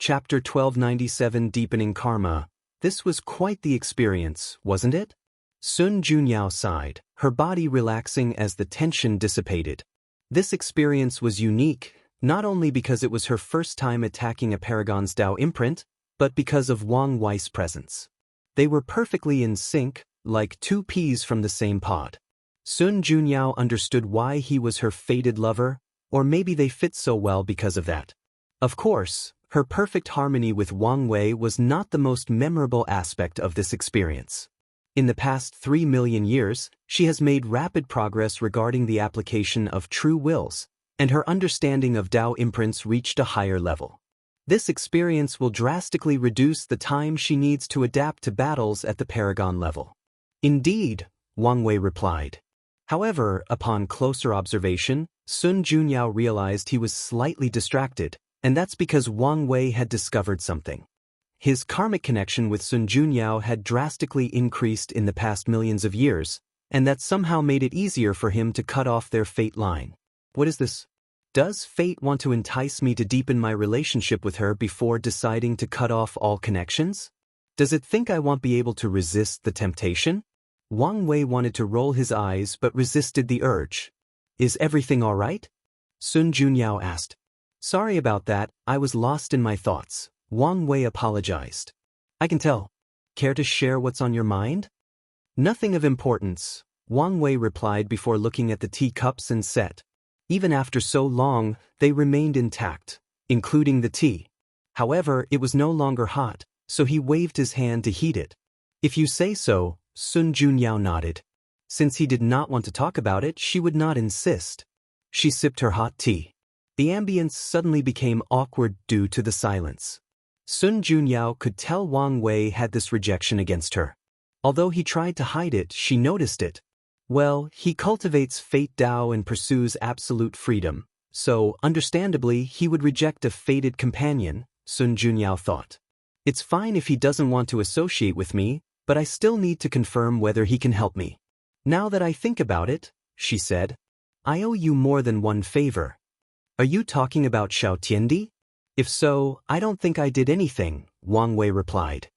Chapter 1297 Deepening Karma. This was quite the experience, wasn't it? Sun Junyao sighed, her body relaxing as the tension dissipated. This experience was unique, not only because it was her first time attacking a Paragon's Tao imprint, but because of Wang Wei's presence. They were perfectly in sync, like two peas from the same pod. Sun Junyao understood why he was her fated lover, or maybe they fit so well because of that. Of course, her perfect harmony with Wang Wei was not the most memorable aspect of this experience. In the past 3 million years, she has made rapid progress regarding the application of true wills, and her understanding of Tao imprints reached a higher level. This experience will drastically reduce the time she needs to adapt to battles at the Paragon level. Indeed, Wang Wei replied. However, upon closer observation, Sun Junyao realized he was slightly distracted, and that's because Wang Wei had discovered something. His karmic connection with Sun Junyao had drastically increased in the past millions of years, and that somehow made it easier for him to cut off their fate line. What is this? Does fate want to entice me to deepen my relationship with her before deciding to cut off all connections? Does it think I won't be able to resist the temptation? Wang Wei wanted to roll his eyes but resisted the urge. Is everything all right? Sun Junyao asked. Sorry about that, I was lost in my thoughts. Wang Wei apologized. I can tell. Care to share what's on your mind? Nothing of importance, Wang Wei replied before looking at the teacups and set. Even after so long, they remained intact, including the tea. However, it was no longer hot, so he waved his hand to heat it. If you say so, Sun Junyao nodded. Since he did not want to talk about it, she would not insist. She sipped her hot tea. The ambience suddenly became awkward due to the silence. Sun Junyao could tell Wang Wei had this rejection against her. Although he tried to hide it, she noticed it. Well, he cultivates fate Tao and pursues absolute freedom, so, understandably, he would reject a fated companion, Sun Junyao thought. It's fine if he doesn't want to associate with me, but I still need to confirm whether he can help me. Now that I think about it, she said, I owe you more than one favor. Are you talking about Xiao Tiandi? If so, I don't think I did anything, Wang Wei replied.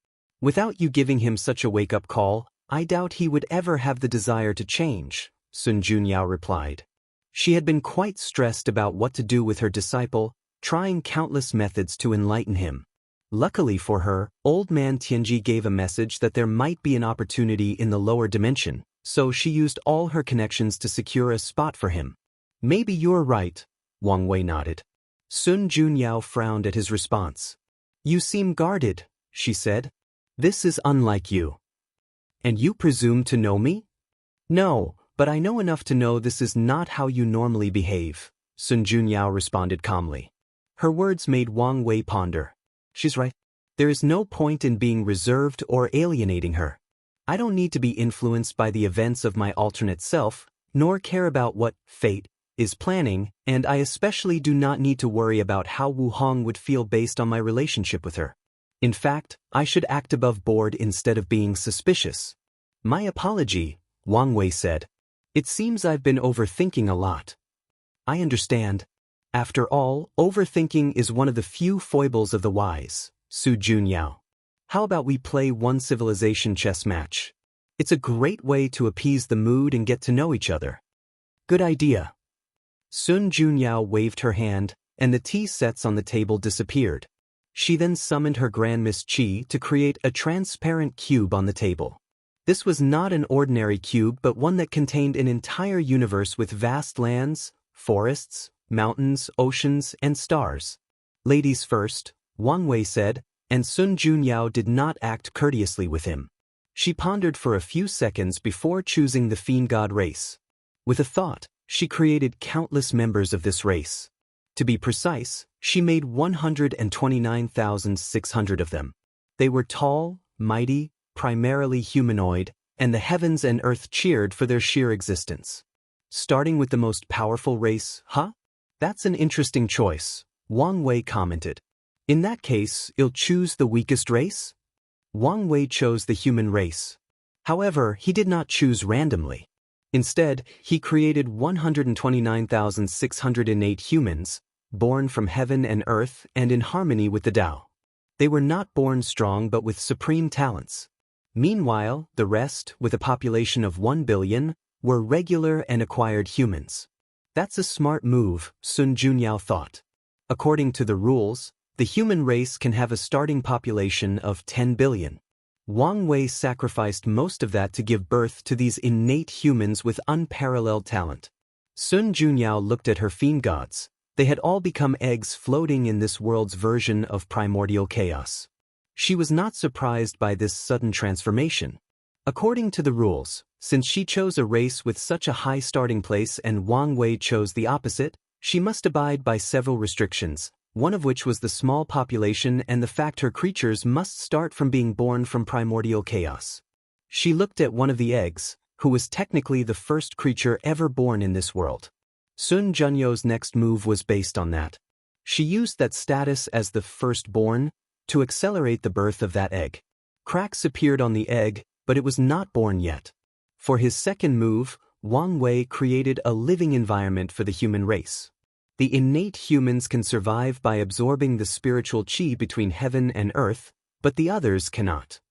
Without you giving him such a wake-up call, I doubt he would ever have the desire to change, Sun Junyao replied. She had been quite stressed about what to do with her disciple, trying countless methods to enlighten him. Luckily for her, old man Tianji gave a message that there might be an opportunity in the lower dimension, so she used all her connections to secure a spot for him. Maybe you're right, Wang Wei nodded. Sun Junyao frowned at his response. You seem guarded, she said. This is unlike you. And you presume to know me? No, but I know enough to know this is not how you normally behave, Sun Junyao responded calmly. Her words made Wang Wei ponder. She's right. There is no point in being reserved or alienating her. I don't need to be influenced by the events of my alternate self, nor care about what fate is planning, and I especially do not need to worry about how Wu Hong would feel based on my relationship with her. In fact, I should act above board instead of being suspicious. My apology, Wang Wei said. It seems I've been overthinking a lot. I understand. After all, overthinking is one of the few foibles of the wise, Su Junyao. How about we play one civilization chess match? It's a great way to appease the mood and get to know each other. Good idea. Sun Junyao waved her hand, and the tea sets on the table disappeared. She then summoned her Grand Miss Qi to create a transparent cube on the table. This was not an ordinary cube but one that contained an entire universe with vast lands, forests, mountains, oceans, and stars. Ladies first, Wang Wei said, and Sun Junyao did not act courteously with him. She pondered for a few seconds before choosing the fiend god race. With a thought, she created countless members of this race. To be precise, she made 129,600 of them. They were tall, mighty, primarily humanoid, and the heavens and earth cheered for their sheer existence. Starting with the most powerful race, huh? That's an interesting choice, Wang Wei commented. In that case, you'll choose the weakest race? Wang Wei chose the human race. However, he did not choose randomly. Instead, he created 129,608 humans, born from heaven and earth and in harmony with the Tao. They were not born strong but with supreme talents. Meanwhile, the rest, with a population of 1 billion, were regular and acquired humans. That's a smart move, Sun Junyao thought. According to the rules, the human race can have a starting population of 10 billion. Wang Wei sacrificed most of that to give birth to these innate humans with unparalleled talent. Sun Junyao looked at her fiend gods. They had all become eggs floating in this world's version of primordial chaos. She was not surprised by this sudden transformation. According to the rules, since she chose a race with such a high starting place and Wang Wei chose the opposite, she must abide by several restrictions, one of which was the small population and the fact her creatures must start from being born from primordial chaos. She looked at one of the eggs, who was technically the first creature ever born in this world. Sun Junyao's next move was based on that. She used that status as the firstborn to accelerate the birth of that egg. Cracks appeared on the egg, but it was not born yet. For his second move, Wang Wei created a living environment for the human race. The innate humans can survive by absorbing the spiritual qi between heaven and earth, but the others cannot.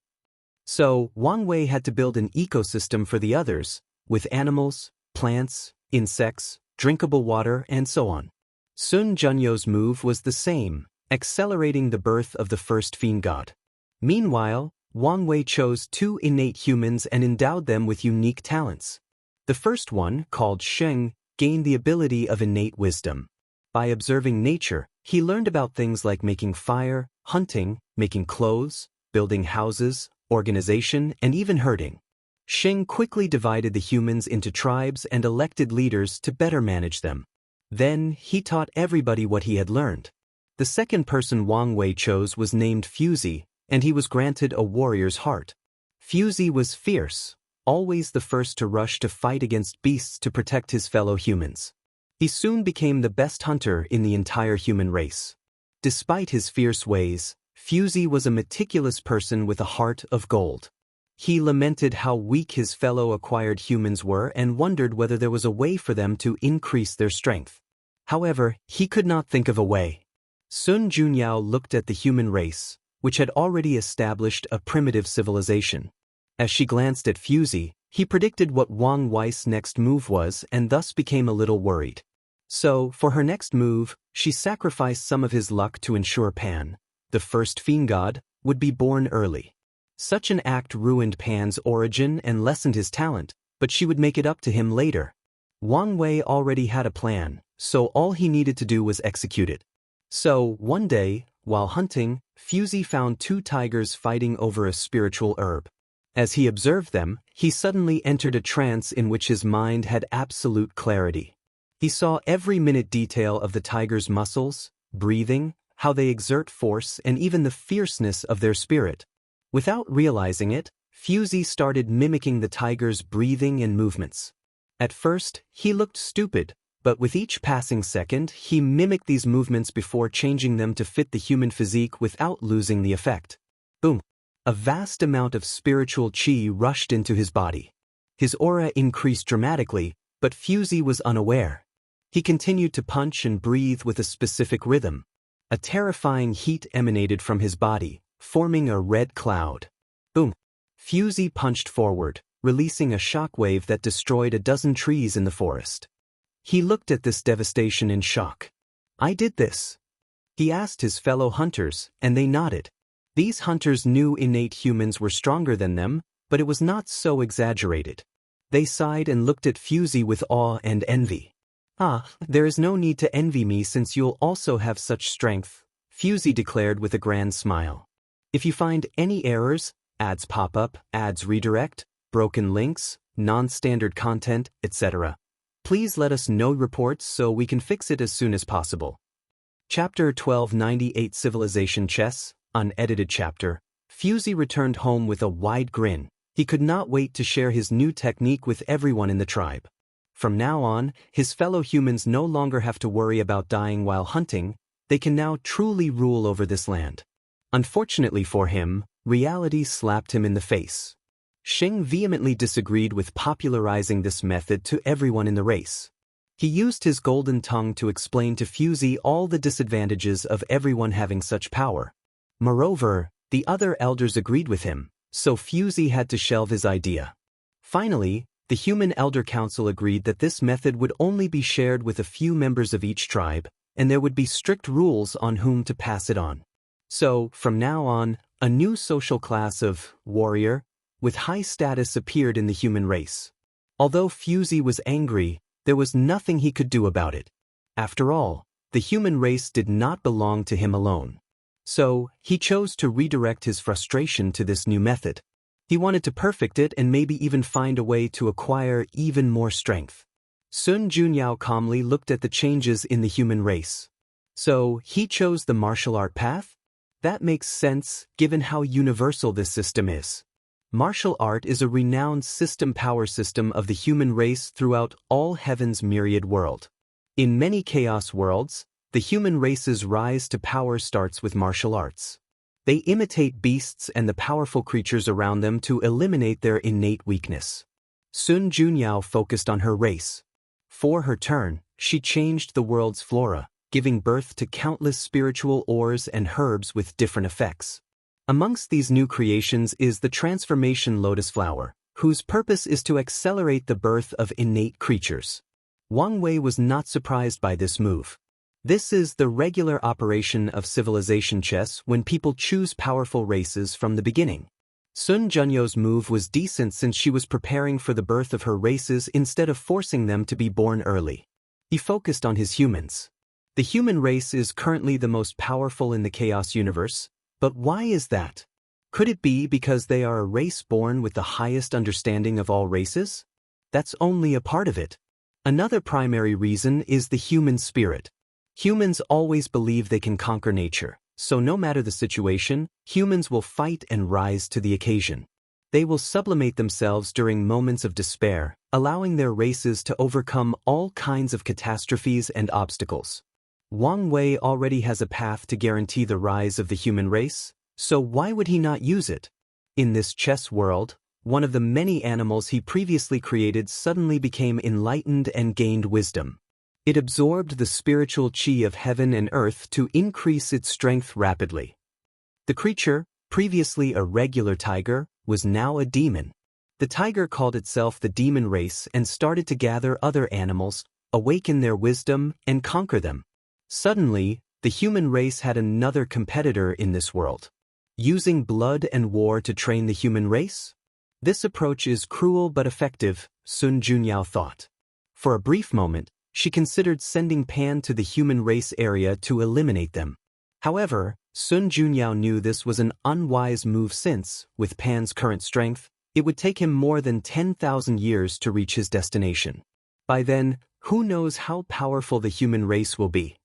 So, Wang Wei had to build an ecosystem for the others, with animals, plants, insects, drinkable water, and so on. Sun Junyao's move was the same, accelerating the birth of the first fiend god. Meanwhile, Wang Wei chose 2 innate humans and endowed them with unique talents. The first one, called Sheng, gained the ability of innate wisdom. By observing nature, he learned about things like making fire, hunting, making clothes, building houses, organization, and even herding. Sheng quickly divided the humans into tribes and elected leaders to better manage them. Then, he taught everybody what he had learned. The second person Wang Wei chose was named Fuzi, and he was granted a warrior's heart. Fuzi was fierce, always the first to rush to fight against beasts to protect his fellow humans. He soon became the best hunter in the entire human race. Despite his fierce ways, Fuzi was a meticulous person with a heart of gold. He lamented how weak his fellow acquired humans were and wondered whether there was a way for them to increase their strength. However, he could not think of a way. Sun Junyao looked at the human race, which had already established a primitive civilization. As she glanced at Fuzi, he predicted what Wang Wei's next move was and thus became a little worried. So, for her next move, she sacrificed some of his luck to ensure Pan, the first fiend god, would be born early. Such an act ruined Pan's origin and lessened his talent, but she would make it up to him later. Wang Wei already had a plan, so all he needed to do was execute it. So, one day, while hunting, Fuzi found 2 tigers fighting over a spiritual herb. As he observed them, he suddenly entered a trance in which his mind had absolute clarity. He saw every minute detail of the tiger's muscles, breathing, how they exert force, and even the fierceness of their spirit. Without realizing it, Fuzi started mimicking the tiger's breathing and movements. At first, he looked stupid, but with each passing second, he mimicked these movements before changing them to fit the human physique without losing the effect. Boom! A vast amount of spiritual qi rushed into his body. His aura increased dramatically, but Fuzi was unaware. He continued to punch and breathe with a specific rhythm. A terrifying heat emanated from his body, forming a red cloud. Boom! Fuzi punched forward, releasing a shockwave that destroyed a dozen trees in the forest. He looked at this devastation in shock. "I did this." He asked his fellow hunters, and they nodded. These hunters knew innate humans were stronger than them, but it was not so exaggerated. They sighed and looked at Fuzi with awe and envy. "Ah, there is no need to envy me since you'll also have such strength," Fuzi declared with a grand smile. "If you find any errors, ads pop up, ads redirect, broken links, non-standard content, etc., please let us know reports so we can fix it as soon as possible." Chapter 1298 Civilization Chess, unedited chapter. Fuzi returned home with a wide grin. He could not wait to share his new technique with everyone in the tribe. From now on, his fellow humans no longer have to worry about dying while hunting. They can now truly rule over this land. Unfortunately for him, reality slapped him in the face. Sheng vehemently disagreed with popularizing this method to everyone in the race. He used his golden tongue to explain to Fuzi all the disadvantages of everyone having such power. Moreover, the other elders agreed with him, so Fusey had to shelve his idea. Finally, the human elder council agreed that this method would only be shared with a few members of each tribe, and there would be strict rules on whom to pass it on. So, from now on, a new social class of warrior with high status appeared in the human race. Although Fusey was angry, there was nothing he could do about it. After all, the human race did not belong to him alone. So, he chose to redirect his frustration to this new method. He wanted to perfect it and maybe even find a way to acquire even more strength. Sun Junyao calmly looked at the changes in the human race. So, he chose the martial art path? That makes sense, given how universal this system is. Martial art is a renowned power system of the human race throughout all heaven's myriad world. In many chaos worlds, the human race's rise to power starts with martial arts. They imitate beasts and the powerful creatures around them to eliminate their innate weakness. Sun Junyao focused on her race. For her turn, she changed the world's flora, giving birth to countless spiritual ores and herbs with different effects. Amongst these new creations is the transformation lotus flower, whose purpose is to accelerate the birth of innate creatures. Wang Wei was not surprised by this move. This is the regular operation of civilization chess when people choose powerful races from the beginning. Sun Junyo's move was decent since she was preparing for the birth of her races instead of forcing them to be born early. He focused on his humans. The human race is currently the most powerful in the chaos universe, but why is that? Could it be because they are a race born with the highest understanding of all races? That's only a part of it. Another primary reason is the human spirit. Humans always believe they can conquer nature, so no matter the situation, humans will fight and rise to the occasion. They will sublimate themselves during moments of despair, allowing their races to overcome all kinds of catastrophes and obstacles. Wang Wei already has a path to guarantee the rise of the human race, so why would he not use it? In this chess world, one of the many animals he previously created suddenly became enlightened and gained wisdom. It absorbed the spiritual chi of heaven and earth to increase its strength rapidly. The creature, previously a regular tiger, was now a demon. The tiger called itself the demon race and started to gather other animals, awaken their wisdom, and conquer them. Suddenly, the human race had another competitor in this world. Using blood and war to train the human race? This approach is cruel but effective, Sun Junyao thought. For a brief moment, she considered sending Pan to the human race area to eliminate them. However, Sun Junyao knew this was an unwise move since, with Pan's current strength, it would take him more than 10,000 years to reach his destination. By then, who knows how powerful the human race will be.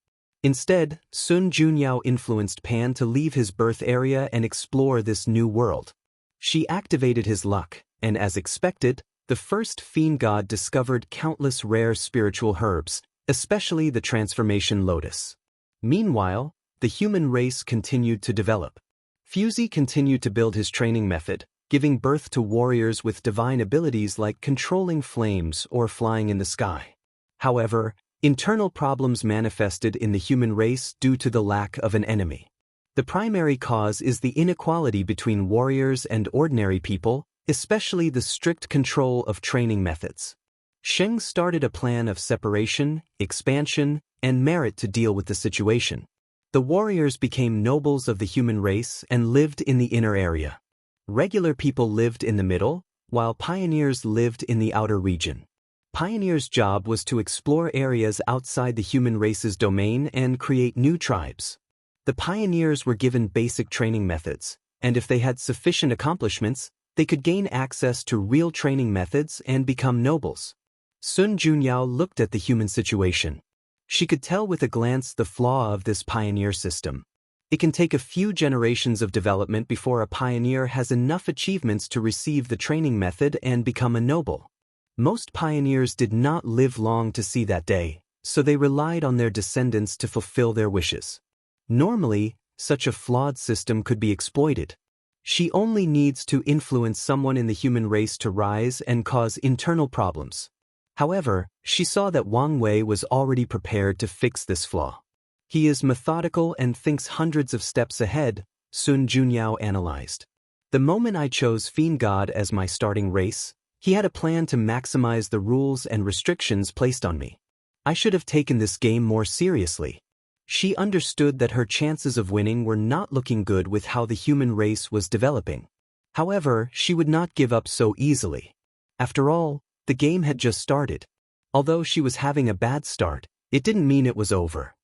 Instead, Sun Junyao influenced Pan to leave his birth area and explore this new world. She activated his luck, and as expected, the first fiend god discovered countless rare spiritual herbs, especially the transformation lotus. Meanwhile, the human race continued to develop. Fusey continued to build his training method, giving birth to warriors with divine abilities like controlling flames or flying in the sky. However, internal problems manifested in the human race due to the lack of an enemy. The primary cause is the inequality between warriors and ordinary people, especially the strict control of training methods. Sheng started a plan of separation, expansion, and merit to deal with the situation. The warriors became nobles of the human race and lived in the inner area. Regular people lived in the middle, while pioneers lived in the outer region. Pioneers' job was to explore areas outside the human race's domain and create new tribes. The pioneers were given basic training methods, and if they had sufficient accomplishments, they could gain access to real training methods and become nobles. Sun Junyao looked at the human situation. She could tell with a glance the flaw of this pioneer system. It can take a few generations of development before a pioneer has enough achievements to receive the training method and become a noble. Most pioneers did not live long to see that day, so they relied on their descendants to fulfill their wishes. Normally, such a flawed system could be exploited. She only needs to influence someone in the human race to rise and cause internal problems. However, she saw that Wang Wei was already prepared to fix this flaw. He is methodical and thinks hundreds of steps ahead, Sun Junyao analyzed. The moment I chose Fiend God as my starting race, he had a plan to maximize the rules and restrictions placed on me. I should have taken this game more seriously. She understood that her chances of winning were not looking good with how the human race was developing. However, she would not give up so easily. After all, the game had just started. Although she was having a bad start, it didn't mean it was over.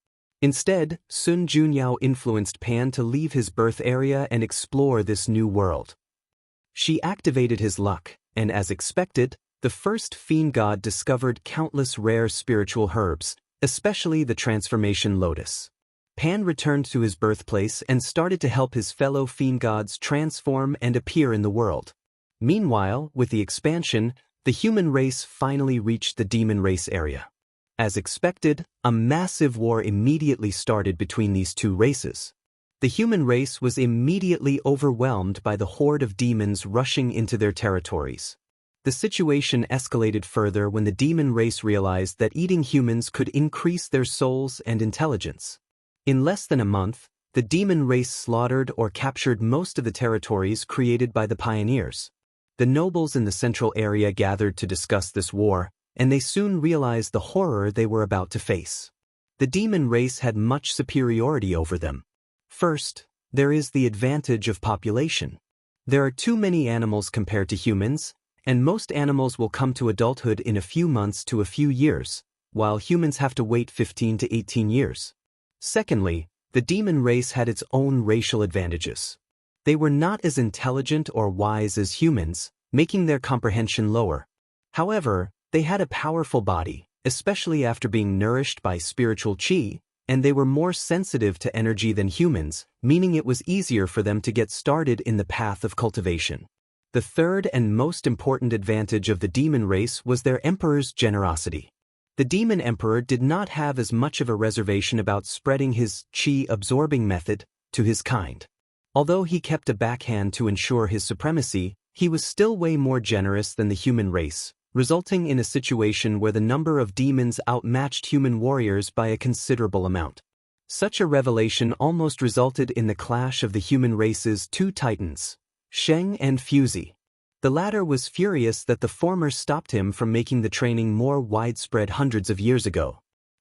Instead, Sun Junyao influenced Pan to leave his birth area and explore this new world. She activated his luck, and as expected, the first Fiend God discovered countless rare spiritual herbs, especially the Transformation Lotus. Pan returned to his birthplace and started to help his fellow Fiend Gods transform and appear in the world. Meanwhile, with the expansion, the human race finally reached the demon race area. As expected, a massive war immediately started between these two races. The human race was immediately overwhelmed by the horde of demons rushing into their territories. The situation escalated further when the demon race realized that eating humans could increase their souls and intelligence. In less than a month, the demon race slaughtered or captured most of the territories created by the pioneers. The nobles in the central area gathered to discuss this war, and they soon realized the horror they were about to face. The demon race had much superiority over them. First, there is the advantage of population. There are too many animals compared to humans, and most animals will come to adulthood in a few months to a few years, while humans have to wait 15 to 18 years. Secondly, the demon race had its own racial advantages. They were not as intelligent or wise as humans, making their comprehension lower. However, they had a powerful body, especially after being nourished by spiritual qi, and they were more sensitive to energy than humans, meaning it was easier for them to get started in the path of cultivation. The third and most important advantage of the demon race was their emperor's generosity. The demon emperor did not have as much of a reservation about spreading his qi-absorbing method to his kind. Although he kept a backhand to ensure his supremacy, he was still way more generous than the human race, resulting in a situation where the number of demons outmatched human warriors by a considerable amount. Such a revelation almost resulted in the clash of the human race's two titans, Sheng and Fuzi. The latter was furious that the former stopped him from making the training more widespread hundreds of years ago.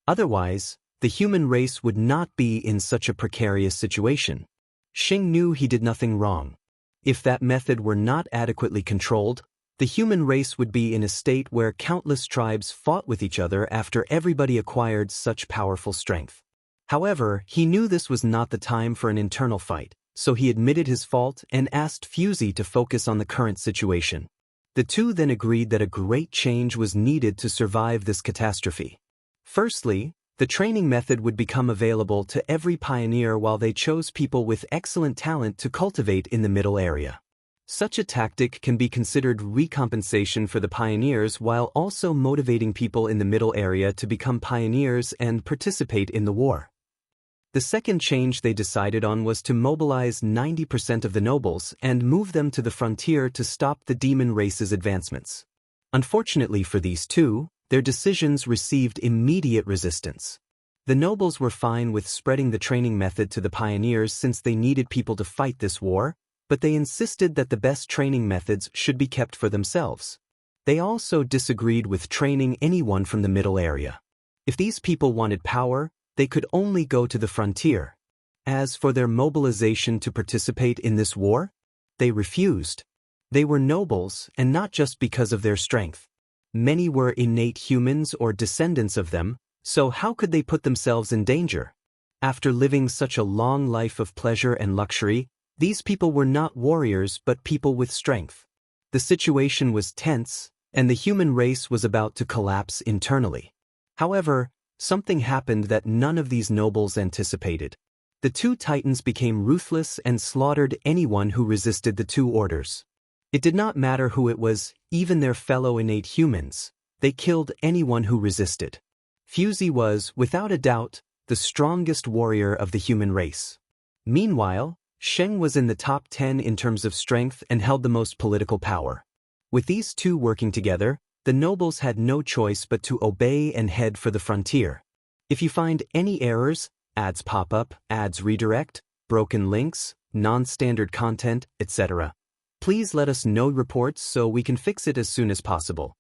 Otherwise, the human race would not be in such a precarious situation. Sheng knew he did nothing wrong. If that method were not adequately controlled, the human race would be in a state where countless tribes fought with each other after everybody acquired such powerful strength. However, he knew this was not the time for an internal fight, so he admitted his fault and asked Fuzi to focus on the current situation. The two then agreed that a great change was needed to survive this catastrophe. Firstly, the training method would become available to every pioneer while they chose people with excellent talent to cultivate in the middle area. Such a tactic can be considered recompensation for the pioneers while also motivating people in the middle area to become pioneers and participate in the war. The second change they decided on was to mobilize 90% of the nobles and move them to the frontier to stop the demon race's advancements. Unfortunately for these two, their decisions received immediate resistance. The nobles were fine with spreading the training method to the pioneers since they needed people to fight this war, but they insisted that the best training methods should be kept for themselves. They also disagreed with training anyone from the middle area. If these people wanted power, they could only go to the frontier. As for their mobilization to participate in this war, they refused. They were nobles, and not just because of their strength. Many were innate humans or descendants of them, so how could they put themselves in danger? After living such a long life of pleasure and luxury, these people were not warriors but people with strength. The situation was tense, and the human race was about to collapse internally. However, something happened that none of these nobles anticipated. The two titans became ruthless and slaughtered anyone who resisted the two orders. It did not matter who it was, even their fellow innate humans. They killed anyone who resisted. Fuzi was, without a doubt, the strongest warrior of the human race. Meanwhile, Sheng was in the top 10 in terms of strength and held the most political power. With these two working together, the nobles had no choice but to obey and head for the frontier. If you find any errors, ads pop up, ads redirect, broken links, non-standard content, etc. Please let us know reports so we can fix it as soon as possible.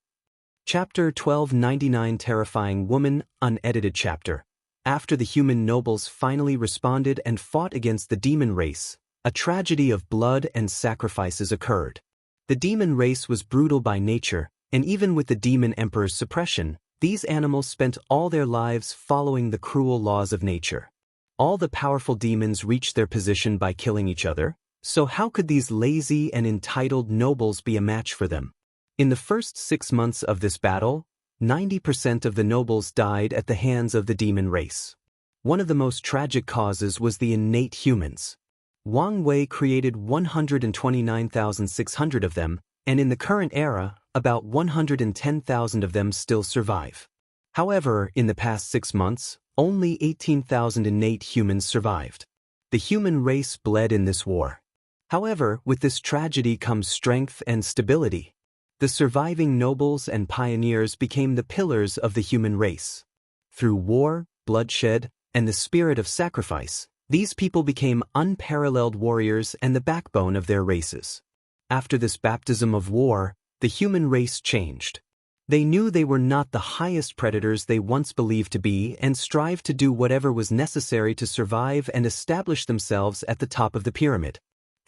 Chapter 1299 Terrifying Woman, unedited chapter. After the human nobles finally responded and fought against the demon race, a tragedy of blood and sacrifices occurred. The demon race was brutal by nature, and even with the demon emperor's suppression, these animals spent all their lives following the cruel laws of nature. All the powerful demons reached their position by killing each other, so how could these lazy and entitled nobles be a match for them? In the first 6 months of this battle, 90% of the nobles died at the hands of the demon race. One of the most tragic causes was the innate humans. Wang Wei created 129,600 of them, and in the current era, about 110,000 of them still survive. However, in the past 6 months, only 18,000 innate humans survived. The human race bled in this war. However, with this tragedy comes strength and stability. The surviving nobles and pioneers became the pillars of the human race. Through war, bloodshed, and the spirit of sacrifice, these people became unparalleled warriors and the backbone of their races. After this baptism of war, the human race changed. They knew they were not the highest predators they once believed to be and strived to do whatever was necessary to survive and establish themselves at the top of the pyramid.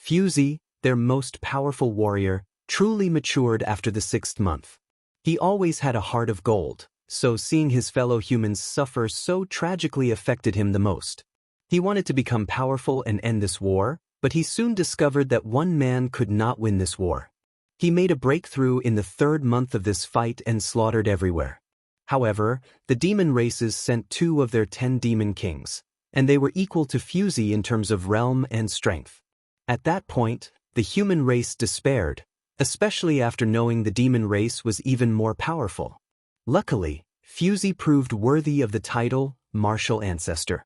Wuxia, their most powerful warrior, truly matured after the 6th month. He always had a heart of gold, so seeing his fellow humans suffer so tragically affected him the most. He wanted to become powerful and end this war, but he soon discovered that one man could not win this war. He made a breakthrough in the 3rd month of this fight and slaughtered everywhere. However, the demon races sent 2 of their 10 demon kings, and they were equal to Wuxia in terms of realm and strength. At that point, the human race despaired, especially after knowing the demon race was even more powerful. Luckily, Wuxia proved worthy of the title, martial ancestor.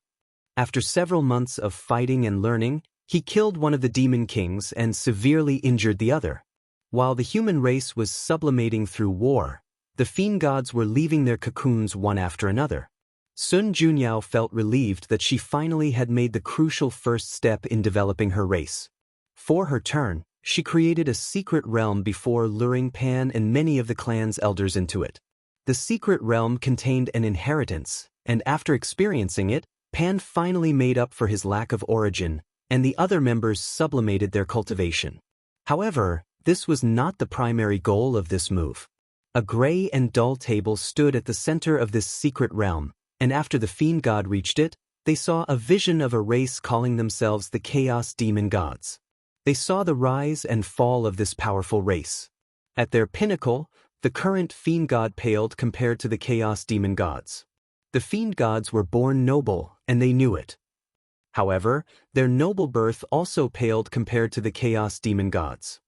After several months of fighting and learning, he killed one of the demon kings and severely injured the other. While the human race was sublimating through war, the fiend gods were leaving their cocoons one after another. Sun Junyao felt relieved that she finally had made the crucial first step in developing her race. For her turn, she created a secret realm before luring Pan and many of the clan's elders into it. The secret realm contained an inheritance, and after experiencing it, Pan finally made up for his lack of origin, and the other members sublimated their cultivation. However, this was not the primary goal of this move. A gray and dull table stood at the center of this secret realm, and after the fiend god reached it, they saw a vision of a race calling themselves the Chaos Demon Gods. They saw the rise and fall of this powerful race. At their pinnacle, the current fiend god paled compared to the Chaos Demon Gods. The fiend gods were born noble, and they knew it. However, their noble birth also paled compared to the Chaos Demon Gods.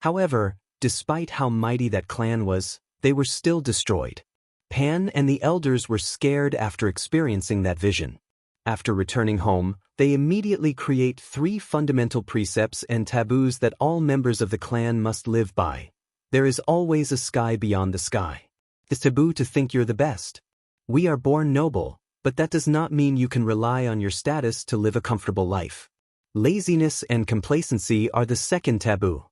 However, despite how mighty that clan was, they were still destroyed. Pan and the elders were scared after experiencing that vision. After returning home, they immediately create 3 fundamental precepts and taboos that all members of the clan must live by. There is always a sky beyond the sky. The taboo to think you're the best. We are born noble, but that does not mean you can rely on your status to live a comfortable life. Laziness and complacency are the second taboo.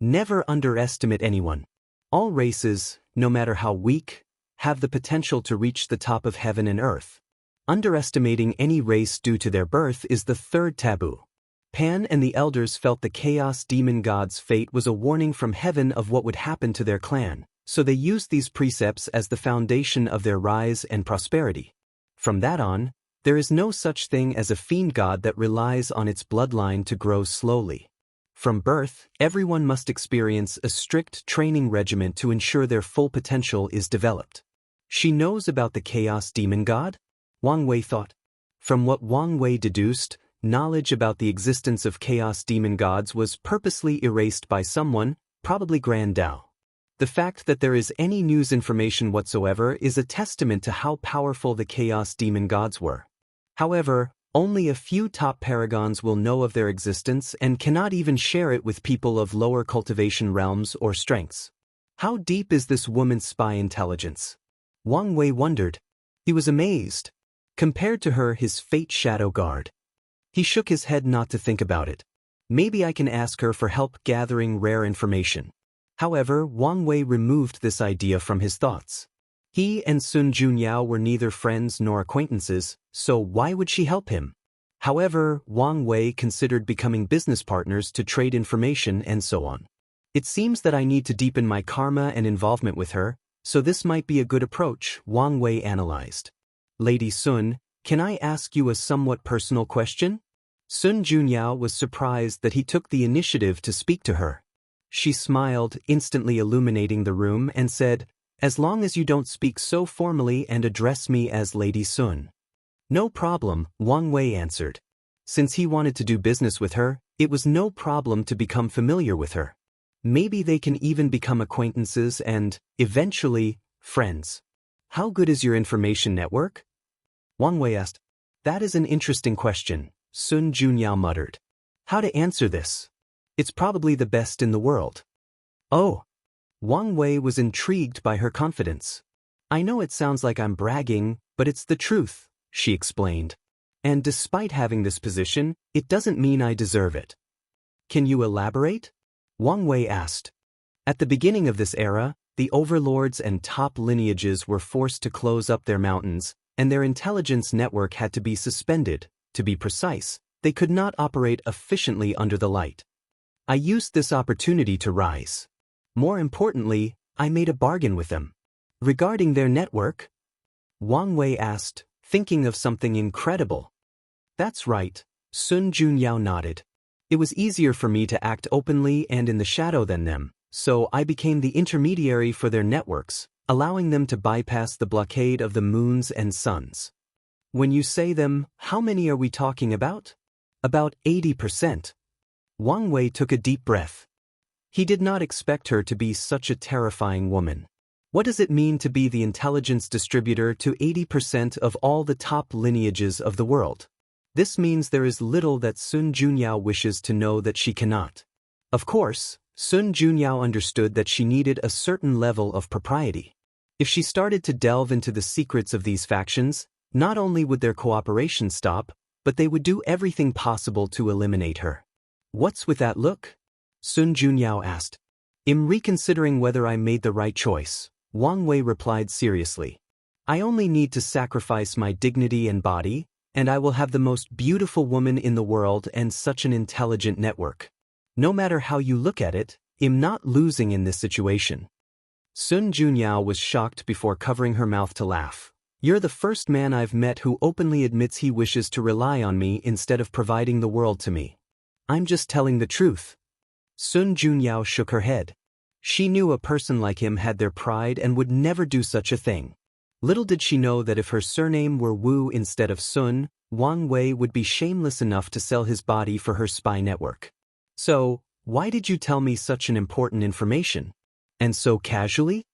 Never underestimate anyone. All races, no matter how weak, have the potential to reach the top of heaven and earth. Underestimating any race due to their birth is the third taboo. Pan and the elders felt the Chaos Demon God's fate was a warning from heaven of what would happen to their clan, so they used these precepts as the foundation of their rise and prosperity. From that on, there is no such thing as a fiend god that relies on its bloodline to grow slowly. From birth, everyone must experience a strict training regimen to ensure their full potential is developed. She knows about the Chaos Demon God? Wang Wei thought. From what Wang Wei deduced, knowledge about the existence of Chaos Demon Gods was purposely erased by someone, probably Grand Dao. The fact that there is any news information whatsoever is a testament to how powerful the Chaos Demon Gods were. However, only a few top paragons will know of their existence and cannot even share it with people of lower cultivation realms or strengths. How deep is this woman's spy intelligence? Wang Wei wondered. He was amazed. Compared to her, his fate shadow guard. He shook his head not to think about it. Maybe I can ask her for help gathering rare information. However, Wang Wei removed this idea from his thoughts. He and Sun Junyao were neither friends nor acquaintances, so why would she help him? However, Wang Wei considered becoming business partners to trade information and so on. It seems that I need to deepen my karma and involvement with her, so this might be a good approach, Wang Wei analyzed. Lady Sun, can I ask you a somewhat personal question? Sun Junyao was surprised that he took the initiative to speak to her. She smiled, instantly illuminating the room, and said, "As long as you don't speak so formally and address me as Lady Sun." "No problem," Wang Wei answered. Since he wanted to do business with her, it was no problem to become familiar with her. Maybe they can even become acquaintances and, eventually, friends. How good is your information network? Wang Wei asked. That is an interesting question, Sun Junyao muttered. How to answer this? It's probably the best in the world. Oh. Wang Wei was intrigued by her confidence. I know it sounds like I'm bragging, but it's the truth, she explained. And despite having this position, it doesn't mean I deserve it. Can you elaborate? Wang Wei asked. At the beginning of this era, the overlords and top lineages were forced to close up their mountains, and their intelligence network had to be suspended. To be precise, they could not operate efficiently under the light. I used this opportunity to rise. More importantly, I made a bargain with them. Regarding their network? Wang Wei asked, thinking of something incredible. That's right, Sun Junyao nodded. It was easier for me to act openly and in the shadow than them, so I became the intermediary for their networks, allowing them to bypass the blockade of the moons and suns. When you say them, how many are we talking about? About 80%. Wang Wei took a deep breath. He did not expect her to be such a terrifying woman. What does it mean to be the intelligence distributor to 80% of all the top lineages of the world? This means there is little that Sun Junyao wishes to know that she cannot. Of course, Sun Junyao understood that she needed a certain level of propriety. If she started to delve into the secrets of these factions, not only would their cooperation stop, but they would do everything possible to eliminate her. What's with that look? Sun Junyao asked. I'm reconsidering whether I made the right choice, Wang Wei replied seriously. I only need to sacrifice my dignity and body, and I will have the most beautiful woman in the world and such an intelligent network. No matter how you look at it, I'm not losing in this situation. Sun Junyao was shocked before covering her mouth to laugh. You're the first man I've met who openly admits he wishes to rely on me instead of providing the world to me. I'm just telling the truth. Sun Junyao shook her head. She knew a person like him had their pride and would never do such a thing. Little did she know that if her surname were Wu instead of Sun, Wang Wei would be shameless enough to sell his body for her spy network. So, why did you tell me such an important information? And so casually?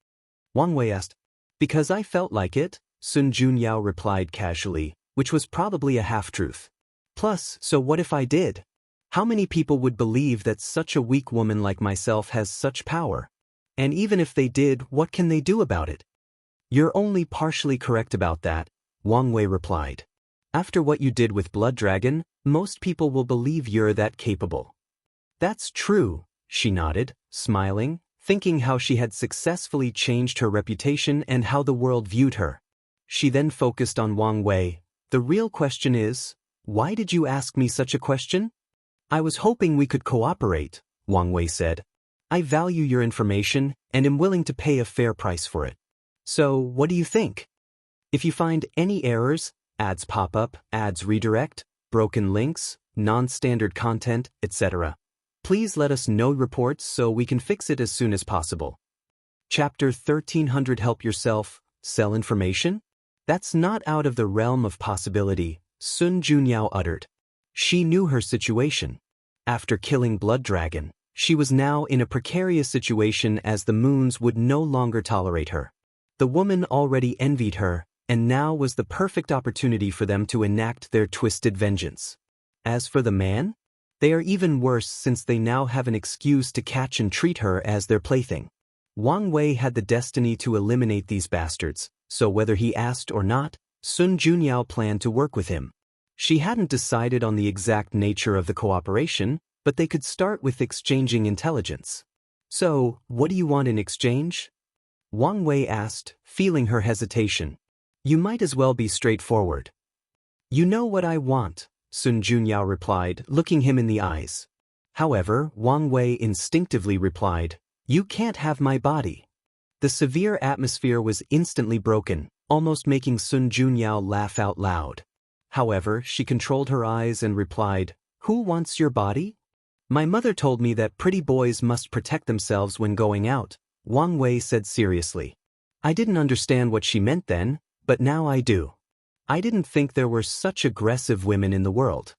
Wang Wei asked. Because I felt like it, Sun Junyao replied casually, which was probably a half-truth. Plus, so what if I did? How many people would believe that such a weak woman like myself has such power? And even if they did, what can they do about it? You're only partially correct about that, Wang Wei replied. After what you did with Blood Dragon, most people will believe you're that capable. That's true, she nodded, smiling, thinking how she had successfully changed her reputation and how the world viewed her. She then focused on Wang Wei. The real question is, why did you ask me such a question? I was hoping we could cooperate, Wang Wei said. I value your information and am willing to pay a fair price for it. So, what do you think? If you find any errors, ads pop up, ads redirect, broken links, non-standard content, etc., please let us know reports so we can fix it as soon as possible. Chapter 1300 Help Yourself, Sell Information? That's not out of the realm of possibility, Sun Junyao uttered. She knew her situation. After killing Blood Dragon, she was now in a precarious situation as the moons would no longer tolerate her. The woman already envied her, and now was the perfect opportunity for them to enact their twisted vengeance. As for the man, they are even worse since they now have an excuse to catch and treat her as their plaything. Wang Wei had the destiny to eliminate these bastards, so whether he asked or not, Sun Junyao planned to work with him. She hadn't decided on the exact nature of the cooperation, but they could start with exchanging intelligence. So, what do you want in exchange? Wang Wei asked, feeling her hesitation. You might as well be straightforward. You know what I want, Sun Junyao replied, looking him in the eyes. However, Wang Wei instinctively replied, You can't have my body. The severe atmosphere was instantly broken, almost making Sun Junyao laugh out loud. However, she controlled her eyes and replied, Who wants your body? My mother told me that pretty boys must protect themselves when going out, Wang Wei said seriously. I didn't understand what she meant then, but now I do. I didn't think there were such aggressive women in the world.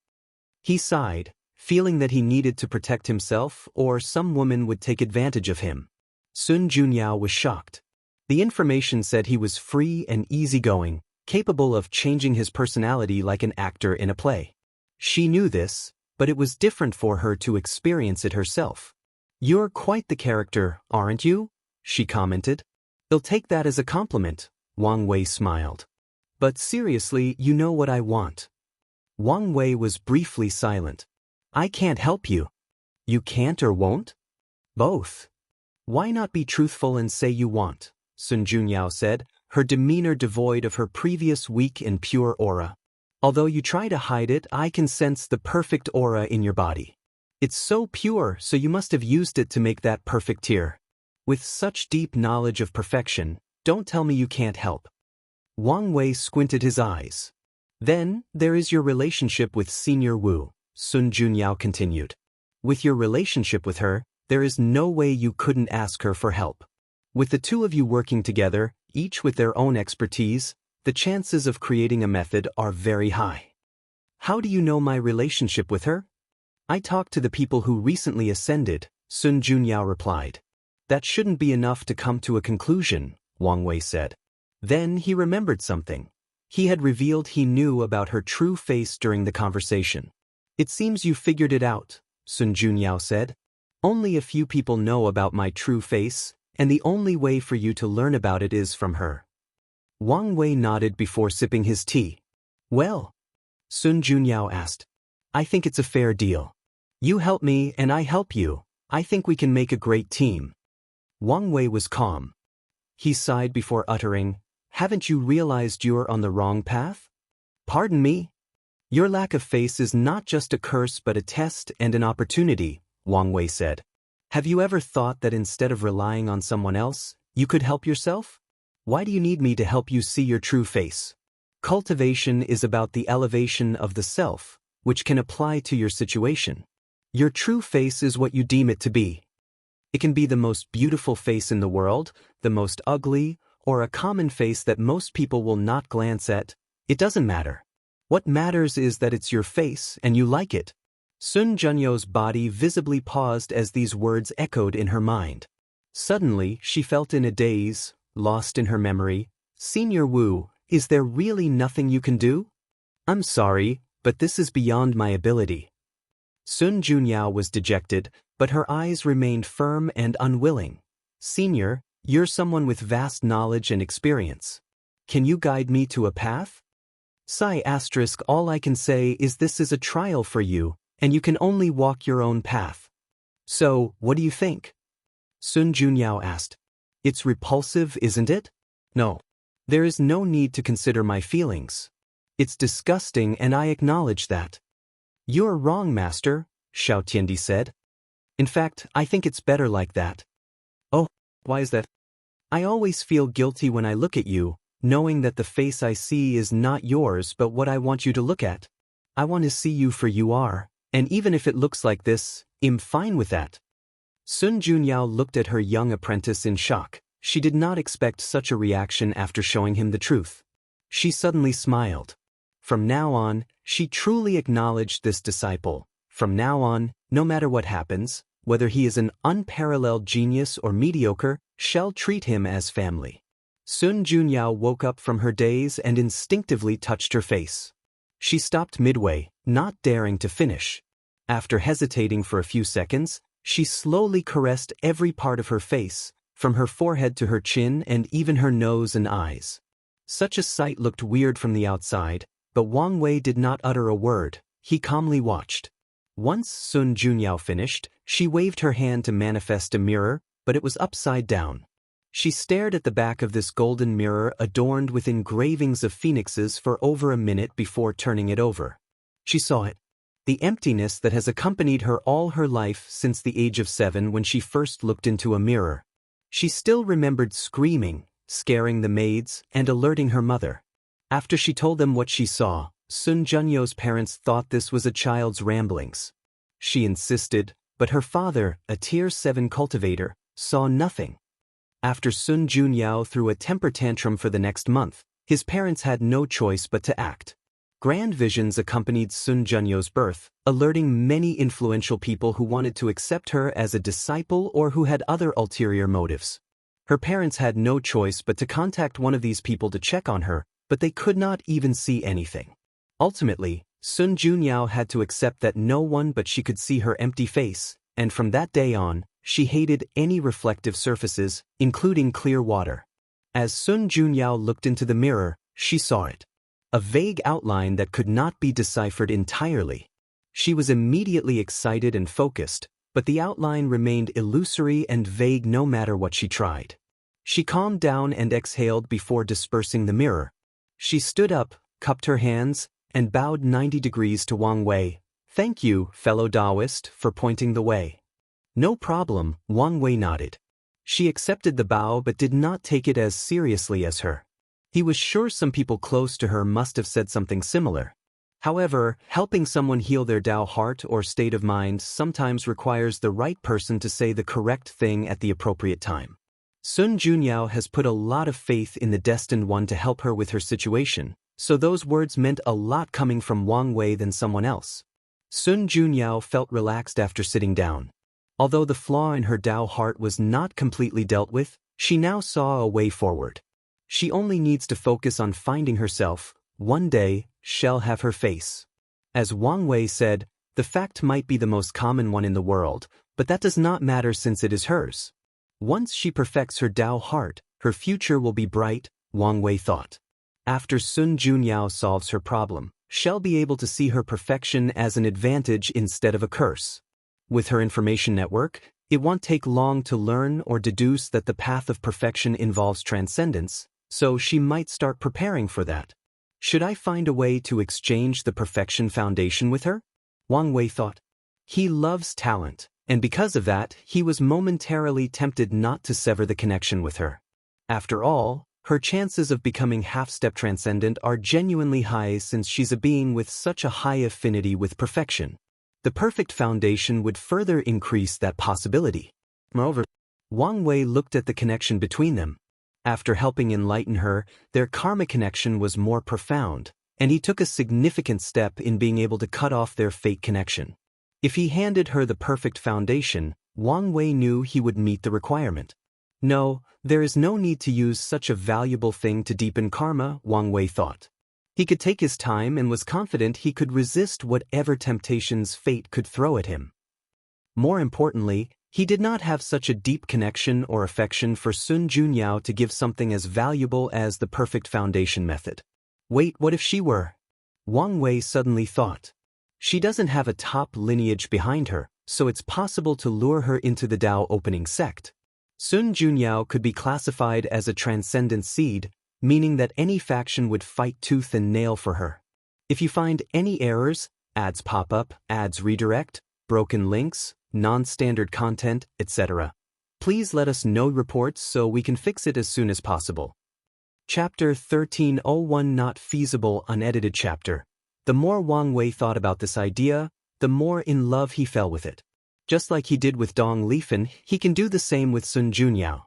He sighed, feeling that he needed to protect himself or some woman would take advantage of him. Sun Junyao was shocked. The information said he was free and easygoing, capable of changing his personality like an actor in a play. She knew this, but it was different for her to experience it herself. You're quite the character, aren't you? She commented. I'll take that as a compliment, Wang Wei smiled. But seriously, you know what I want. Wang Wei was briefly silent. I can't help you. You can't or won't? Both. Why not be truthful and say you want? Sun Junyao said, her demeanor devoid of her previous weak and pure aura. Although you try to hide it, I can sense the perfect aura in your body. It's so pure, so you must have used it to make that perfect tear. With such deep knowledge of perfection, don't tell me you can't help. Wang Wei squinted his eyes. Then, there is your relationship with Senior Wu, Sun Junyao continued. With your relationship with her, there is no way you couldn't ask her for help. With the two of you working together, each with their own expertise, the chances of creating a method are very high. How do you know my relationship with her? I talked to the people who recently ascended, Sun Junyao replied. That shouldn't be enough to come to a conclusion, Wang Wei said. Then he remembered something. He had revealed he knew about her true face during the conversation. It seems you figured it out, Sun Junyao said. Only a few people know about my true face, and the only way for you to learn about it is from her. Wang Wei nodded before sipping his tea. Well, Sun Junyao asked. I think it's a fair deal. You help me and I help you. I think we can make a great team. Wang Wei was calm. He sighed before uttering, Haven't you realized you're on the wrong path? Pardon me? Your lack of face is not just a curse but a test and an opportunity, Wang Wei said. Have you ever thought that instead of relying on someone else, you could help yourself? Why do you need me to help you see your true face? Cultivation is about the elevation of the self, which can apply to your situation. Your true face is what you deem it to be. It can be the most beautiful face in the world, the most ugly, or a common face that most people will not glance at. It doesn't matter. What matters is that it's your face and you like it. Sun Junyao's body visibly paused as these words echoed in her mind. Suddenly, she felt in a daze, lost in her memory. Senior Wu, is there really nothing you can do? I'm sorry, but this is beyond my ability. Sun Junyao was dejected, but her eyes remained firm and unwilling. Senior, you're someone with vast knowledge and experience. Can you guide me to a path? All I can say is this is a trial for you, and you can only walk your own path. So, what do you think? Sun Junyao asked. It's repulsive, isn't it? No. There is no need to consider my feelings. It's disgusting and I acknowledge that. You're wrong, Master, Xiao Tiandi said. In fact, I think it's better like that. Oh, why is that? I always feel guilty when I look at you, knowing that the face I see is not yours but what I want you to look at. I want to see you for you are, and even if it looks like this, I'm fine with that. Sun Junyao looked at her young apprentice in shock. She did not expect such a reaction after showing him the truth. She suddenly smiled. From now on, she truly acknowledged this disciple. From now on, no matter what happens, whether he is an unparalleled genius or mediocre, she'll treat him as family. Sun Junyao woke up from her daze and instinctively touched her face. She stopped midway, not daring to finish. After hesitating for a few seconds, she slowly caressed every part of her face, from her forehead to her chin and even her nose and eyes. Such a sight looked weird from the outside, but Wang Wei did not utter a word. He calmly watched. Once Sun Junyao finished, she waved her hand to manifest a mirror, but it was upside down. She stared at the back of this golden mirror adorned with engravings of phoenixes for over a minute before turning it over. She saw it. The emptiness that has accompanied her all her life since the age of 7 when she first looked into a mirror. She still remembered screaming, scaring the maids, and alerting her mother. After she told them what she saw, Sun Junyo's parents thought this was a child's ramblings. She insisted, but her father, a Tier 7 cultivator, saw nothing. After Sun Junyao threw a temper tantrum for the next month, his parents had no choice but to act. Grand visions accompanied Sun Junyo's birth, alerting many influential people who wanted to accept her as a disciple or who had other ulterior motives. Her parents had no choice but to contact one of these people to check on her, but they could not even see anything. Ultimately, Sun Junyao had to accept that no one but she could see her empty face, and from that day on, she hated any reflective surfaces, including clear water. As Sun Junyao looked into the mirror, she saw it. A vague outline that could not be deciphered entirely. She was immediately excited and focused, but the outline remained illusory and vague no matter what she tried. She calmed down and exhaled before dispersing the mirror. She stood up, cupped her hands, and bowed 90 degrees to Wang Wei. "Thank you, fellow Taoist, for pointing the way." "No problem," Wang Wei nodded. She accepted the bow but did not take it as seriously as her. He was sure some people close to her must have said something similar. However, helping someone heal their Tao heart or state of mind sometimes requires the right person to say the correct thing at the appropriate time. Sun Junyao has put a lot of faith in the destined one to help her with her situation, so those words meant a lot coming from Wang Wei than someone else. Sun Junyao felt relaxed after sitting down. Although the flaw in her Tao heart was not completely dealt with, she now saw a way forward. She only needs to focus on finding herself. One day, she'll have her face. As Wang Wei said, the fact might be the most common one in the world, but that does not matter since it is hers. Once she perfects her Tao heart, her future will be bright, Wang Wei thought. After Sun Junyao solves her problem, she'll be able to see her perfection as an advantage instead of a curse. With her information network, it won't take long to learn or deduce that the path of perfection involves transcendence, so she might start preparing for that. Should I find a way to exchange the perfection foundation with her? Wang Wei thought. He loves talent, and because of that, he was momentarily tempted not to sever the connection with her. After all, her chances of becoming half-step transcendent are genuinely high since she's a being with such a high affinity with perfection. The perfect foundation would further increase that possibility. Moreover, Wang Wei looked at the connection between them. After helping enlighten her, their karma connection was more profound, and he took a significant step in being able to cut off their fate connection. If he handed her the perfect foundation, Wang Wei knew he would meet the requirement. No, there is no need to use such a valuable thing to deepen karma, Wang Wei thought. He could take his time and was confident he could resist whatever temptations fate could throw at him. More importantly, he did not have such a deep connection or affection for Sun Junyao to give something as valuable as the perfect foundation method. Wait, what if she were? Wang Wei suddenly thought. She doesn't have a top lineage behind her, so it's possible to lure her into the Tao opening sect. Sun Junyao could be classified as a transcendent seed, meaning that any faction would fight tooth and nail for her. If you find any errors, ads pop up, ads redirect, broken links, non-standard content, etc., please let us know reports so we can fix it as soon as possible. Chapter 1301 Not Feasible Unedited Chapter. The more Wang Wei thought about this idea, the more in love he fell with it. Just like he did with Dong Lifen, he can do the same with Sun Junyao.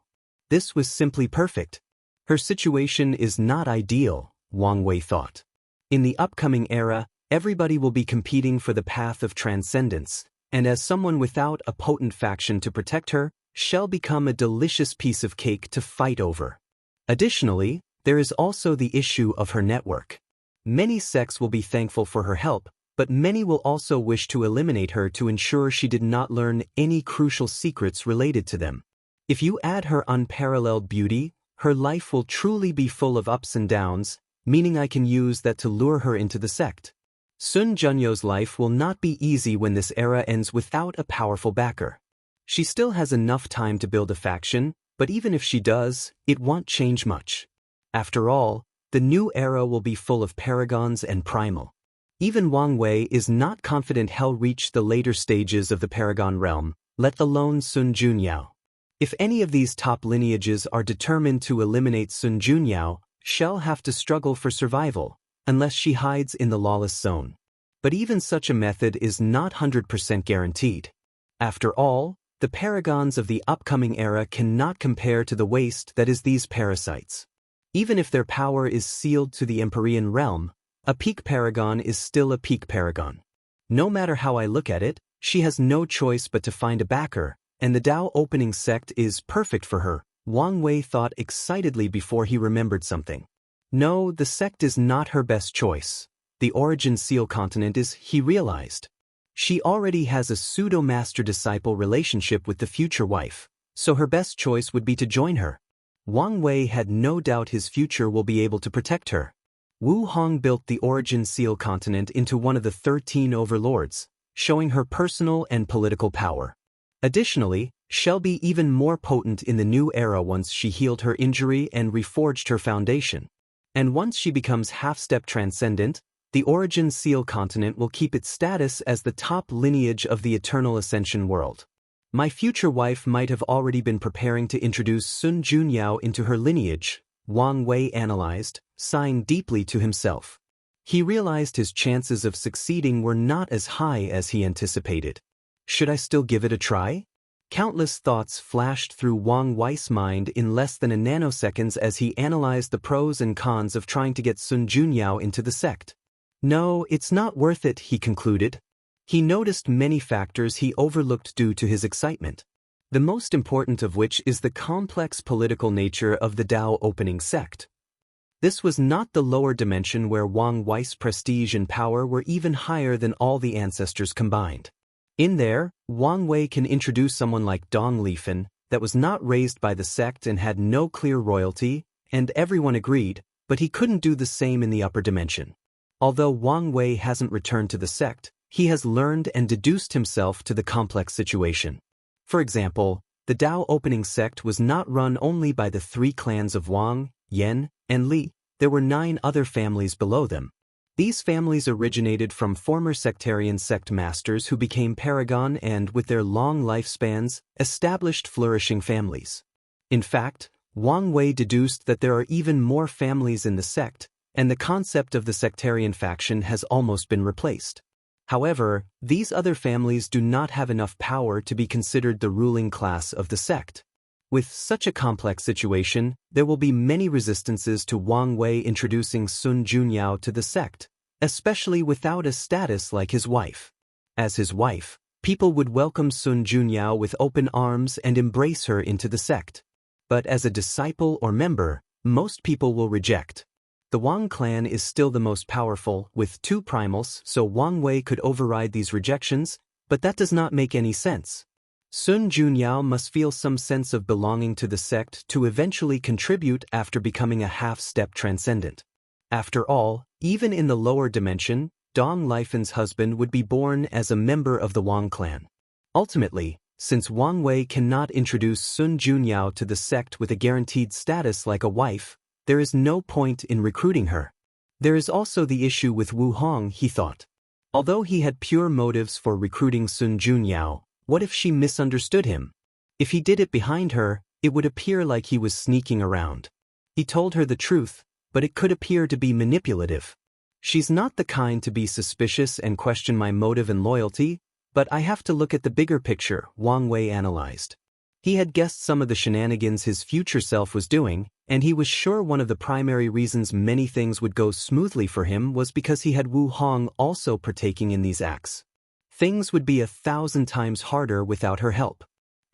This was simply perfect. Her situation is not ideal, Wang Wei thought. In the upcoming era, everybody will be competing for the path of transcendence, and as someone without a potent faction to protect her, she'll become a delicious piece of cake to fight over. Additionally, there is also the issue of her network. Many sects will be thankful for her help, but many will also wish to eliminate her to ensure she did not learn any crucial secrets related to them. If you add her unparalleled beauty, her life will truly be full of ups and downs, meaning I can use that to lure her into the sect. Sun Junyo's life will not be easy when this era ends without a powerful backer. She still has enough time to build a faction, but even if she does, it won't change much. After all, the new era will be full of paragons and primal. Even Wang Wei is not confident he'll reach the later stages of the paragon realm, let alone Sun Junyao. If any of these top lineages are determined to eliminate Sun Junyao, she'll have to struggle for survival, unless she hides in the lawless zone. But even such a method is not 100% guaranteed. After all, the paragons of the upcoming era cannot compare to the waste that is these parasites. Even if their power is sealed to the Empyrean realm, a peak paragon is still a peak paragon. No matter how I look at it, she has no choice but to find a backer, and the Dao opening sect is perfect for her, Wang Wei thought excitedly before he remembered something. No, the sect is not her best choice. The origin seal continent is, he realized. She already has a pseudo-master-disciple relationship with the future wife, so her best choice would be to join her. Wang Wei had no doubt his future will be able to protect her. Wu Hong built the origin seal continent into one of the 13 overlords, showing her personal and political power. Additionally, she'll be even more potent in the new era once she healed her injury and reforged her foundation. And once she becomes half-step transcendent, the origin seal continent will keep its status as the top lineage of the eternal ascension world. My future wife might have already been preparing to introduce Sun Junyao into her lineage, Wang Wei analyzed, sighing deeply to himself. He realized his chances of succeeding were not as high as he anticipated. Should I still give it a try? Countless thoughts flashed through Wang Wei's mind in less than a nanosecond as he analyzed the pros and cons of trying to get Sun Junyao into the sect. No, it's not worth it, he concluded. He noticed many factors he overlooked due to his excitement. The most important of which is the complex political nature of the Dao opening sect. This was not the lower dimension where Wang Wei's prestige and power were even higher than all the ancestors combined. In there, Wang Wei can introduce someone like Dong Lifen, that was not raised by the sect and had no clear royalty, and everyone agreed, but he couldn't do the same in the upper dimension. Although Wang Wei hasn't returned to the sect, he has learned and deduced himself to the complex situation. For example, the Dao opening sect was not run only by the 3 clans of Wang, Yan, and Li, there were 9 other families below them. These families originated from former sectarian sect masters who became paragon and, with their long lifespans, established flourishing families. In fact, Wang Wei deduced that there are even more families in the sect, and the concept of the sectarian faction has almost been replaced. However, these other families do not have enough power to be considered the ruling class of the sect. With such a complex situation, there will be many resistances to Wang Wei introducing Sun Junyao to the sect, especially without a status like his wife. As his wife, people would welcome Sun Junyao with open arms and embrace her into the sect. But as a disciple or member, most people will reject. The Wang clan is still the most powerful, with 2 primals, so Wang Wei could override these rejections, but that does not make any sense. Sun Junyao must feel some sense of belonging to the sect to eventually contribute after becoming a half-step transcendent. After all, even in the lower dimension, Dong Lifen's husband would be born as a member of the Wang clan. Ultimately, since Wang Wei cannot introduce Sun Junyao to the sect with a guaranteed status like a wife, there is no point in recruiting her. There is also the issue with Wu Hong, he thought. Although he had pure motives for recruiting Sun Junyao, what if she misunderstood him? If he did it behind her, it would appear like he was sneaking around. He told her the truth, but it could appear to be manipulative. She's not the kind to be suspicious and question my motive and loyalty, but I have to look at the bigger picture, Wang Wei analyzed. He had guessed some of the shenanigans his future self was doing, and he was sure one of the primary reasons many things would go smoothly for him was because he had Wu Hong also partaking in these acts. Things would be 1,000 times harder without her help.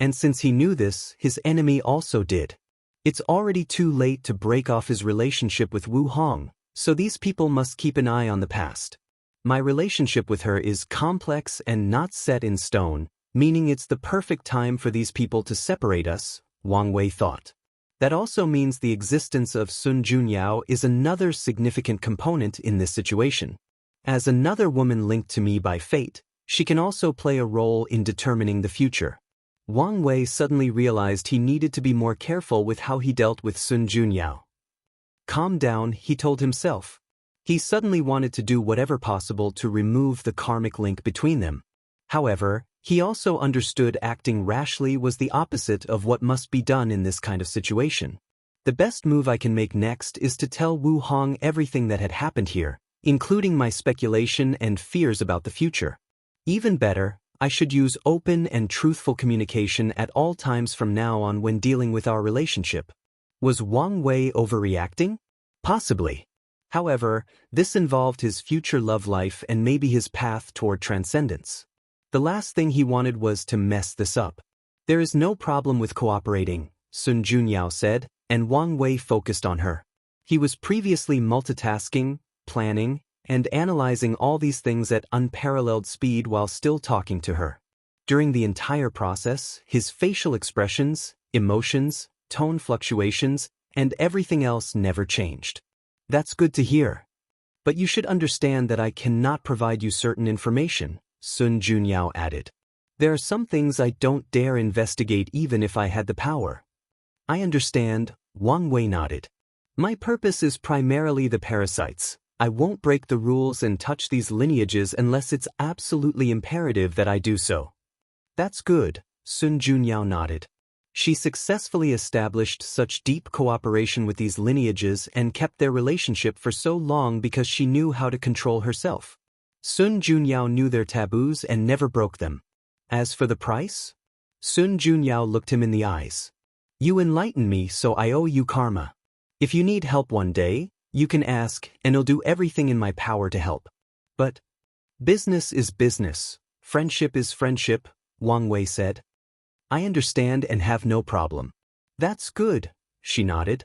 And since he knew this, his enemy also did. It's already too late to break off his relationship with Wu Hong, so these people must keep an eye on the past. My relationship with her is complex and not set in stone, meaning it's the perfect time for these people to separate us, Wang Wei thought. That also means the existence of Sun Junyao is another significant component in this situation. As another woman linked to me by fate, she can also play a role in determining the future. Wang Wei suddenly realized he needed to be more careful with how he dealt with Sun Junyao. Calm down, he told himself. He suddenly wanted to do whatever possible to remove the karmic link between them. However, he also understood acting rashly was the opposite of what must be done in this kind of situation. The best move I can make next is to tell Wu Hong everything that had happened here, including my speculation and fears about the future. Even better, I should use open and truthful communication at all times from now on when dealing with our relationship. Was Wang Wei overreacting? Possibly. However, this involved his future love life and maybe his path toward transcendence. The last thing he wanted was to mess this up. There is no problem with cooperating, Sun Junyao said, and Wang Wei focused on her. He was previously multitasking, planning, and analyzing all these things at unparalleled speed while still talking to her. During the entire process, his facial expressions, emotions, tone fluctuations, and everything else never changed. That's good to hear. But you should understand that I cannot provide you certain information, Sun Junyao added. There are some things I don't dare investigate even if I had the power. I understand, Wang Wei nodded. My purpose is primarily the parasites. I won't break the rules and touch these lineages unless it's absolutely imperative that I do so. That's good, Sun Junyao nodded. She successfully established such deep cooperation with these lineages and kept their relationship for so long because she knew how to control herself. Sun Junyao knew their taboos and never broke them. As for the price? Sun Junyao looked him in the eyes. You enlightened me, so I owe you karma. If you need help one day, you can ask, and I'll do everything in my power to help. But business is business, friendship is friendship, Wang Wei said. I understand and have no problem. That's good, she nodded.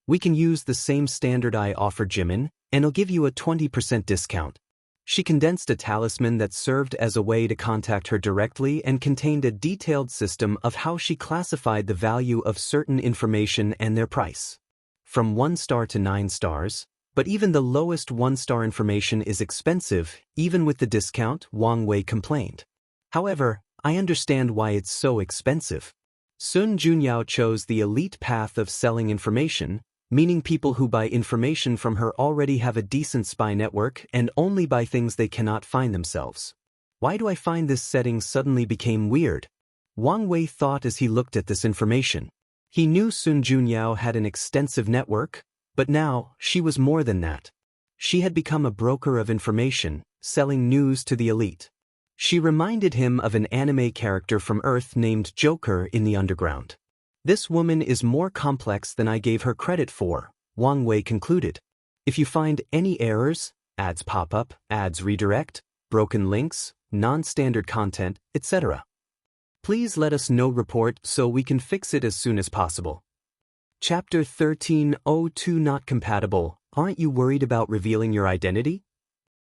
We can use the same standard I offered Jimin, and I'll give you a 20% discount. She condensed a talisman that served as a way to contact her directly and contained a detailed system of how she classified the value of certain information and their price. From 1 star to 9 stars, but even the lowest 1-star information is expensive, even with the discount, Wang Wei complained. However, I understand why it's so expensive. Sun Junyao chose the elite path of selling information, meaning people who buy information from her already have a decent spy network and only buy things they cannot find themselves. Why do I find this setting suddenly became weird? Wang Wei thought as he looked at this information. He knew Sun Junyao had an extensive network, but now she was more than that. She had become a broker of information, selling news to the elite. She reminded him of an anime character from Earth named Joker in the underground. This woman is more complex than I gave her credit for, Wang Wei concluded. If you find any errors, ads pop up, ads redirect, broken links, non-standard content, etc., please let us know report so we can fix it as soon as possible. Chapter 1302 Not Compatible. Aren't you worried about revealing your identity?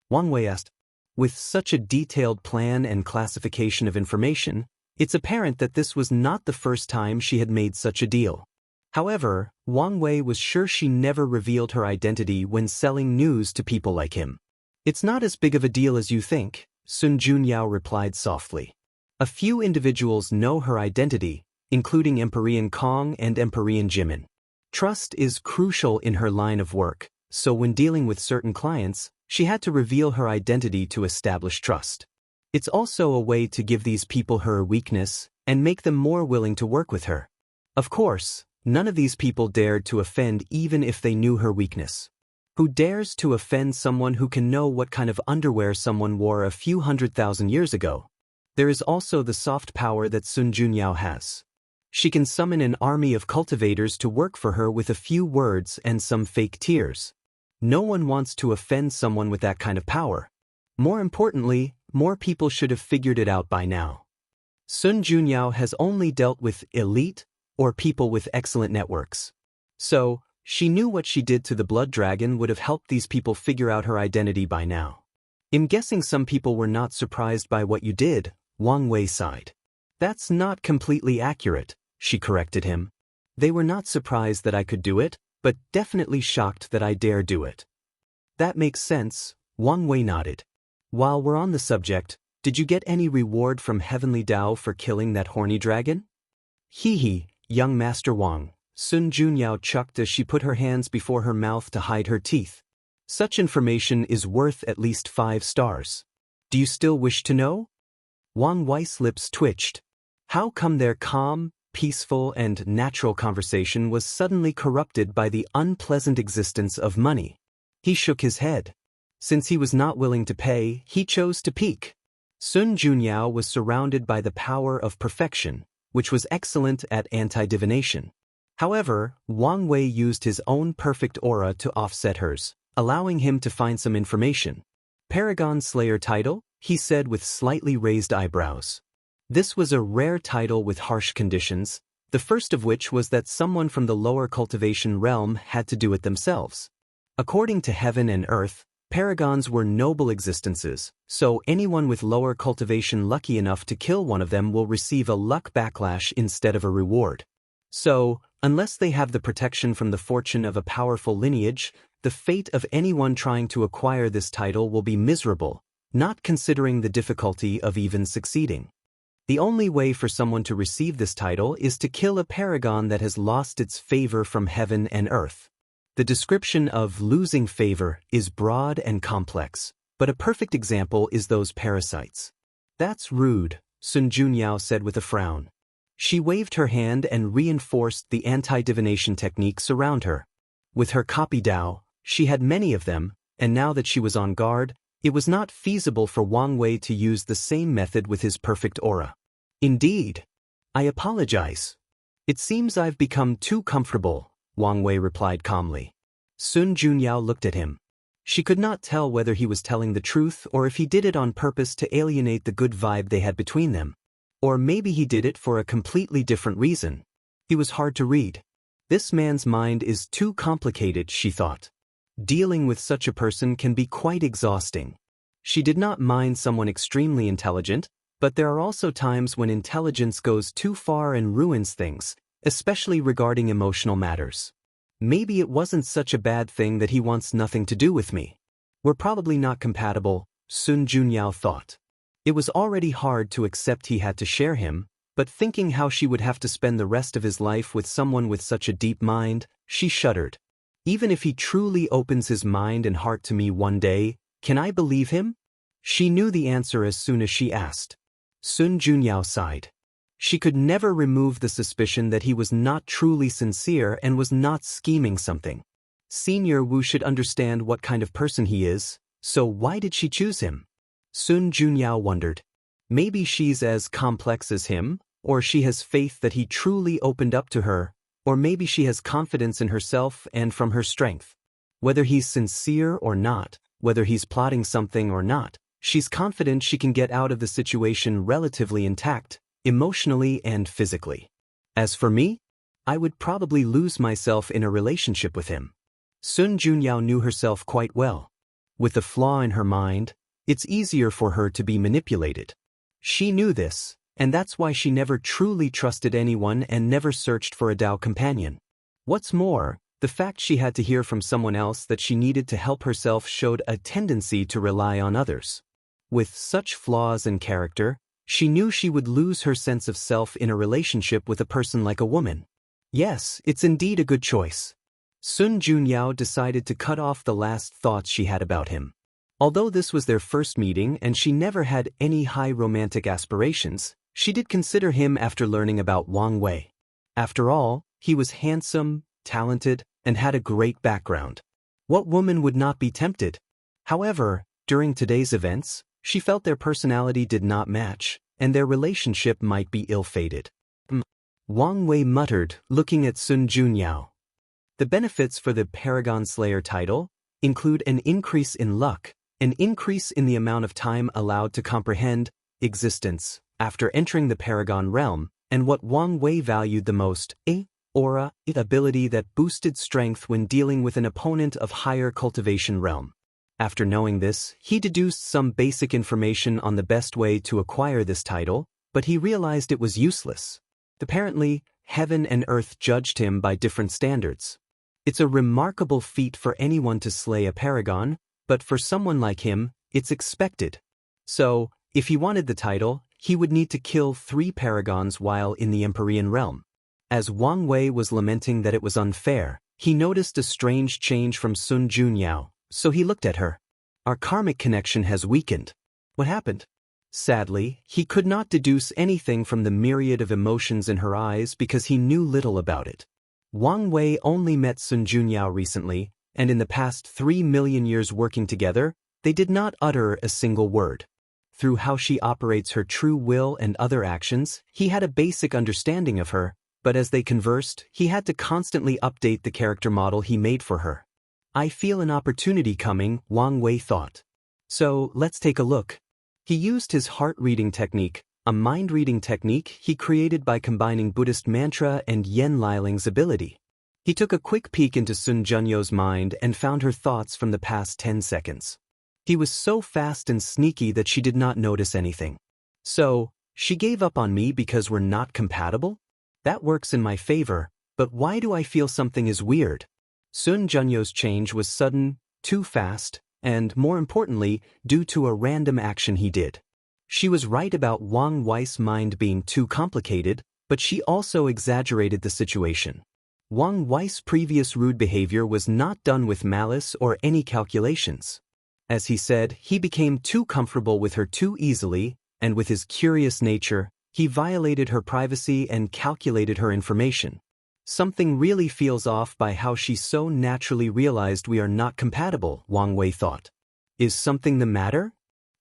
Wang Wei asked. With such a detailed plan and classification of information, it's apparent that this was not the first time she had made such a deal. However, Wang Wei was sure she never revealed her identity when selling news to people like him. It's not as big of a deal as you think, Sun Junyao replied softly. A few individuals know her identity, including Empyrean Kong and Empyrean Jimin. Trust is crucial in her line of work, so when dealing with certain clients, she had to reveal her identity to establish trust. It's also a way to give these people her weakness and make them more willing to work with her. Of course, none of these people dared to offend even if they knew her weakness. Who dares to offend someone who can know what kind of underwear someone wore a few 100,000 years ago? There is also the soft power that Sun Junyao has. She can summon an army of cultivators to work for her with a few words and some fake tears. No one wants to offend someone with that kind of power. More importantly, more people should have figured it out by now. Sun Junyao has only dealt with elite or people with excellent networks. So, she knew what she did to the blood dragon would have helped these people figure out her identity by now. I'm guessing some people were not surprised by what you did, Wang Wei sighed. That's not completely accurate, she corrected him. They were not surprised that I could do it, but definitely shocked that I dare do it. That makes sense, Wang Wei nodded. While we're on the subject, did you get any reward from Heavenly Dao for killing that horny dragon? Hee, young Master Wang, Sun Junyao chucked as she put her hands before her mouth to hide her teeth. Such information is worth at least 5 stars. Do you still wish to know? Wang Wei's lips twitched. How come their calm, peaceful and natural conversation was suddenly corrupted by the unpleasant existence of money? He shook his head. Since he was not willing to pay, he chose to peek. Sun Junyao was surrounded by the power of perfection, which was excellent at anti-divination. However, Wang Wei used his own perfect aura to offset hers, allowing him to find some information. Paragon Slayer title, he said with slightly raised eyebrows. This was a rare title with harsh conditions, the first of which was that someone from the lower cultivation realm had to do it themselves. According to heaven and earth, paragons were noble existences, so anyone with lower cultivation lucky enough to kill one of them will receive a luck backlash instead of a reward. So, unless they have the protection from the fortune of a powerful lineage, the fate of anyone trying to acquire this title will be miserable, not considering the difficulty of even succeeding. The only way for someone to receive this title is to kill a paragon that has lost its favor from heaven and earth. The description of losing favor is broad and complex, but a perfect example is those parasites. That's rude, Sun Junyao said with a frown. She waved her hand and reinforced the anti-divination techniques around her. With her copy Dao, she had many of them, and now that she was on guard, it was not feasible for Wang Wei to use the same method with his perfect aura. Indeed. I apologize. It seems I've become too comfortable, Wang Wei replied calmly. Sun Junyao looked at him. She could not tell whether he was telling the truth or if he did it on purpose to alienate the good vibe they had between them. Or maybe he did it for a completely different reason. He was hard to read. This man's mind is too complicated, she thought. Dealing with such a person can be quite exhausting. She did not mind someone extremely intelligent, but there are also times when intelligence goes too far and ruins things, especially regarding emotional matters. Maybe it wasn't such a bad thing that he wants nothing to do with me. We're probably not compatible, Sun Junyao thought. It was already hard to accept he had to share him, but thinking how she would have to spend the rest of his life with someone with such a deep mind, she shuddered. Even if he truly opens his mind and heart to me one day, can I believe him? She knew the answer as soon as she asked. Sun Junyao sighed. She could never remove the suspicion that he was not truly sincere and was not scheming something. Senior Wu should understand what kind of person he is, so why did she choose him? Sun Junyao wondered. Maybe she's as complex as him, or she has faith that he truly opened up to her, or maybe she has confidence in herself and from her strength. Whether he's sincere or not, whether he's plotting something or not, she's confident she can get out of the situation relatively intact, emotionally and physically. As for me, I would probably lose myself in a relationship with him. Sun Junyao knew herself quite well. With a flaw in her mind, it's easier for her to be manipulated. She knew this, and that's why she never truly trusted anyone and never searched for a Dao companion. What's more, the fact she had to hear from someone else that she needed to help herself showed a tendency to rely on others. With such flaws in character, she knew she would lose her sense of self in a relationship with a person like a woman. Yes, it's indeed a good choice. Sun Junyao decided to cut off the last thoughts she had about him. Although this was their first meeting and she never had any high romantic aspirations, she did consider him after learning about Wang Wei. After all, he was handsome, talented, and had a great background. What woman would not be tempted? However, during today's events, she felt their personality did not match, and their relationship might be ill-fated. Wang Wei muttered, looking at Sun Junyao. The benefits for the Paragon Slayer title include an increase in luck, an increase in the amount of time allowed to comprehend existence after entering the Paragon realm, and what Wang Wei valued the most, a aura, ability that boosted strength when dealing with an opponent of higher cultivation realm. After knowing this, he deduced some basic information on the best way to acquire this title, but he realized it was useless. Apparently, heaven and earth judged him by different standards. It's a remarkable feat for anyone to slay a paragon, but for someone like him, it's expected. So, if he wanted the title, he would need to kill 3 paragons while in the Empyrean realm. As Wang Wei was lamenting that it was unfair, he noticed a strange change from Sun Junyao, so he looked at her. Our karmic connection has weakened. What happened? Sadly, he could not deduce anything from the myriad of emotions in her eyes because he knew little about it. Wang Wei only met Sun Junyao recently, and in the past 3 million years working together, they did not utter a single word. Through how she operates her true will and other actions, he had a basic understanding of her, but as they conversed, he had to constantly update the character model he made for her. I feel an opportunity coming, Wang Wei thought. So, let's take a look. He used his heart-reading technique, a mind-reading technique he created by combining Buddhist mantra and Yen Liling's ability. He took a quick peek into Sun Junyo's mind and found her thoughts from the past 10 seconds. He was so fast and sneaky that she did not notice anything. So, she gave up on me because we're not compatible? That works in my favor, but why do I feel something is weird? Sun Junyo's change was sudden, too fast, and, more importantly, due to a random action he did. She was right about Wang Wei's mind being too complicated, but she also exaggerated the situation. Wang Wei's previous rude behavior was not done with malice or any calculations. As he said, he became too comfortable with her too easily, and with his curious nature, he violated her privacy and calculated her information. Something really feels off by how she so naturally realized we are not compatible, Wang Wei thought. Is something the matter?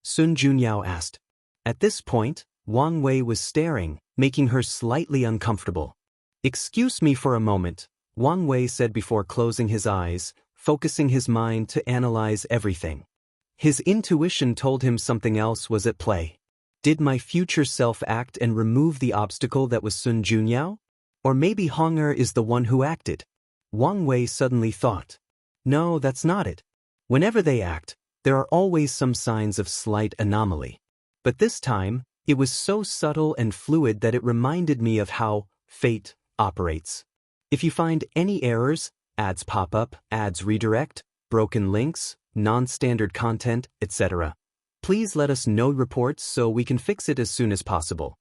Sun Junyao asked. At this point, Wang Wei was staring, making her slightly uncomfortable. Excuse me for a moment, Wang Wei said before closing his eyes, focusing his mind to analyze everything. His intuition told him something else was at play. Did my future self act and remove the obstacle that was Sun Junyao? Or maybe Hong'er is the one who acted? Wang Wei suddenly thought. No, that's not it. Whenever they act, there are always some signs of slight anomaly. But this time, it was so subtle and fluid that it reminded me of how fate operates. If you find any errors, ads pop up, ads redirect, broken links, non-standard content, etc., please let us know reports so we can fix it as soon as possible.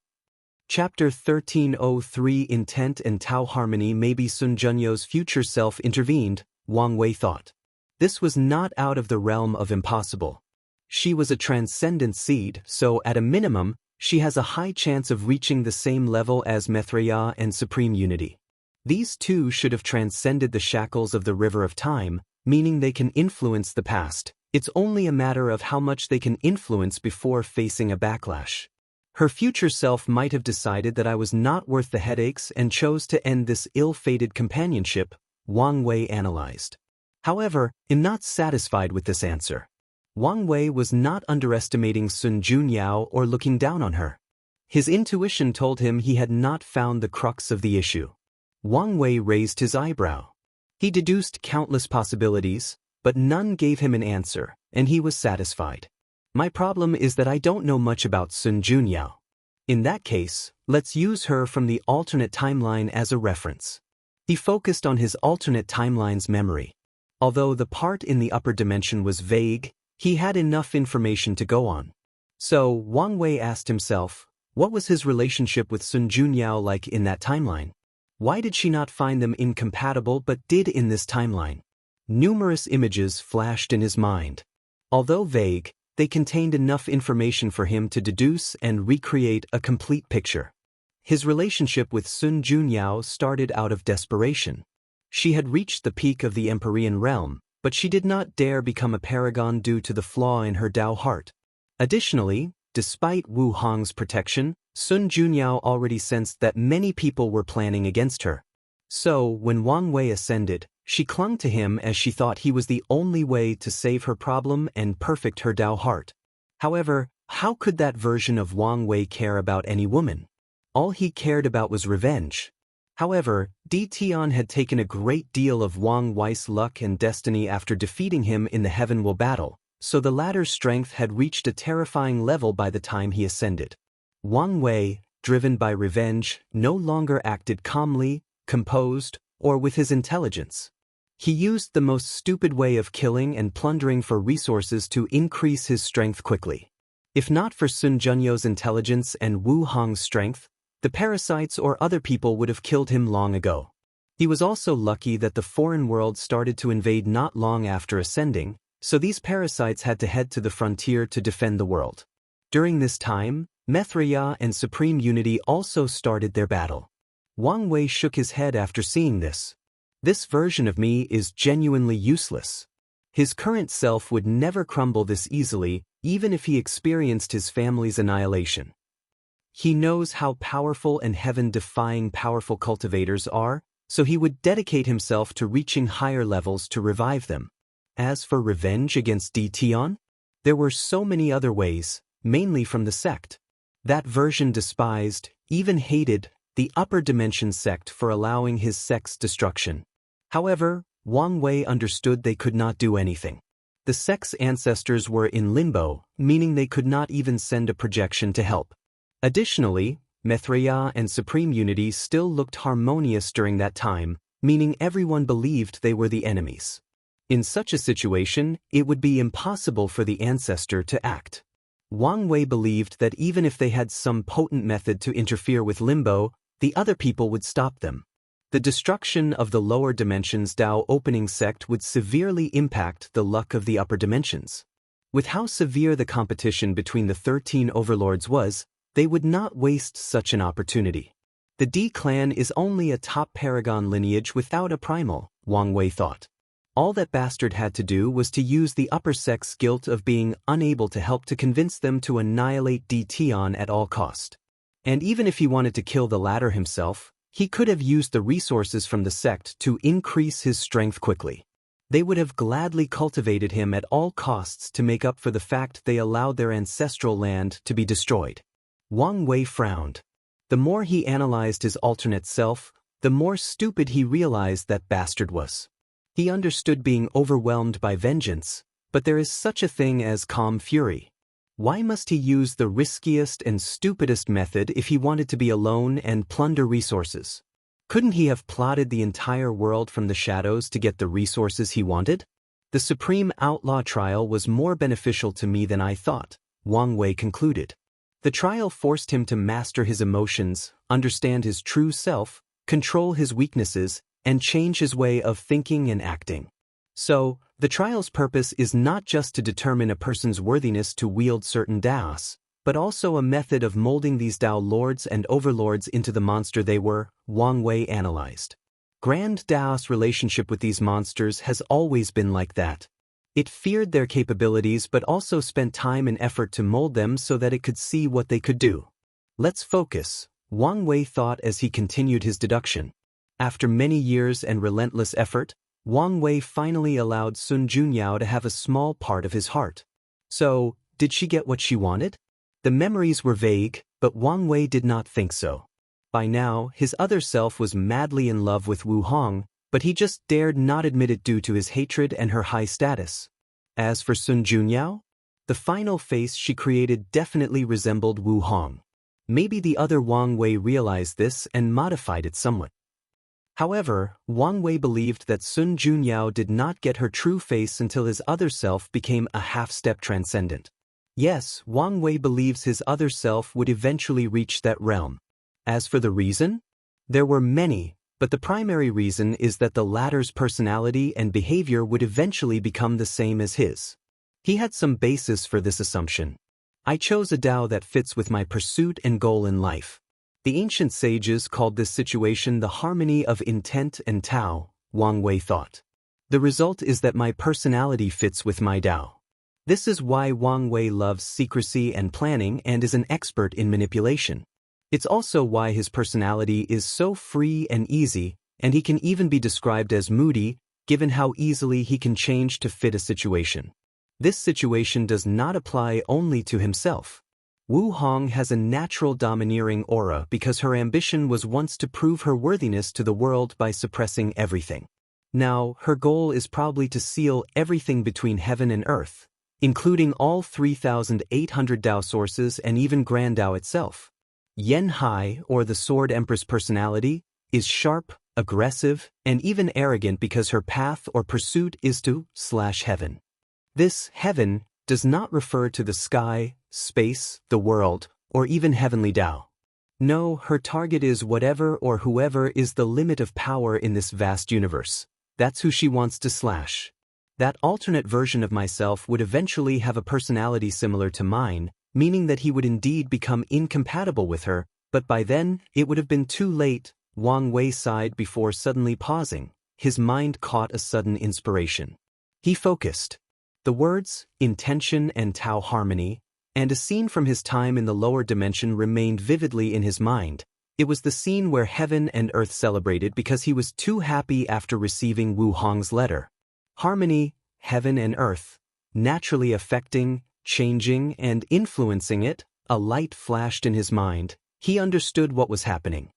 Chapter 1303 Intent and Tao Harmony. Maybe Sun Junyo's future self intervened, Wang Wei thought. This was not out of the realm of impossible. She was a transcendent seed, so at a minimum, she has a high chance of reaching the same level as Maitreya and Supreme Unity. These two should have transcended the shackles of the river of time, meaning they can influence the past. It's only a matter of how much they can influence before facing a backlash. Her future self might have decided that I was not worth the headaches and chose to end this ill-fated companionship, Wang Wei analyzed. However, I'm not satisfied with this answer. Wang Wei was not underestimating Sun Junyao or looking down on her. His intuition told him he had not found the crux of the issue. Wang Wei raised his eyebrow. He deduced countless possibilities, but none gave him an answer, and he was satisfied. My problem is that I don't know much about Sun Junyao. In that case, let's use her from the alternate timeline as a reference. He focused on his alternate timeline's memory. Although the part in the upper dimension was vague, he had enough information to go on. So, Wang Wei asked himself, what was his relationship with Sun Junyao like in that timeline? Why did she not find them incompatible but did in this timeline? Numerous images flashed in his mind. Although vague, they contained enough information for him to deduce and recreate a complete picture. His relationship with Sun Junyao started out of desperation. She had reached the peak of the Empyrean realm, but she did not dare become a paragon due to the flaw in her Tao heart. Additionally, despite Wu Hong's protection, Sun Junyao already sensed that many people were planning against her. So, when Wang Wei ascended, she clung to him as she thought he was the only way to save her problem and perfect her Tao heart. However, how could that version of Wang Wei care about any woman? All he cared about was revenge. However, Di Tian had taken a great deal of Wang Wei's luck and destiny after defeating him in the Heavenwell battle, so the latter's strength had reached a terrifying level by the time he ascended. Wang Wei, driven by revenge, no longer acted calmly, composed, or with his intelligence. He used the most stupid way of killing and plundering for resources to increase his strength quickly. If not for Sun Junyo's intelligence and Wu Hong's strength, the parasites or other people would have killed him long ago. He was also lucky that the foreign world started to invade not long after ascending, so these parasites had to head to the frontier to defend the world. During this time, Maitreya and Supreme Unity also started their battle. Wang Wei shook his head after seeing this. This version of me is genuinely useless. His current self would never crumble this easily, even if he experienced his family's annihilation. He knows how powerful and heaven-defying powerful cultivators are, so he would dedicate himself to reaching higher levels to revive them. As for revenge against Deepening, there were so many other ways, mainly from the sect. That version despised, even hated, the upper dimension sect for allowing his sect's destruction. However, Wang Wei understood they could not do anything. The sect's ancestors were in limbo, meaning they could not even send a projection to help. Additionally, Maitreya and Supreme Unity still looked harmonious during that time, meaning everyone believed they were the enemies. In such a situation, it would be impossible for the ancestor to act. Wang Wei believed that even if they had some potent method to interfere with limbo, the other people would stop them. The destruction of the lower dimensions Dao opening sect would severely impact the luck of the upper dimensions. With how severe the competition between the 13 overlords was, they would not waste such an opportunity. The D clan is only a top paragon lineage without a primal, Wang Wei thought. All that bastard had to do was to use the upper sect's guilt of being unable to help to convince them to annihilate Deepening at all cost. And even if he wanted to kill the latter himself, he could have used the resources from the sect to increase his strength quickly. They would have gladly cultivated him at all costs to make up for the fact they allowed their ancestral land to be destroyed. Wang Wei frowned. The more he analyzed his alternate self, the more stupid he realized that bastard was. He understood being overwhelmed by vengeance, but there is such a thing as calm fury. Why must he use the riskiest and stupidest method if he wanted to be alone and plunder resources? Couldn't he have plotted the entire world from the shadows to get the resources he wanted? The Supreme Outlaw trial was more beneficial to me than I thought, Wang Wei concluded. The trial forced him to master his emotions, understand his true self, control his weaknesses, and change his way of thinking and acting. So, the trial's purpose is not just to determine a person's worthiness to wield certain Daos, but also a method of molding these Dao lords and overlords into the monster they were, Wang Wei analyzed. Grand Daos' relationship with these monsters has always been like that. It feared their capabilities but also spent time and effort to mold them so that it could see what they could do. Let's focus, Wang Wei thought as he continued his deduction. After many years and relentless effort, Wang Wei finally allowed Sun Junyao to have a small part of his heart. So, did she get what she wanted? The memories were vague, but Wang Wei did not think so. By now, his other self was madly in love with Wu Hong, but he just dared not admit it due to his hatred and her high status. As for Sun Junyao, the final face she created definitely resembled Wu Hong. Maybe the other Wang Wei realized this and modified it somewhat. However, Wang Wei believed that Sun Junyao did not get her true face until his other self became a half-step transcendent. Yes, Wang Wei believes his other self would eventually reach that realm. As for the reason? There were many, but the primary reason is that the latter's personality and behavior would eventually become the same as his. He had some basis for this assumption. I chose a Tao that fits with my pursuit and goal in life. The ancient sages called this situation the harmony of intent and Tao, Wang Wei thought. The result is that my personality fits with my Tao. This is why Wang Wei loves secrecy and planning and is an expert in manipulation. It's also why his personality is so free and easy, and he can even be described as moody, given how easily he can change to fit a situation. This situation does not apply only to himself. Wu Hong has a natural domineering aura because her ambition was once to prove her worthiness to the world by suppressing everything. Now, her goal is probably to seal everything between heaven and earth, including all 3,800 Tao sources and even Grand Tao itself. Yen Hai, or the Sword Empress personality, is sharp, aggressive, and even arrogant because her path or pursuit is to heaven. This heaven does not refer to the sky, space, the world, or even heavenly Tao. No, her target is whatever or whoever is the limit of power in this vast universe. That's who she wants to . That alternate version of myself would eventually have a personality similar to mine, meaning that he would indeed become incompatible with her, but by then, it would have been too late. Wang Wei sighed before suddenly pausing. His mind caught a sudden inspiration. He focused. The words, intention and Tao harmony, and a scene from his time in the lower dimension remained vividly in his mind. It was the scene where heaven and earth celebrated because he was too happy after receiving Wu Hong's letter. Harmony, heaven and earth, naturally affecting, changing, and influencing it, a light flashed in his mind. He understood what was happening.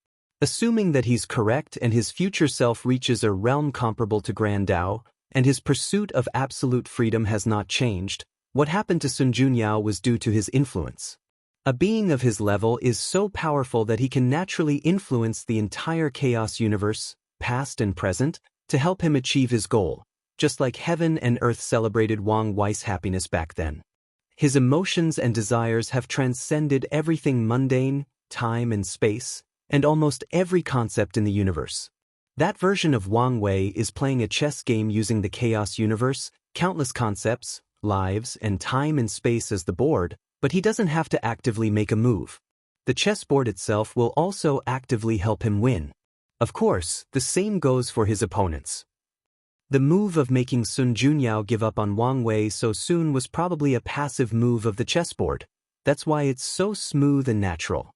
Assuming that he's correct and his future self reaches a realm comparable to Grand Tao, and his pursuit of absolute freedom has not changed, what happened to Sun Junyao was due to his influence. A being of his level is so powerful that he can naturally influence the entire chaos universe, past and present, to help him achieve his goal, just like heaven and earth celebrated Wang Wei's happiness back then. His emotions and desires have transcended everything mundane, time and space, and almost every concept in the universe. That version of Wang Wei is playing a chess game using the chaos universe, countless concepts, lives, and time and space as the board, but he doesn't have to actively make a move. The chessboard itself will also actively help him win. Of course, the same goes for his opponents. The move of making Sun Junyao give up on Wang Wei so soon was probably a passive move of the chessboard. That's why it's so smooth and natural.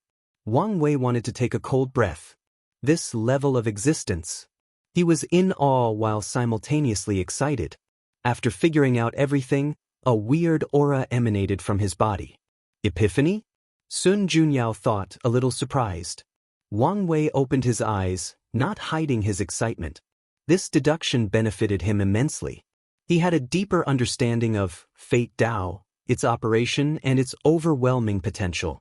Wang Wei wanted to take a cold breath. This level of existence. He was in awe while simultaneously excited. After figuring out everything, a weird aura emanated from his body. Epiphany? Sun Junyao thought, a little surprised. Wang Wei opened his eyes, not hiding his excitement. This deduction benefited him immensely. He had a deeper understanding of Fate Tao, its operation, and its overwhelming potential.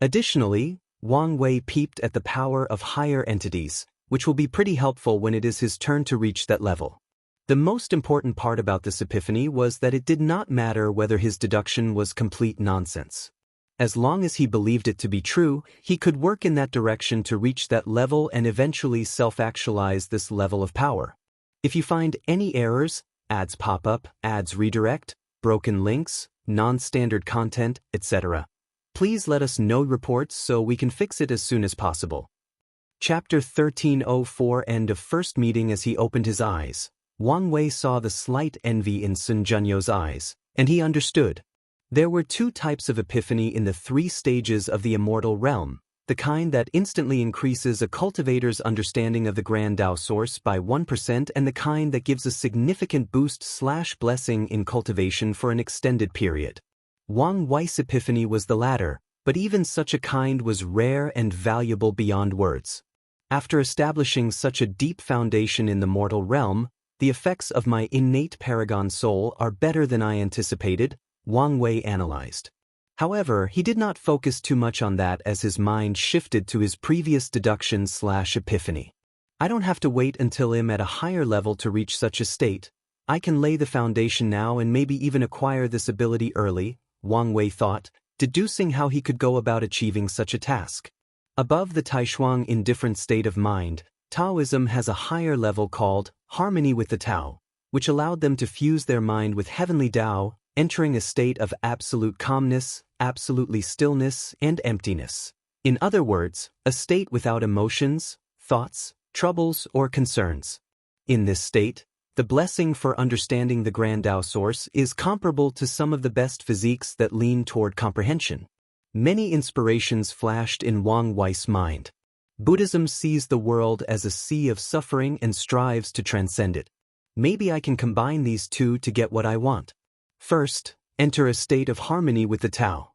Additionally, Wang Wei peeped at the power of higher entities, which will be pretty helpful when it is his turn to reach that level. The most important part about this epiphany was that it did not matter whether his deduction was complete nonsense. As long as he believed it to be true, he could work in that direction to reach that level and eventually self-actualize this level of power. If you find any errors, ads pop up, ads redirect, broken links, non-standard content, etc., please let us know reports so we can fix it as soon as possible. Chapter 1304 End of first meeting. As he opened his eyes, Wang Wei saw the slight envy in Sun Junyau's eyes, and he understood. There were two types of epiphany in the 3 stages of the immortal realm, the kind that instantly increases a cultivator's understanding of the Grand Tao source by 1% and the kind that gives a significant boost/blessing in cultivation for an extended period. Wang Wei's epiphany was the latter, but even such a kind was rare and valuable beyond words. After establishing such a deep foundation in the mortal realm, the effects of my innate paragon soul are better than I anticipated, Wang Wei analyzed. However, he did not focus too much on that as his mind shifted to his previous deduction/epiphany. I don't have to wait until I'm at a higher level to reach such a state. I can lay the foundation now and maybe even acquire this ability early, Wang Wei thought, deducing how he could go about achieving such a task. Above the Taishuang indifferent state of mind, Taoism has a higher level called harmony with the Tao, which allowed them to fuse their mind with heavenly Tao, entering a state of absolute calmness, absolutely stillness, and emptiness. In other words, a state without emotions, thoughts, troubles, or concerns. In this state, the blessing for understanding the Grand Tao source is comparable to some of the best physiques that lean toward comprehension. Many inspirations flashed in Wang Wei's mind. Buddhism sees the world as a sea of suffering and strives to transcend it. Maybe I can combine these two to get what I want. First, enter a state of harmony with the Tao.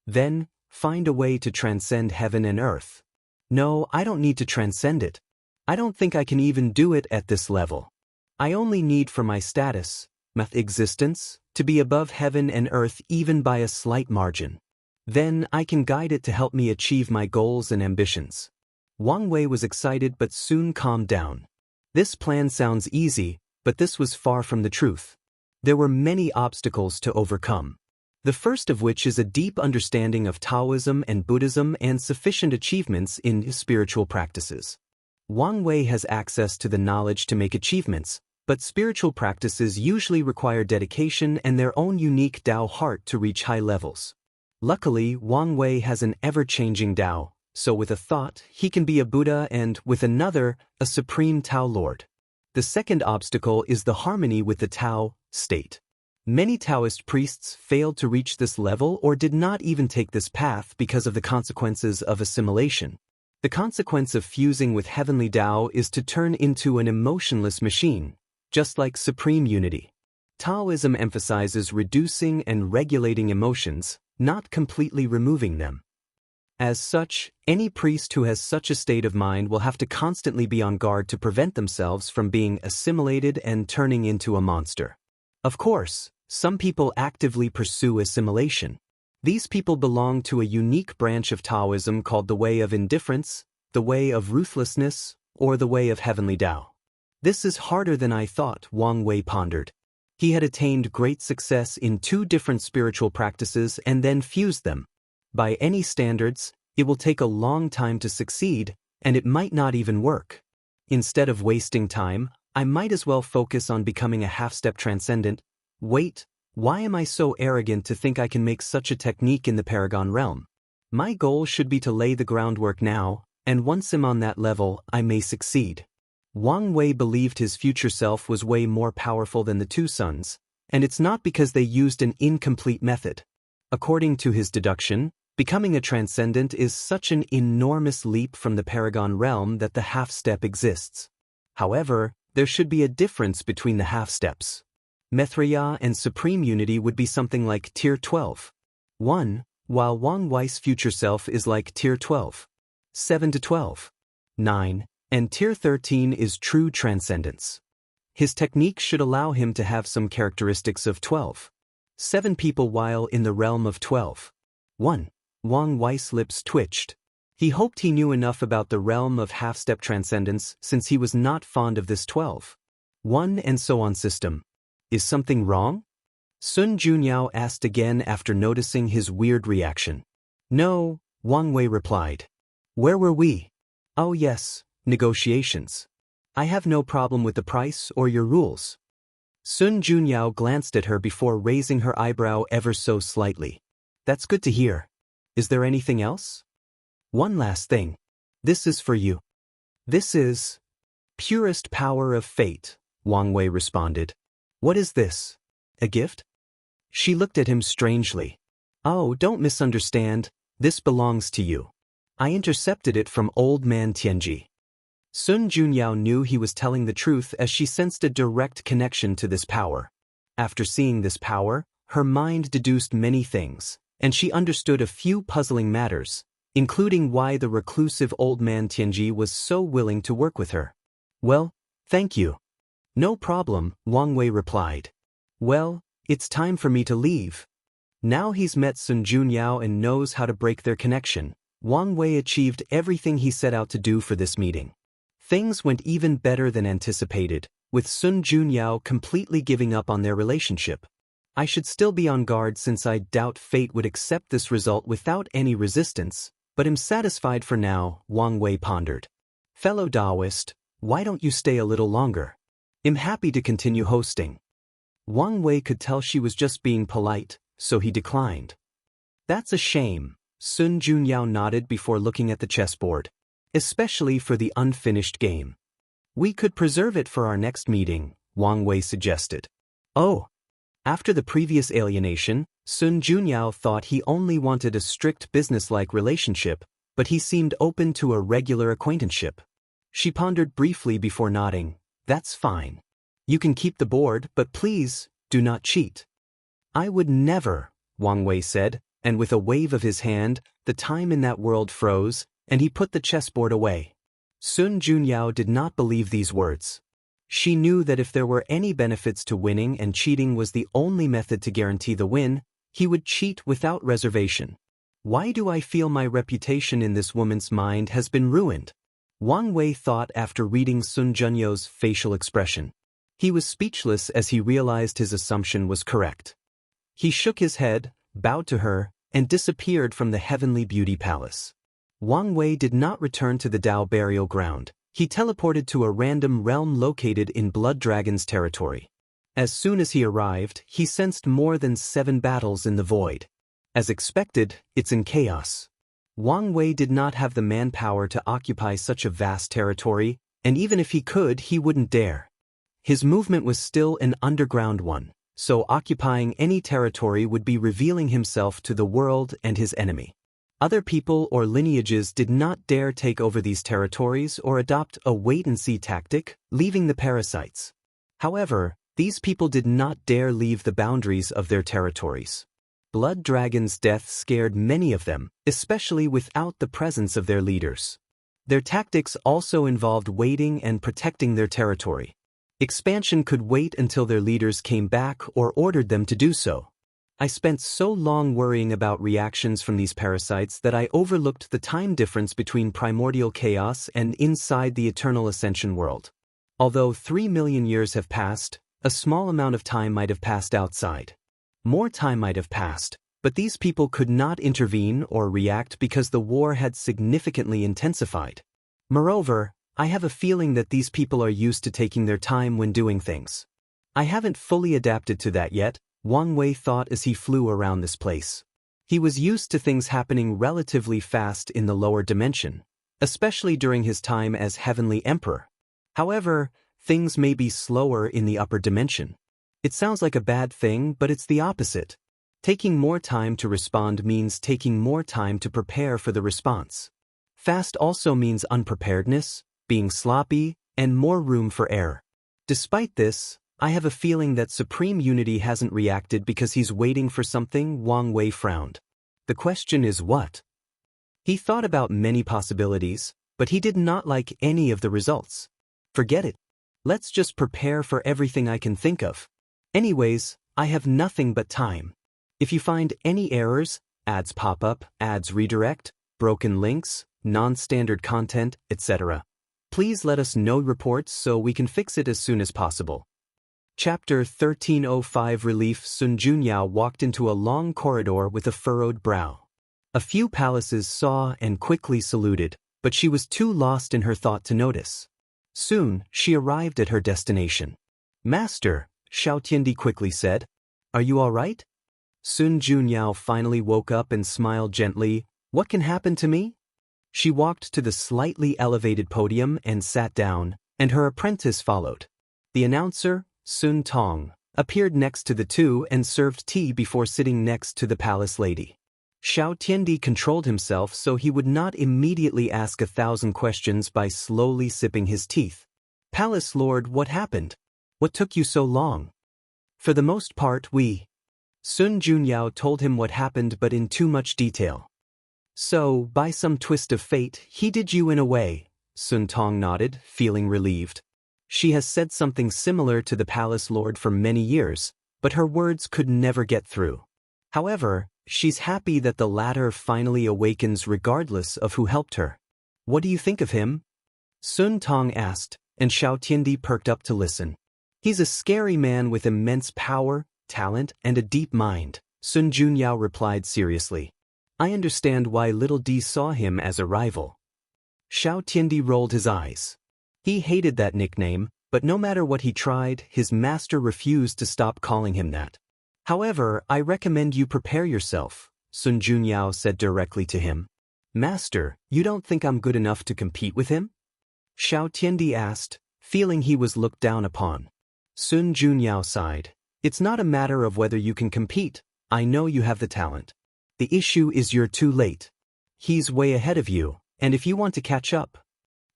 Then, find a way to transcend heaven and earth. No, I don't need to transcend it. I don't think I can even do it at this level. I only need for my status, my existence, to be above heaven and earth even by a slight margin. Then I can guide it to help me achieve my goals and ambitions. Wang Wei was excited but soon calmed down. This plan sounds easy, but this was far from the truth. There were many obstacles to overcome. The first of which is a deep understanding of Taoism and Buddhism and sufficient achievements in spiritual practices. Wang Wei has access to the knowledge to make achievements, but spiritual practices usually require dedication and their own unique Tao heart to reach high levels. Luckily, Wang Wei has an ever-changing Tao, so with a thought, he can be a Buddha and, with another, a supreme Tao Lord. The second obstacle is the harmony with the Tao state. Many Taoist priests failed to reach this level or did not even take this path because of the consequences of assimilation. The consequence of fusing with heavenly Tao is to turn into an emotionless machine, just like supreme unity. Taoism emphasizes reducing and regulating emotions, not completely removing them. As such, any priest who has such a state of mind will have to constantly be on guard to prevent themselves from being assimilated and turning into a monster. Of course, some people actively pursue assimilation. These people belong to a unique branch of Taoism called the Way of Indifference, the Way of Ruthlessness, or the Way of Heavenly Tao. This is harder than I thought, Wang Wei pondered. He had attained great success in 2 different spiritual practices and then fused them. By any standards, it will take a long time to succeed, and it might not even work. Instead of wasting time, I might as well focus on becoming a half-step transcendent. Wait, why am I so arrogant to think I can make such a technique in the Paragon realm? My goal should be to lay the groundwork now, and once I'm on that level, I may succeed. Wang Wei believed his future self was way more powerful than the 2 sons, and it's not because they used an incomplete method. According to his deduction, becoming a transcendent is such an enormous leap from the Paragon realm that the half-step exists. However, there should be a difference between the half-steps. Maitreya and Supreme Unity would be something like Tier 12. 1, while Wang Wei's future self is like Tier 12. 7 to 12. 9, and Tier 13 is true transcendence. His technique should allow him to have some characteristics of 12. 7 people while in the realm of 12. 1. Wang Wei's lips twitched. He hoped he knew enough about the realm of half-step transcendence since he was not fond of this 12. 1 and so on system. Is something wrong? Sun Junyao asked again after noticing his weird reaction. No, Wang Wei replied. Where were we? Oh yes, negotiations. I have no problem with the price or your rules. Sun Junyao glanced at her before raising her eyebrow ever so slightly. That's good to hear. Is there anything else? One last thing. This is for you. This is purest power of fate, Wang Wei responded. What is this? A gift? She looked at him strangely. Oh, don't misunderstand. This belongs to you. I intercepted it from old man Tianji. Sun Junyao knew he was telling the truth as she sensed a direct connection to this power. After seeing this power, her mind deduced many things, and she understood a few puzzling matters, including why the reclusive old man Tianji was so willing to work with her. Well, thank you. No problem, Wang Wei replied. Well, it's time for me to leave. Now he's met Sun Junyao and knows how to break their connection. Wang Wei achieved everything he set out to do for this meeting. Things went even better than anticipated, with Sun Junyao completely giving up on their relationship. I should still be on guard since I doubt fate would accept this result without any resistance, but am satisfied for now, Wang Wei pondered. Fellow Taoist, why don't you stay a little longer? I'm happy to continue hosting. Wang Wei could tell she was just being polite, so he declined. That's a shame, Sun Junyao nodded before looking at the chessboard. Especially for the unfinished game. We could preserve it for our next meeting, Wang Wei suggested. Oh. After the previous alienation, Sun Junyao thought he only wanted a strict business-like relationship, but he seemed open to a regular acquaintanceship. She pondered briefly before nodding. That's fine. You can keep the board, but please, do not cheat. I would never, Wang Wei said, and with a wave of his hand, the time in that world froze, and he put the chessboard away. Sun Junyao did not believe these words. She knew that if there were any benefits to winning and cheating was the only method to guarantee the win, he would cheat without reservation. Why do I feel my reputation in this woman's mind has been ruined? Wang Wei thought after reading Sun Junyou's facial expression. He was speechless as he realized his assumption was correct. He shook his head, bowed to her, and disappeared from the heavenly beauty palace. Wang Wei did not return to the Dao burial ground. He teleported to a random realm located in Blood Dragon's territory. As soon as he arrived, he sensed more than 7 battles in the void. As expected, it's in chaos. Wang Wei did not have the manpower to occupy such a vast territory, and even if he could, he wouldn't dare. His movement was still an underground one, so occupying any territory would be revealing himself to the world and his enemy. Other people or lineages did not dare take over these territories or adopt a wait-and-see tactic, leaving the parasites. However, these people did not dare leave the boundaries of their territories. Blood Dragon's death scared many of them, especially without the presence of their leaders. Their tactics also involved waiting and protecting their territory. Expansion could wait until their leaders came back or ordered them to do so. I spent so long worrying about reactions from these parasites that I overlooked the time difference between primordial chaos and inside the eternal ascension world. Although 3 million years have passed, a small amount of time might have passed outside. More time might have passed, but these people could not intervene or react because the war had significantly intensified. Moreover, I have a feeling that these people are used to taking their time when doing things. I haven't fully adapted to that yet, Wang Wei thought as he flew around this place. He was used to things happening relatively fast in the lower dimension, especially during his time as Heavenly Emperor. However, things may be slower in the upper dimension. It sounds like a bad thing, but it's the opposite. Taking more time to respond means taking more time to prepare for the response. Fast also means unpreparedness, being sloppy, and more room for error. Despite this, I have a feeling that Supreme Unity hasn't reacted because he's waiting for something. Wang Wei frowned. The question is what? He thought about many possibilities, but he did not like any of the results. Forget it. Let's just prepare for everything I can think of. Anyways, I have nothing but time. If you find any errors, ads pop up, ads redirect, broken links, non-standard content, etc., please let us know reports so we can fix it as soon as possible. Chapter 1305 Relief. Sun Junyao walked into a long corridor with a furrowed brow. A few palaces saw and quickly saluted, but she was too lost in her thought to notice. Soon, she arrived at her destination. Master, Xianxia quickly said, "Are you all right?" Sun Junyao finally woke up and smiled gently. "What can happen to me?" She walked to the slightly elevated podium and sat down, and her apprentice followed. The announcer, Sun Tong, appeared next to the two and served tea before sitting next to the palace lady. Xianxia controlled himself so he would not immediately ask 1,000 questions by slowly sipping his teeth. "Palace Lord, what happened? What took you so long?" "For the most part Sun Junyao told him what happened but in too much detail. "So, by some twist of fate, he did you in a way," Sun Tong nodded, feeling relieved. She has said something similar to the Palace Lord for many years, but her words could never get through. However, she's happy that the latter finally awakens regardless of who helped her. "What do you think of him?" Sun Tong asked, and Xianxia perked up to listen. "He's a scary man with immense power, talent, and a deep mind," Sun Junyao replied seriously. "I understand why Little D saw him as a rival." Xianxia rolled his eyes. He hated that nickname, but no matter what he tried, his master refused to stop calling him that. "However, I recommend you prepare yourself," Sun Junyao said directly to him. "Master, you don't think I'm good enough to compete with him?" Xianxia asked, feeling he was looked down upon. Sun Junyao sighed. "It's not a matter of whether you can compete. I know you have the talent. The issue is you're too late. He's way ahead of you, and if you want to catch up."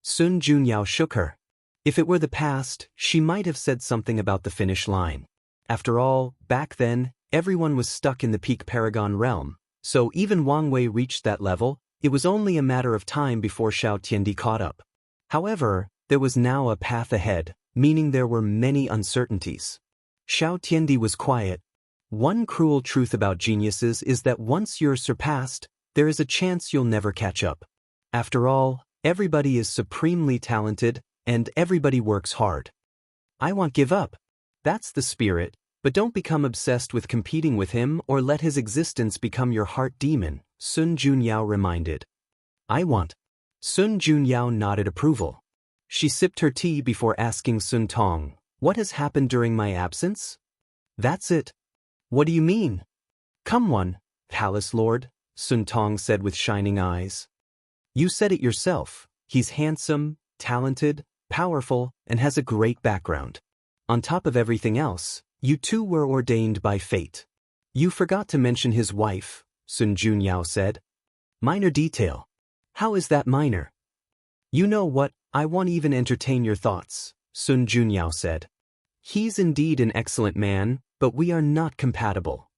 Sun Junyao shook her. If it were the past, she might have said something about the finish line. After all, back then, everyone was stuck in the peak Paragon realm, so even Wang Wei reached that level. It was only a matter of time before Xianxia caught up. However, there was now a path ahead, meaning there were many uncertainties. Xianxia was quiet. One cruel truth about geniuses is that once you're surpassed, there is a chance you'll never catch up. After all, Everybody is supremely talented, and everybody works hard. I won't give up. That's the spirit, but don't become obsessed with competing with him or let his existence become your heart demon, Sun Junyao reminded. I want. Sun Junyao nodded approval. She sipped her tea before asking Sun Tong, what has happened during my absence? That's it. What do you mean? Come one, Palace Lord, Sun Tong said with shining eyes. You said it yourself, he's handsome, talented, powerful, and has a great background. On top of everything else, you two were ordained by fate. You forgot to mention his wife, Sun Junyao said. Minor detail. How is that minor? You know what, I won't even entertain your thoughts, Sun Junyao said. He's indeed an excellent man, but we are not compatible.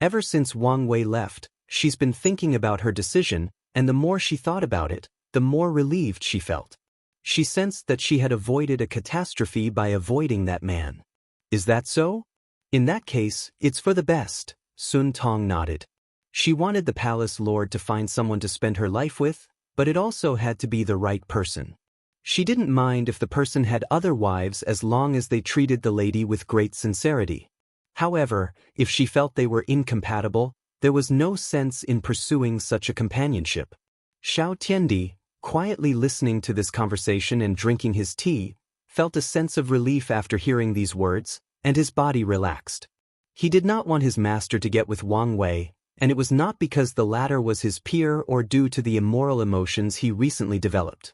Ever since Wang Wei left, she's been thinking about her decision, and the more she thought about it, the more relieved she felt. She sensed that she had avoided a catastrophe by avoiding that man. Is that so? In that case, it's for the best, Sun Tong nodded. She wanted the palace lord to find someone to spend her life with, but it also had to be the right person. She didn't mind if the person had other wives as long as they treated the lady with great sincerity. However, if she felt they were incompatible, there was no sense in pursuing such a companionship. Xiao Tiandi, quietly listening to this conversation and drinking his tea, felt a sense of relief after hearing these words, and his body relaxed. He did not want his master to get with Wang Wei, and it was not because the latter was his peer or due to the immoral emotions he recently developed.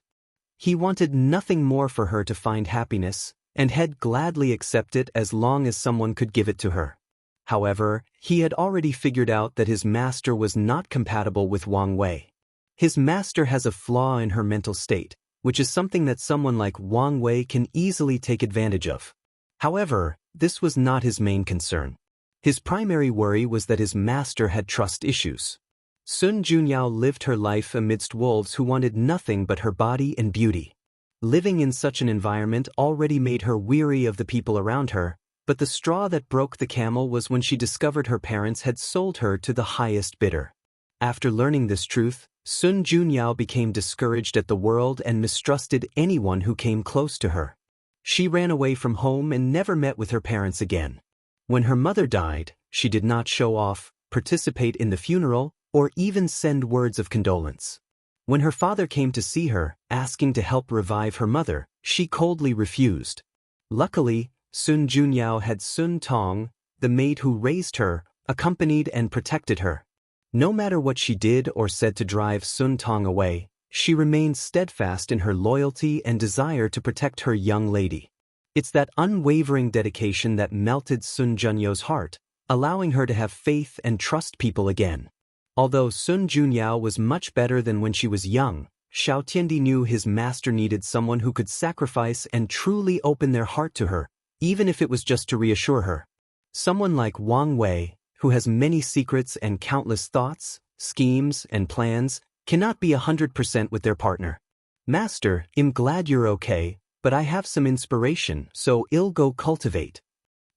He wanted nothing more for her to find happiness, and had gladly accept it as long as someone could give it to her. However, he had already figured out that his master was not compatible with Wang Wei. His master has a flaw in her mental state, which is something that someone like Wang Wei can easily take advantage of. However, this was not his main concern. His primary worry was that his master had trust issues. Sun Junyao lived her life amidst wolves who wanted nothing but her body and beauty. Living in such an environment already made her weary of the people around her, but the straw that broke the camel was when she discovered her parents had sold her to the highest bidder. After learning this truth, Sun Junyao became discouraged at the world and mistrusted anyone who came close to her. She ran away from home and never met with her parents again. When her mother died, she did not show off, participate in the funeral, or even send words of condolence. When her father came to see her, asking to help revive her mother, she coldly refused. Luckily, Sun Junyao had Sun Tong, the maid who raised her, accompanied and protected her. No matter what she did or said to drive Sun Tong away, she remained steadfast in her loyalty and desire to protect her young lady. It's that unwavering dedication that melted Sun Junyao's heart, allowing her to have faith and trust people again. Although Sun Junyao was much better than when she was young, Xiao Tiandi knew his master needed someone who could sacrifice and truly open their heart to her, even if it was just to reassure her. Someone like Wang Wei, who has many secrets and countless thoughts, schemes, and plans, cannot be 100% with their partner. Master, I'm glad you're okay, but I have some inspiration, so I'll go cultivate.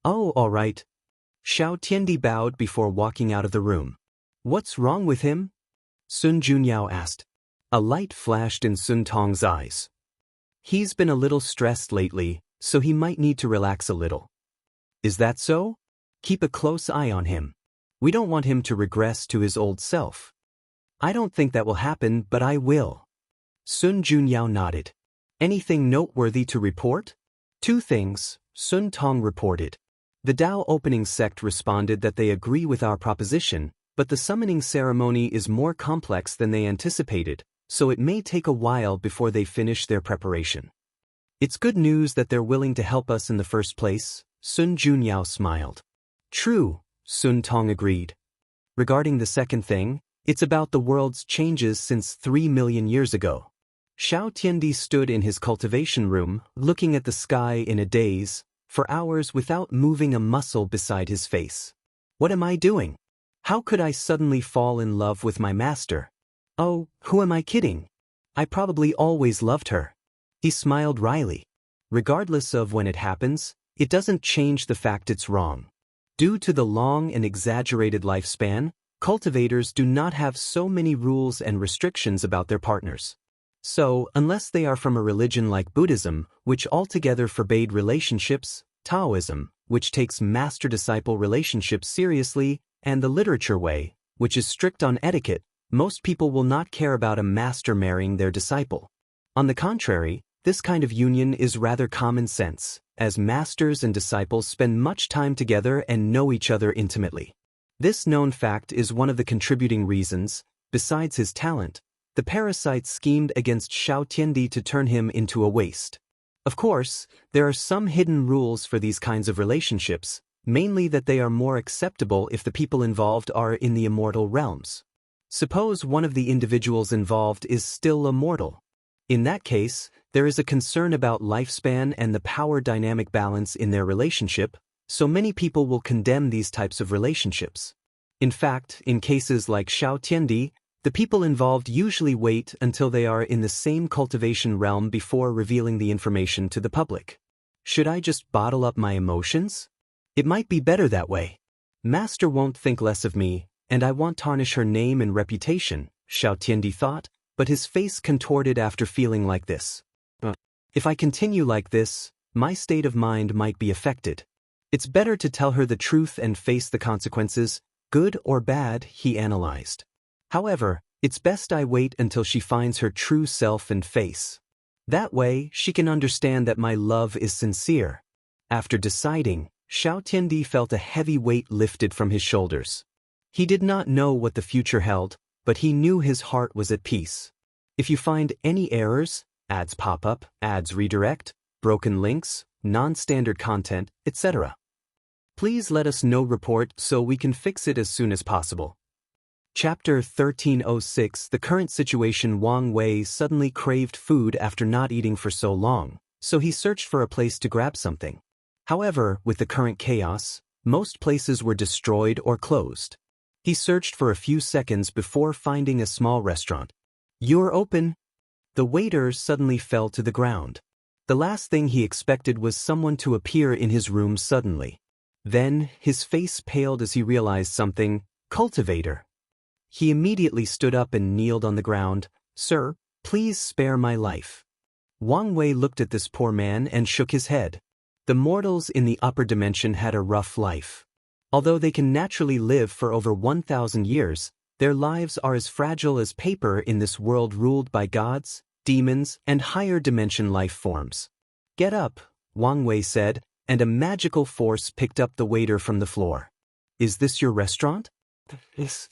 Oh, all right. Xiao Tiandi bowed before walking out of the room. What's wrong with him? Sun Junyao asked. A light flashed in Sun Tong's eyes. He's been a little stressed lately, so he might need to relax a little. Is that so? Keep a close eye on him. We don't want him to regress to his old self. I don't think that will happen, but I will. Sun Junyao nodded. Anything noteworthy to report? 2 things, Sun Tong reported. The Dao opening sect responded that they agree with our proposition, but the summoning ceremony is more complex than they anticipated, so it may take a while before they finish their preparation. It's good news that they're willing to help us in the first place, Sun Junyao smiled. True, Sun Tong agreed. Regarding the second thing, it's about the world's changes since 3 million years ago. Xiao Tiandi stood in his cultivation room, looking at the sky in a daze, for hours without moving a muscle beside his face. What am I doing? How could I suddenly fall in love with my master? Oh, who am I kidding? I probably always loved her. He smiled wryly. Regardless of when it happens, it doesn't change the fact it's wrong. Due to the long and exaggerated lifespan, cultivators do not have so many rules and restrictions about their partners. So, unless they are from a religion like Buddhism, which altogether forbade relationships, Taoism, which takes master-disciple relationships seriously, and the literature way, which is strict on etiquette, most people will not care about a master marrying their disciple. On the contrary, this kind of union is rather common sense, as masters and disciples spend much time together and know each other intimately. This known fact is one of the contributing reasons, besides his talent, the parasite schemed against Xiao Tiandi to turn him into a waste. Of course, there are some hidden rules for these kinds of relationships, mainly that they are more acceptable if the people involved are in the immortal realms. Suppose one of the individuals involved is still immortal. In that case, there is a concern about lifespan and the power dynamic balance in their relationship, so many people will condemn these types of relationships. In fact, in cases like Xiao Tiandi, the people involved usually wait until they are in the same cultivation realm before revealing the information to the public. Should I just bottle up my emotions? It might be better that way. Master won't think less of me, and I won't tarnish her name and reputation, Xiao Tiandi thought, but his face contorted after feeling like this. If I continue like this, my state of mind might be affected. It's better to tell her the truth and face the consequences, good or bad, he analyzed. However, it's best I wait until she finds her true self and face. That way, she can understand that my love is sincere. After deciding, Xiao Tiandi felt a heavy weight lifted from his shoulders. He did not know what the future held, but he knew his heart was at peace. If you find any errors, ads pop up, ads redirect, broken links, non-standard content, etc., please let us know report so we can fix it as soon as possible. Chapter 1306. The current situation. Wang Wei suddenly craved food after not eating for so long, so he searched for a place to grab something. However, with the current chaos, most places were destroyed or closed. He searched for a few seconds before finding a small restaurant. "You're open." The waiter suddenly fell to the ground. The last thing he expected was someone to appear in his room suddenly. Then, his face paled as he realized something. Cultivator. He immediately stood up and kneeled on the ground. "Sir, please spare my life." Wang Wei looked at this poor man and shook his head. The mortals in the upper dimension had a rough life. Although they can naturally live for over 1,000 years, their lives are as fragile as paper in this world ruled by gods, demons, and higher dimension life forms. "Get up," Wang Wei said, and a magical force picked up the waiter from the floor. "Is this your restaurant?" "Yes."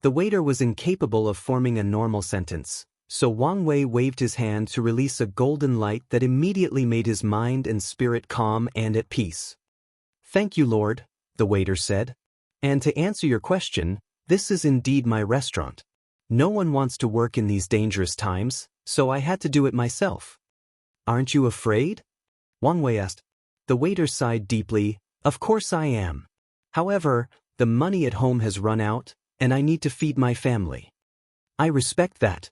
The waiter was incapable of forming a normal sentence, so Wang Wei waved his hand to release a golden light that immediately made his mind and spirit calm and at peace. "Thank you, Lord," the waiter said. "And to answer your question, this is indeed my restaurant. No one wants to work in these dangerous times, so I had to do it myself." "Aren't you afraid?" Wang Wei asked. The waiter sighed deeply. "Of course I am. However, the money at home has run out, and I need to feed my family." "I respect that."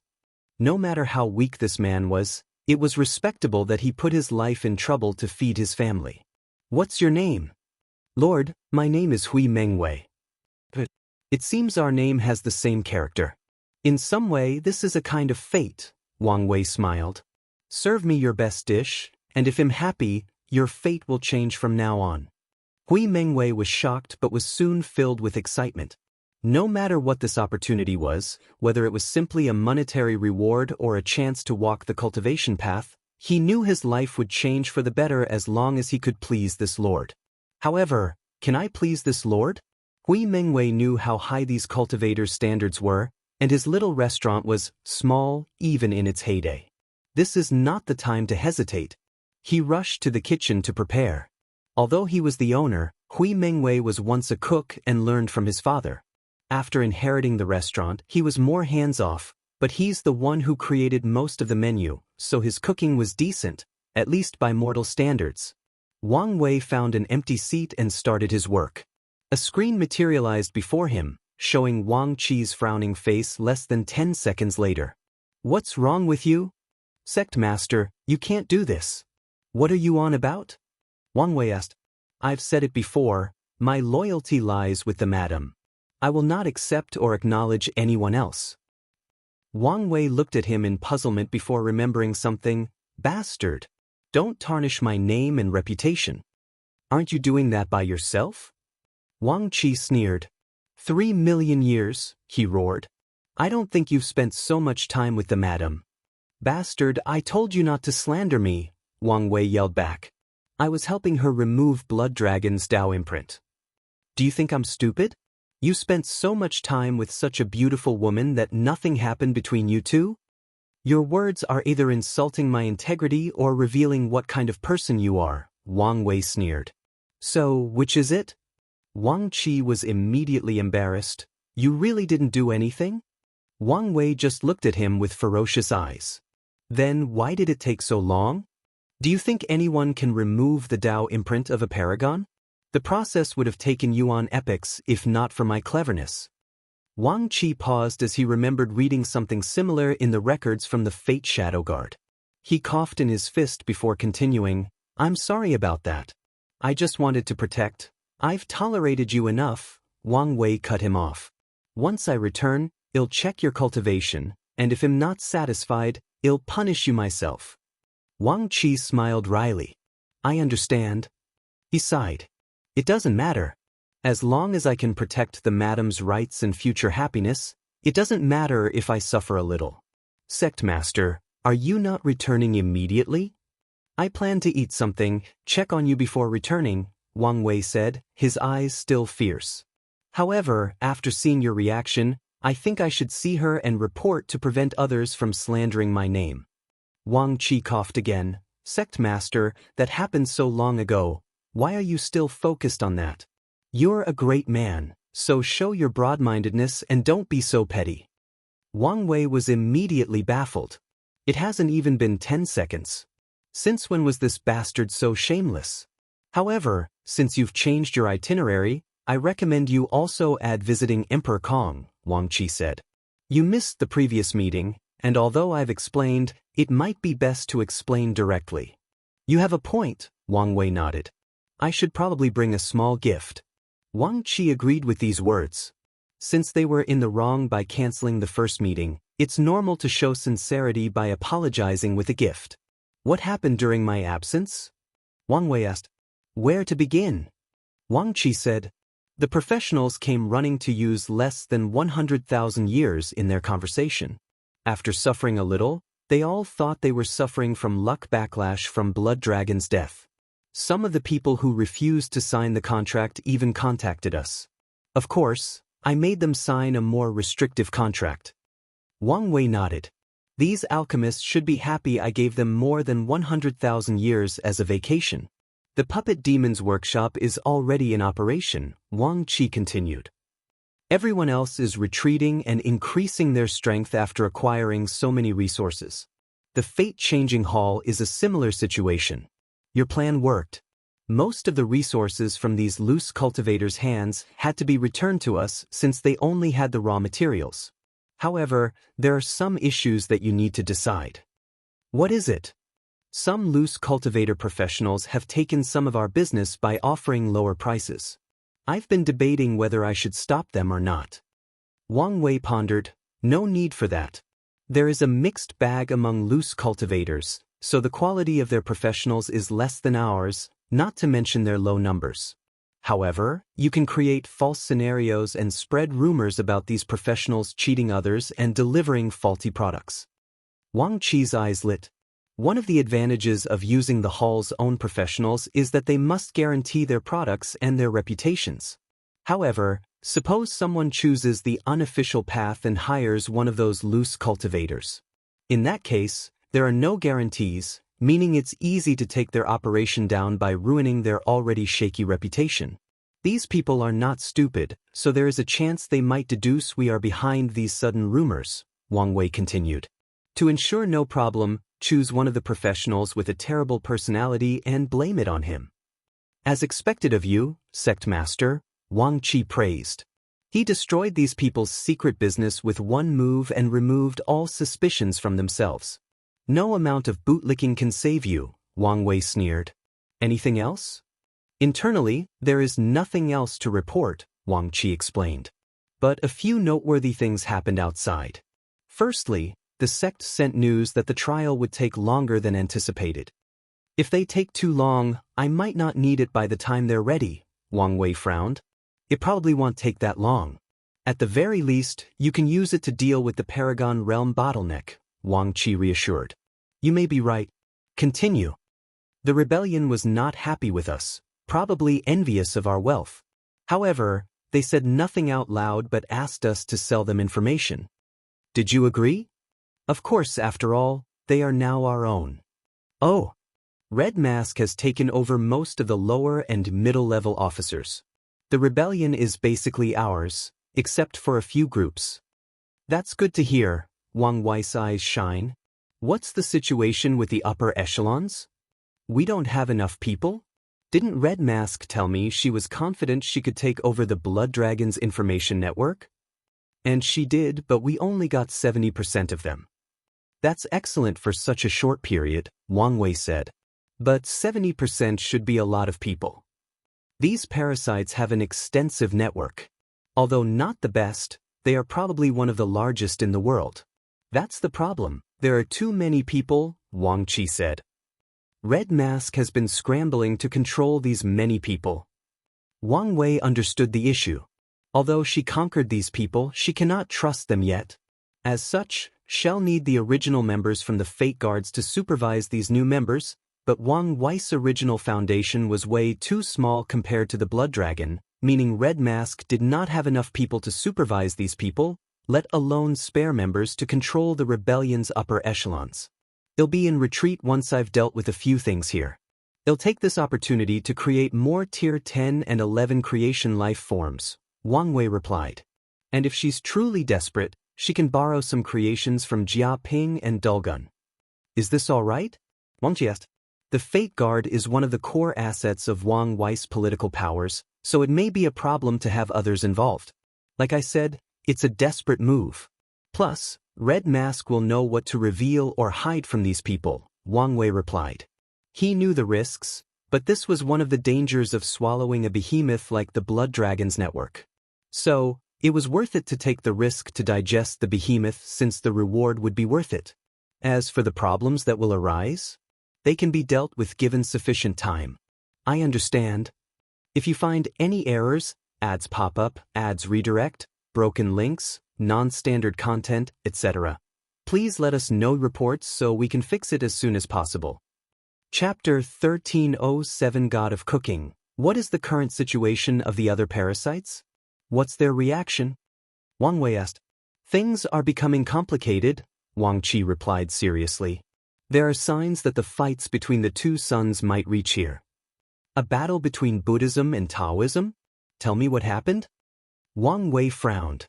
No matter how weak this man was, it was respectable that he put his life in trouble to feed his family. "What's your name?" "Lord, my name is Hui Mengwei." "It seems our name has the same character. In some way this is a kind of fate," Wang Wei smiled. "Serve me your best dish, and if I'm happy, your fate will change from now on." Hui Mengwei was shocked but was soon filled with excitement. No matter what this opportunity was, whether it was simply a monetary reward or a chance to walk the cultivation path, he knew his life would change for the better as long as he could please this lord. However, can I please this lord? Hui Mengwei knew how high these cultivators' standards were, and his little restaurant was small even in its heyday. This is not the time to hesitate. He rushed to the kitchen to prepare. Although he was the owner, Hui Mengwei was once a cook and learned from his father. After inheriting the restaurant, he was more hands-off, but he's the one who created most of the menu, so his cooking was decent, at least by mortal standards. Wang Wei found an empty seat and started his work. A screen materialized before him, showing Wang Qi's frowning face less than 10 seconds later. "What's wrong with you?" "Sect Master, you can't do this." "What are you on about?" Wang Wei asked. "I've said it before, my loyalty lies with the madam. I will not accept or acknowledge anyone else." Wang Wei looked at him in puzzlement before remembering something. Bastard. Don't tarnish my name and reputation. Aren't you doing that by yourself? Wang Qi sneered. 3 million years, he roared. I don't think you've spent so much time with the madam. Bastard, I told you not to slander me, Wang Wei yelled back. I was helping her remove Blood Dragon's Tao imprint. Do you think I'm stupid? You spent so much time with such a beautiful woman that nothing happened between you two? Your words are either insulting my integrity or revealing what kind of person you are, Wang Wei sneered. So, which is it? Wang Qi was immediately embarrassed. You really didn't do anything? Wang Wei just looked at him with ferocious eyes. Then why did it take so long? Do you think anyone can remove the Tao imprint of a paragon? The process would have taken yuan epochs if not for my cleverness. Wang Qi paused as he remembered reading something similar in the records from the Fate Shadow Guard. He coughed in his fist before continuing, I'm sorry about that. I just wanted to protect. I've tolerated you enough, Wang Wei cut him off. Once I return, I'll check your cultivation, and if I'm not satisfied, I'll punish you myself. Wang Qi smiled wryly. I understand. He sighed. It doesn't matter. As long as I can protect the madam's rights and future happiness, it doesn't matter if I suffer a little. Sect Master, are you not returning immediately? I plan to eat something, check on you before returning, Wang Wei said, his eyes still fierce. However, after seeing your reaction, I think I should see her and report to prevent others from slandering my name. Wang Qi coughed again. Sect Master, that happened so long ago. Why are you still focused on that? You're a great man, so show your broad-mindedness and don't be so petty. Wang Wei was immediately baffled. It hasn't even been 10 seconds. Since when was this bastard so shameless? However, since you've changed your itinerary, I recommend you also add visiting Emperor Kong, Wang Qi said. You missed the previous meeting, and although I've explained, it might be best to explain directly. You have a point, Wang Wei nodded. I should probably bring a small gift. Wang Qi agreed with these words. Since they were in the wrong by canceling the first meeting, it's normal to show sincerity by apologizing with a gift. What happened during my absence? Wang Wei asked. Where to begin? Wang Qi said. The professionals came running to use less than 100,000 years in their conversation. After suffering a little, they all thought they were suffering from luck backlash from Blood Dragon's death. Some of the people who refused to sign the contract even contacted us. Of course, I made them sign a more restrictive contract. Wang Wei nodded. These alchemists should be happy I gave them more than 100,000 years as a vacation. The Puppet Demon's workshop is already in operation, Wang Qi continued. Everyone else is retreating and increasing their strength after acquiring so many resources. The Fate-Changing Hall is a similar situation. Your plan worked. Most of the resources from these loose cultivators' hands had to be returned to us since they only had the raw materials. However, there are some issues that you need to decide. What is it? Some loose cultivator professionals have taken some of our business by offering lower prices. I've been debating whether I should stop them or not. Wang Wei pondered. No need for that. There is a mixed bag among loose cultivators, so the quality of their professionals is less than ours, not to mention their low numbers. However, you can create false scenarios and spread rumors about these professionals cheating others and delivering faulty products. Wang Qi's eyes lit. One of the advantages of using the hall's own professionals is that they must guarantee their products and their reputations. However, suppose someone chooses the unofficial path and hires one of those loose cultivators. In that case, there are no guarantees, meaning it's easy to take their operation down by ruining their already shaky reputation. These people are not stupid, so there is a chance they might deduce we are behind these sudden rumors, Wang Wei continued. To ensure no problem, choose one of the professionals with a terrible personality and blame it on him. As expected of you, Sect Master, Wang Qi praised. He destroyed these people's secret business with one move and removed all suspicions from themselves. No amount of bootlicking can save you, Wang Wei sneered. Anything else? Internally, there is nothing else to report, Wang Qi explained. But a few noteworthy things happened outside. Firstly, the sect sent news that the trial would take longer than anticipated. If they take too long, I might not need it by the time they're ready, Wang Wei frowned. It probably won't take that long. At the very least, you can use it to deal with the Paragon Realm bottleneck, Wang Qi reassured. You may be right. Continue. The rebellion was not happy with us, probably envious of our wealth. However, they said nothing out loud but asked us to sell them information. Did you agree? Of course, after all, they are now our own. Oh. Red Mask has taken over most of the lower and middle-level officers. The rebellion is basically ours, except for a few groups. That's good to hear, Wang Wei's eyes shine. What's the situation with the upper echelons? We don't have enough people? Didn't Red Mask tell me she was confident she could take over the Blood Dragon's information network? And she did, but we only got 70% of them. That's excellent for such a short period, Wang Wei said. But 70% should be a lot of people. These parasites have an extensive network. Although not the best, they are probably one of the largest in the world. That's the problem. There are too many people, Wang Qi said. Red Mask has been scrambling to control these many people. Wang Wei understood the issue. Although she conquered these people, she cannot trust them yet. As such, she'll need the original members from the Fate Guards to supervise these new members, but Wang Wei's original foundation was way too small compared to the Blood Dragon, meaning Red Mask did not have enough people to supervise these people, let alone spare members to control the rebellion's upper echelons. I'll be in retreat once I've dealt with a few things here. I'll take this opportunity to create more Tier 10 and 11 creation life forms, Wang Wei replied. And if she's truly desperate, she can borrow some creations from Jia Ping and Dulgun. Is this all right? Wang Qi asked. The Fate Guard is one of the core assets of Wang Wei's political powers, so it may be a problem to have others involved. Like I said, it's a desperate move. Plus, Red Mask will know what to reveal or hide from these people, Wang Wei replied. He knew the risks, but this was one of the dangers of swallowing a behemoth like the Blood Dragon's network. So, it was worth it to take the risk to digest the behemoth since the reward would be worth it. As for the problems that will arise, they can be dealt with given sufficient time. I understand. If you find any errors, ads pop up, ads redirect, broken links, non-standard content, etc., please let us know reports so we can fix it as soon as possible. Chapter 1307 God of Cooking. What is the current situation of the other parasites? What's their reaction? Wang Wei asked. Things are becoming complicated, Wang Qi replied seriously. There are signs that the fights between the two suns might reach here. A battle between Buddhism and Taoism? Tell me what happened? Wang Wei frowned.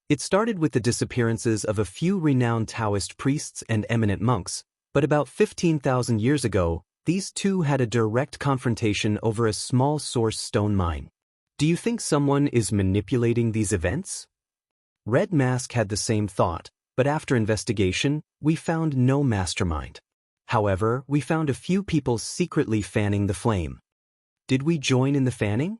It started with the disappearances of a few renowned Taoist priests and eminent monks, but about 15,000 years ago, these two had a direct confrontation over a small source stone mine. Do you think someone is manipulating these events? Red Mask had the same thought, but after investigation, we found no mastermind. However, we found a few people secretly fanning the flame. Did we join in the fanning?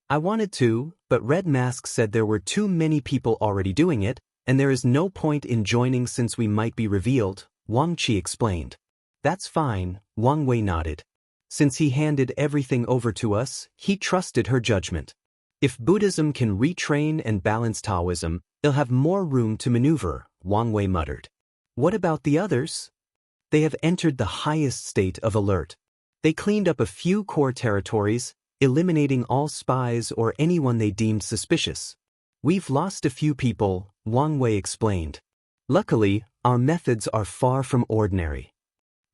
I wanted to, but Red Mask said there were too many people already doing it, and there is no point in joining since we might be revealed, Wang Qi explained. That's fine, Wang Wei nodded. Since he handed everything over to us, he trusted her judgment. If Buddhism can retrain and balance Taoism, it'll have more room to maneuver, Wang Wei muttered. What about the others? They have entered the highest state of alert. They cleaned up a few core territories, eliminating all spies or anyone they deemed suspicious. We've lost a few people, Wang Wei explained. Luckily, our methods are far from ordinary.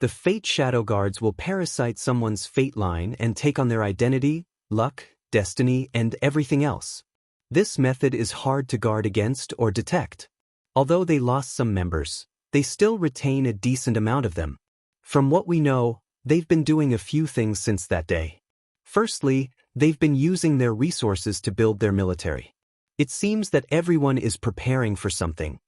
The Fate Shadow Guards will parasite someone's fate line and take on their identity, luck, destiny, and everything else. This method is hard to guard against or detect. Although they lost some members, they still retain a decent amount of them. From what we know, they've been doing a few things since that day. Firstly, they've been using their resources to build their military. It seems that everyone is preparing for something.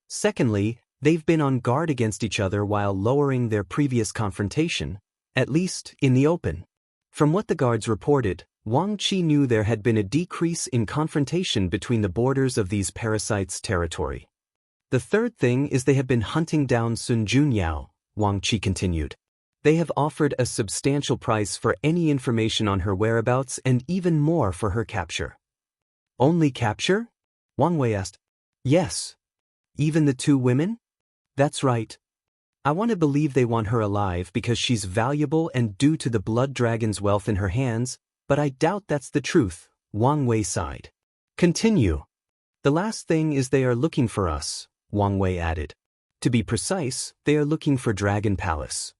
Secondly, they've been on guard against each other while lowering their previous confrontation, at least in the open. From what the guards reported, Wang Qi knew there had been a decrease in confrontation between the borders of these parasites' territory. The third thing is they have been hunting down Sun Junyao, Wang Qi continued. They have offered a substantial price for any information on her whereabouts and even more for her capture. Only capture? Wang Wei asked. Yes. Even the two women? That's right. I want to believe they want her alive because she's valuable and due to the blood dragon's wealth in her hands, but I doubt that's the truth, Wang Wei sighed. Continue. The last thing is they are looking for us, Wang Wei added. To be precise, they are looking for Dragon Palace.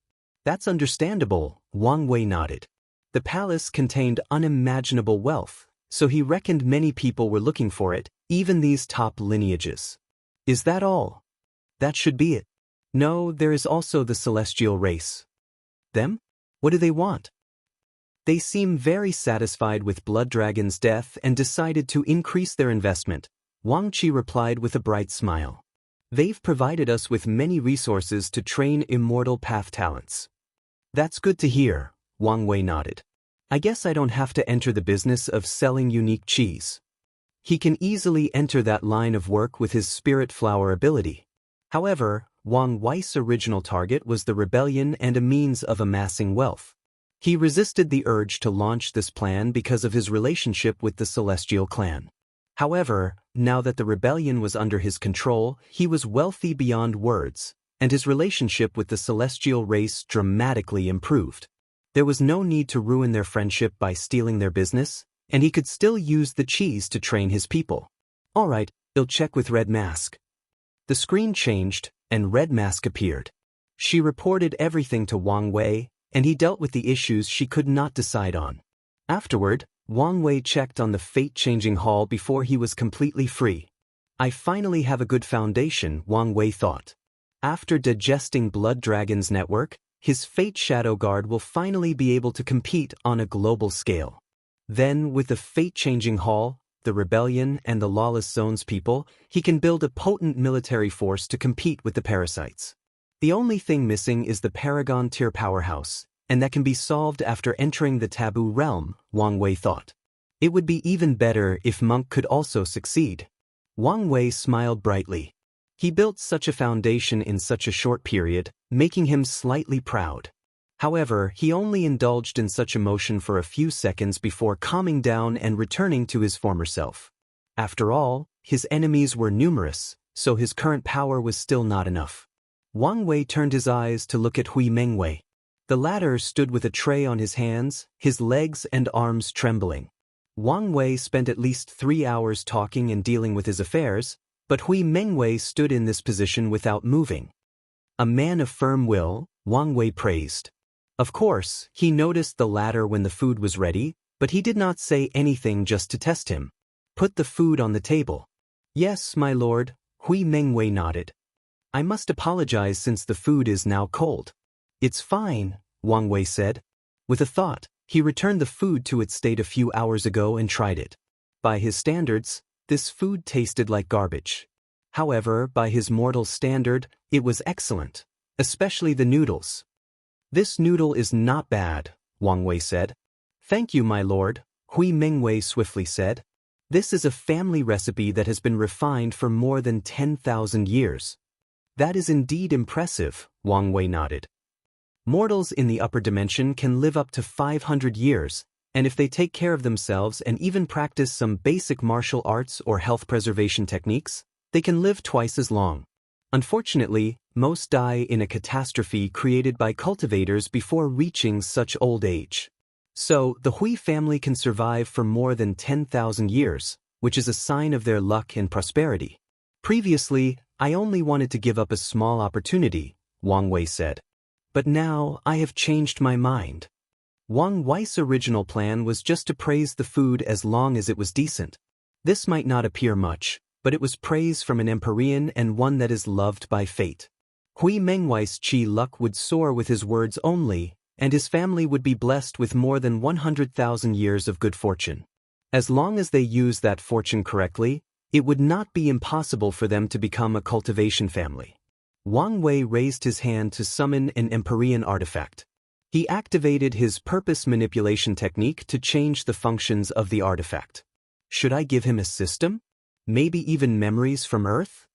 That's understandable, Wang Wei nodded. The palace contained unimaginable wealth, so he reckoned many people were looking for it, even these top lineages. Is that all? That should be it. No, there is also the celestial race. Them? What do they want? They seem very satisfied with Blood Dragon's death and decided to increase their investment, Wang Qi replied with a bright smile. They've provided us with many resources to train immortal path talents. That's good to hear, Wang Wei nodded. I guess I don't have to enter the business of selling unique cheese. He can easily enter that line of work with his spirit flower ability. However, Wang Wei's original target was the rebellion and a means of amassing wealth. He resisted the urge to launch this plan because of his relationship with the Celestial clan. However, now that the rebellion was under his control, he was wealthy beyond words, and his relationship with the Celestial race dramatically improved. There was no need to ruin their friendship by stealing their business, and he could still use the cheese to train his people. All right, I'll check with Red Mask. The screen changed, and Red Mask appeared. She reported everything to Wang Wei, and he dealt with the issues she could not decide on. Afterward, Wang Wei checked on the fate-changing hall before he was completely free. I finally have a good foundation, Wang Wei thought. After digesting Blood Dragon's network, his Fate Shadow Guard will finally be able to compete on a global scale. Then, with the fate-changing hall, the rebellion, and the lawless zones people, he can build a potent military force to compete with the parasites. The only thing missing is the Paragon tier powerhouse, and that can be solved after entering the taboo realm, Wang Wei thought. It would be even better if Monk could also succeed. Wang Wei smiled brightly. He built such a foundation in such a short period, making him slightly proud. However, he only indulged in such emotion for a few seconds before calming down and returning to his former self. After all, his enemies were numerous, so his current power was still not enough. Wang Wei turned his eyes to look at Hui Mengwei. The latter stood with a tray on his hands, his legs and arms trembling. Wang Wei spent at least 3 hours talking and dealing with his affairs, but Hui Mengwei stood in this position without moving. A man of firm will, Wang Wei praised. Of course, he noticed the latter when the food was ready, but he did not say anything just to test him. Put the food on the table. Yes, my lord, Hui Mengwei nodded. I must apologize since the food is now cold. It's fine, Wang Wei said. With a thought, he returned the food to its state a few hours ago and tried it. By his standards, this food tasted like garbage. However, by his mortal standard, it was excellent, especially the noodles. This noodle is not bad, Wang Wei said. Thank you, my lord, Hui Mengwei swiftly said. This is a family recipe that has been refined for more than 10,000 years. That is indeed impressive, Wang Wei nodded. Mortals in the upper dimension can live up to 500 years, and if they take care of themselves and even practice some basic martial arts or health preservation techniques, they can live twice as long. Unfortunately, most die in a catastrophe created by cultivators before reaching such old age. So, the Hui family can survive for more than 10,000 years, which is a sign of their luck and prosperity. Previously, I only wanted to give up a small opportunity, Wang Wei said. But now, I have changed my mind. Wang Wei's original plan was just to praise the food as long as it was decent. This might not appear much, but it was praise from an Empyrean and one that is loved by fate. Hui Mengwei's chi luck would soar with his words only, and his family would be blessed with more than 100,000 years of good fortune. As long as they use that fortune correctly, it would not be impossible for them to become a cultivation family. Wang Wei raised his hand to summon an Empyrean artifact. He activated his purpose manipulation technique to change the functions of the artifact. Should I give him a system? Maybe even memories from Earth?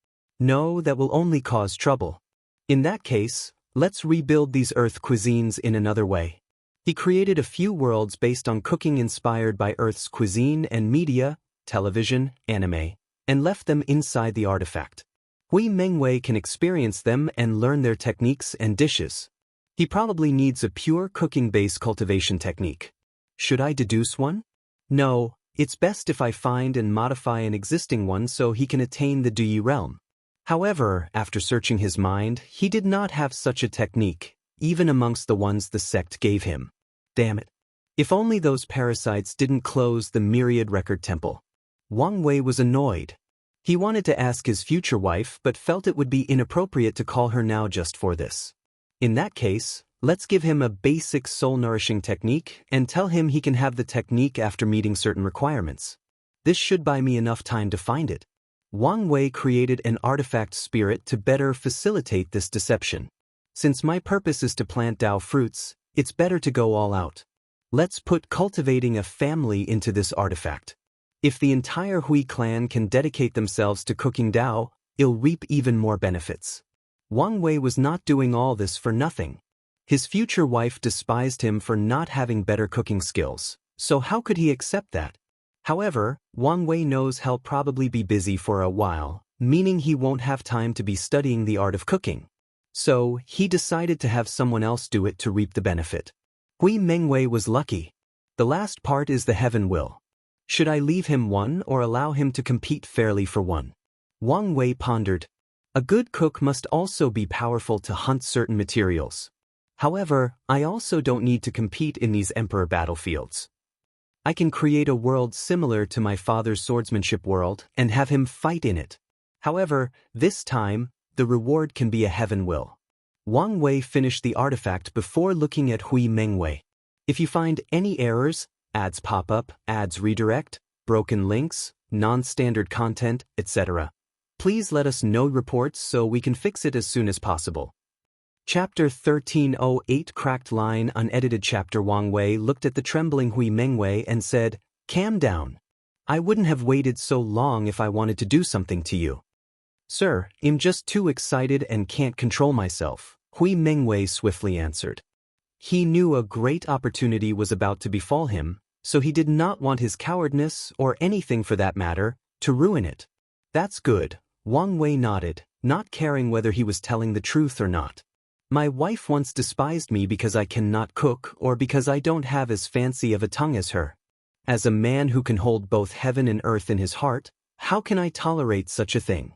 No, that will only cause trouble. In that case, let's rebuild these Earth cuisines in another way. He created a few worlds based on cooking inspired by Earth's cuisine and media, television, anime, and left them inside the artifact. Hui Mengwei can experience them and learn their techniques and dishes. He probably needs a pure cooking-based cultivation technique. Should I deduce one? No, it's best if I find and modify an existing one so he can attain the Dui realm. However, after searching his mind, he did not have such a technique, even amongst the ones the sect gave him. Damn it. If only those parasites didn't close the Myriad Record Temple. Wang Wei was annoyed. He wanted to ask his future wife but felt it would be inappropriate to call her now just for this. In that case, let's give him a basic soul-nourishing technique and tell him he can have the technique after meeting certain requirements. This should buy me enough time to find it. Wang Wei created an artifact spirit to better facilitate this deception. Since my purpose is to plant Dao fruits, it's better to go all out. Let's put cultivating a family into this artifact. If the entire Hui clan can dedicate themselves to cooking Dao, it'll reap even more benefits. Wang Wei was not doing all this for nothing. His future wife despised him for not having better cooking skills, so how could he accept that? However, Wang Wei knows he'll probably be busy for a while, meaning he won't have time to be studying the art of cooking. So, he decided to have someone else do it to reap the benefit. Hui Mengwei was lucky. The last part is the heaven will. Should I leave him one or allow him to compete fairly for one? Wang Wei pondered. A good cook must also be powerful to hunt certain materials. However, I also don't need to compete in these emperor battlefields. I can create a world similar to my father's swordsmanship world and have him fight in it. However, this time, the reward can be a heaven will. Wang Wei finished the artifact before looking at Hui Mengwei. If you find any errors, ads pop up, ads redirect, broken links, non-standard content, etc., please let us know reports so we can fix it as soon as possible. Chapter 1308 Cracked Line Unedited Chapter Wang Wei looked at the trembling Hui Mengwei and said, "Calm down. I wouldn't have waited so long if I wanted to do something to you." "Sir, I'm just too excited and can't control myself," Hui Mengwei swiftly answered. He knew a great opportunity was about to befall him, so he did not want his cowardness, or anything for that matter, to ruin it. "That's good," Wang Wei nodded, not caring whether he was telling the truth or not. "My wife once despised me because I cannot cook or because I don't have as fancy of a tongue as her. As a man who can hold both heaven and earth in his heart, how can I tolerate such a thing?"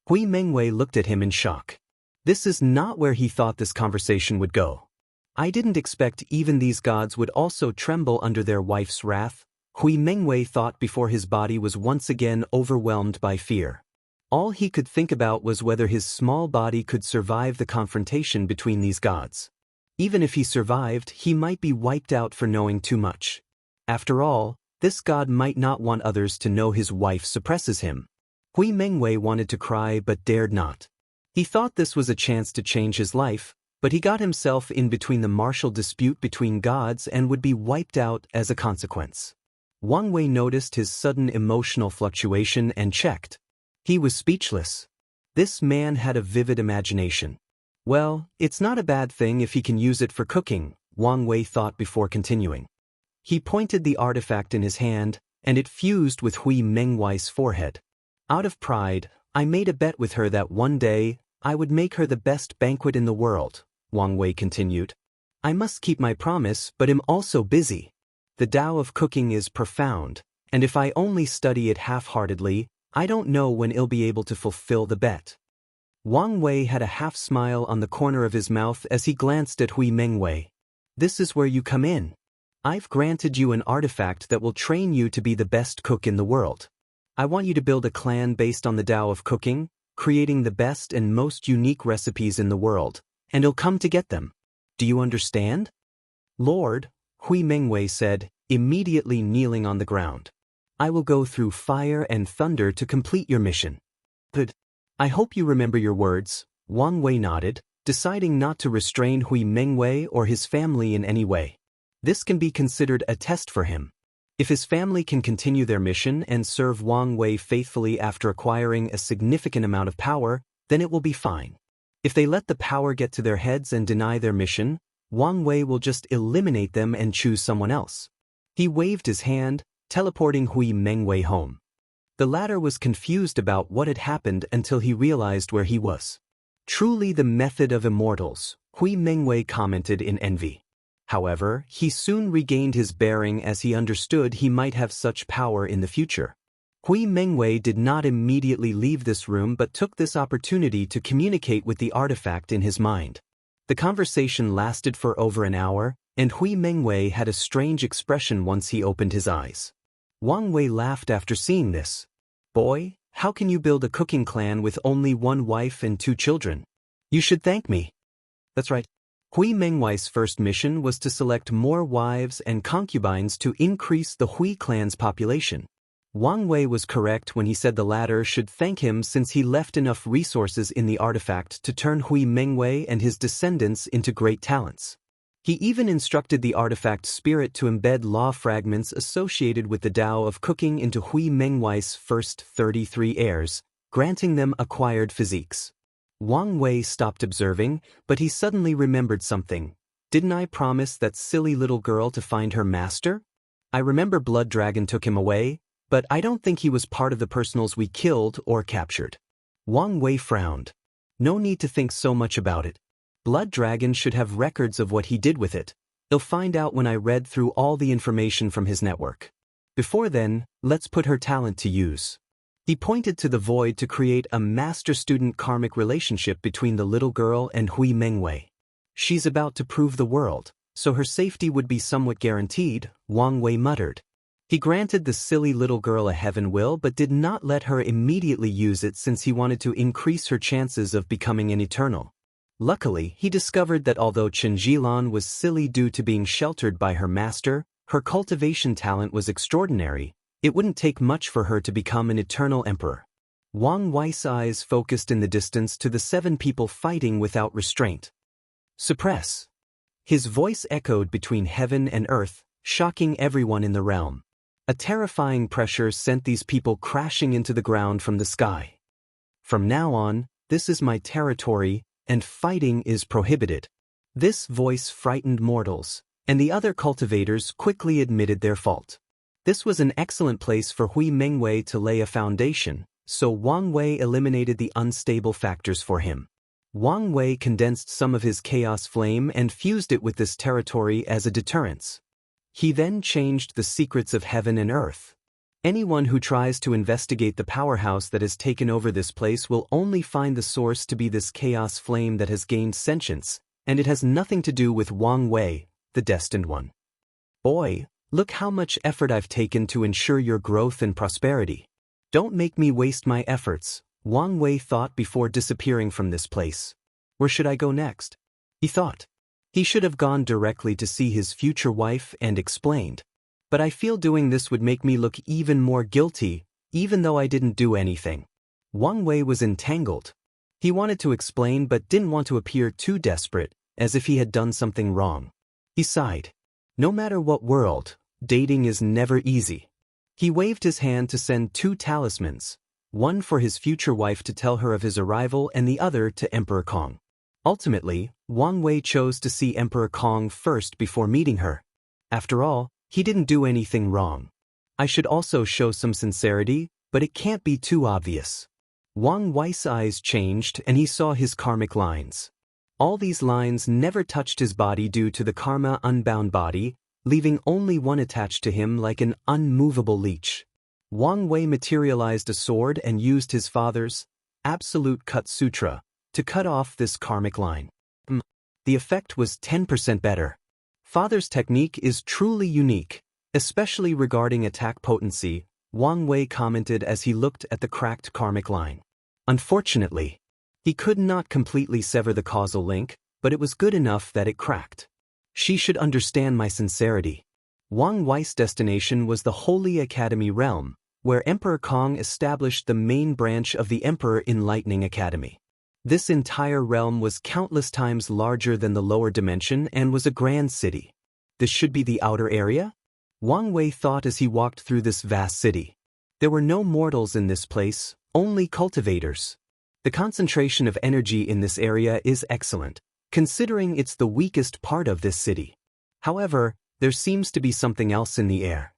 Hui Mengwei looked at him in shock. This is not where he thought this conversation would go. "I didn't expect even these gods would also tremble under their wife's wrath," Hui Mengwei thought before his body was once again overwhelmed by fear. All he could think about was whether his small body could survive the confrontation between these gods. Even if he survived, he might be wiped out for knowing too much. After all, this god might not want others to know his wife suppresses him. Hui Mengwei wanted to cry but dared not. He thought this was a chance to change his life, but he got himself in between the martial dispute between gods and would be wiped out as a consequence. Wang Wei noticed his sudden emotional fluctuation and checked. He was speechless. This man had a vivid imagination. Well, it's not a bad thing if he can use it for cooking, Wang Wei thought before continuing. He pointed the artifact in his hand, and it fused with Hui Mengwei's forehead. "Out of pride, I made a bet with her that one day, I would make her the best banquet in the world," Wang Wei continued. "I must keep my promise, but am also busy. The Tao of cooking is profound, and if I only study it half-heartedly, I don't know when I'll be able to fulfill the bet." Wang Wei had a half-smile on the corner of his mouth as he glanced at Hui Mengwei. "This is where you come in. I've granted you an artifact that will train you to be the best cook in the world. I want you to build a clan based on the Tao of cooking, creating the best and most unique recipes in the world, and I'll come to get them. Do you understand?" "Lord," Hui Mengwei said, immediately kneeling on the ground. "I will go through fire and thunder to complete your mission." "Good. I hope you remember your words," Wang Wei nodded, deciding not to restrain Hui Mengwei or his family in any way. This can be considered a test for him. If his family can continue their mission and serve Wang Wei faithfully after acquiring a significant amount of power, then it will be fine. If they let the power get to their heads and deny their mission, Wang Wei will just eliminate them and choose someone else. He waved his hand, teleporting Hui Mengwei home. The latter was confused about what had happened until he realized where he was. Truly the method of immortals, Hui Mengwei commented in envy. However, he soon regained his bearing as he understood he might have such power in the future. Hui Mengwei did not immediately leave this room but took this opportunity to communicate with the artifact in his mind. The conversation lasted for over an hour, and Hui Mengwei had a strange expression once he opened his eyes. Wang Wei laughed after seeing this. "Boy, how can you build a cooking clan with only one wife and 2 children? You should thank me." That's right. Hui Mengwei's first mission was to select more wives and concubines to increase the Hui clan's population. Wang Wei was correct when he said the latter should thank him since he left enough resources in the artifact to turn Hui Mengwei and his descendants into great talents. He even instructed the artifact spirit to embed law fragments associated with the Tao of cooking into Hui Mengwei's first 33 heirs, granting them acquired physiques. Wang Wei stopped observing, but he suddenly remembered something. "Didn't I promise that silly little girl to find her master? I remember Blood Dragon took him away, but I don't think he was part of the personals we killed or captured." Wang Wei frowned. "No need to think so much about it. Blood Dragon should have records of what he did with it. He'll find out when I read through all the information from his network. Before then, let's put her talent to use." He pointed to the void to create a master-student karmic relationship between the little girl and Hui Mengwei. "She's about to prove the world, so her safety would be somewhat guaranteed," Wang Wei muttered. He granted the silly little girl a heaven will but did not let her immediately use it since he wanted to increase her chances of becoming an eternal. Luckily, he discovered that although Chen Jilan was silly due to being sheltered by her master, her cultivation talent was extraordinary. It wouldn't take much for her to become an eternal emperor. Wang Wei's eyes focused in the distance to the 7 people fighting without restraint. "Suppress." His voice echoed between heaven and earth, shocking everyone in the realm. A terrifying pressure sent these people crashing into the ground from the sky. "From now on, this is my territory, and fighting is prohibited." This voice frightened mortals, and the other cultivators quickly admitted their fault. This was an excellent place for Hui Mengwei to lay a foundation, so Wang Wei eliminated the unstable factors for him. Wang Wei condensed some of his chaos flame and fused it with this territory as a deterrence. He then changed the secrets of heaven and earth. Anyone who tries to investigate the powerhouse that has taken over this place will only find the source to be this chaos flame that has gained sentience, and it has nothing to do with Wang Wei, the destined one. "Boy, look how much effort I've taken to ensure your growth and prosperity. Don't make me waste my efforts," Wang Wei thought before disappearing from this place. "Where should I go next?" he thought. He should have gone directly to see his future wife and explained. "But I feel doing this would make me look even more guilty, even though I didn't do anything." Wang Wei was entangled. He wanted to explain but didn't want to appear too desperate, as if he had done something wrong. He sighed. No matter what world, dating is never easy. He waved his hand to send 2 talismans, one for his future wife to tell her of his arrival and the other to Emperor Kong. Ultimately, Wang Wei chose to see Emperor Kong first before meeting her. After all, he didn't do anything wrong. I should also show some sincerity, but it can't be too obvious. Wang Wei's eyes changed and he saw his karmic lines. All these lines never touched his body due to the karma unbound body, leaving only one attached to him like an unmovable leech. Wang Wei materialized a sword and used his father's Absolute Cut Sutra to cut off this karmic line. The effect was 10% better. Father's technique is truly unique, especially regarding attack potency, Wang Wei commented as he looked at the cracked karmic line. Unfortunately, he could not completely sever the causal link, but it was good enough that it cracked. She should understand my sincerity. Wang Wei's destination was the Holy Academy realm, where Emperor Kong established the main branch of the Emperor Enlightening Academy. This entire realm was countless times larger than the lower dimension and was a grand city. This should be the outer area? Wang Wei thought as he walked through this vast city. There were no mortals in this place, only cultivators. The concentration of energy in this area is excellent, considering it's the weakest part of this city. However, there seems to be something else in the air.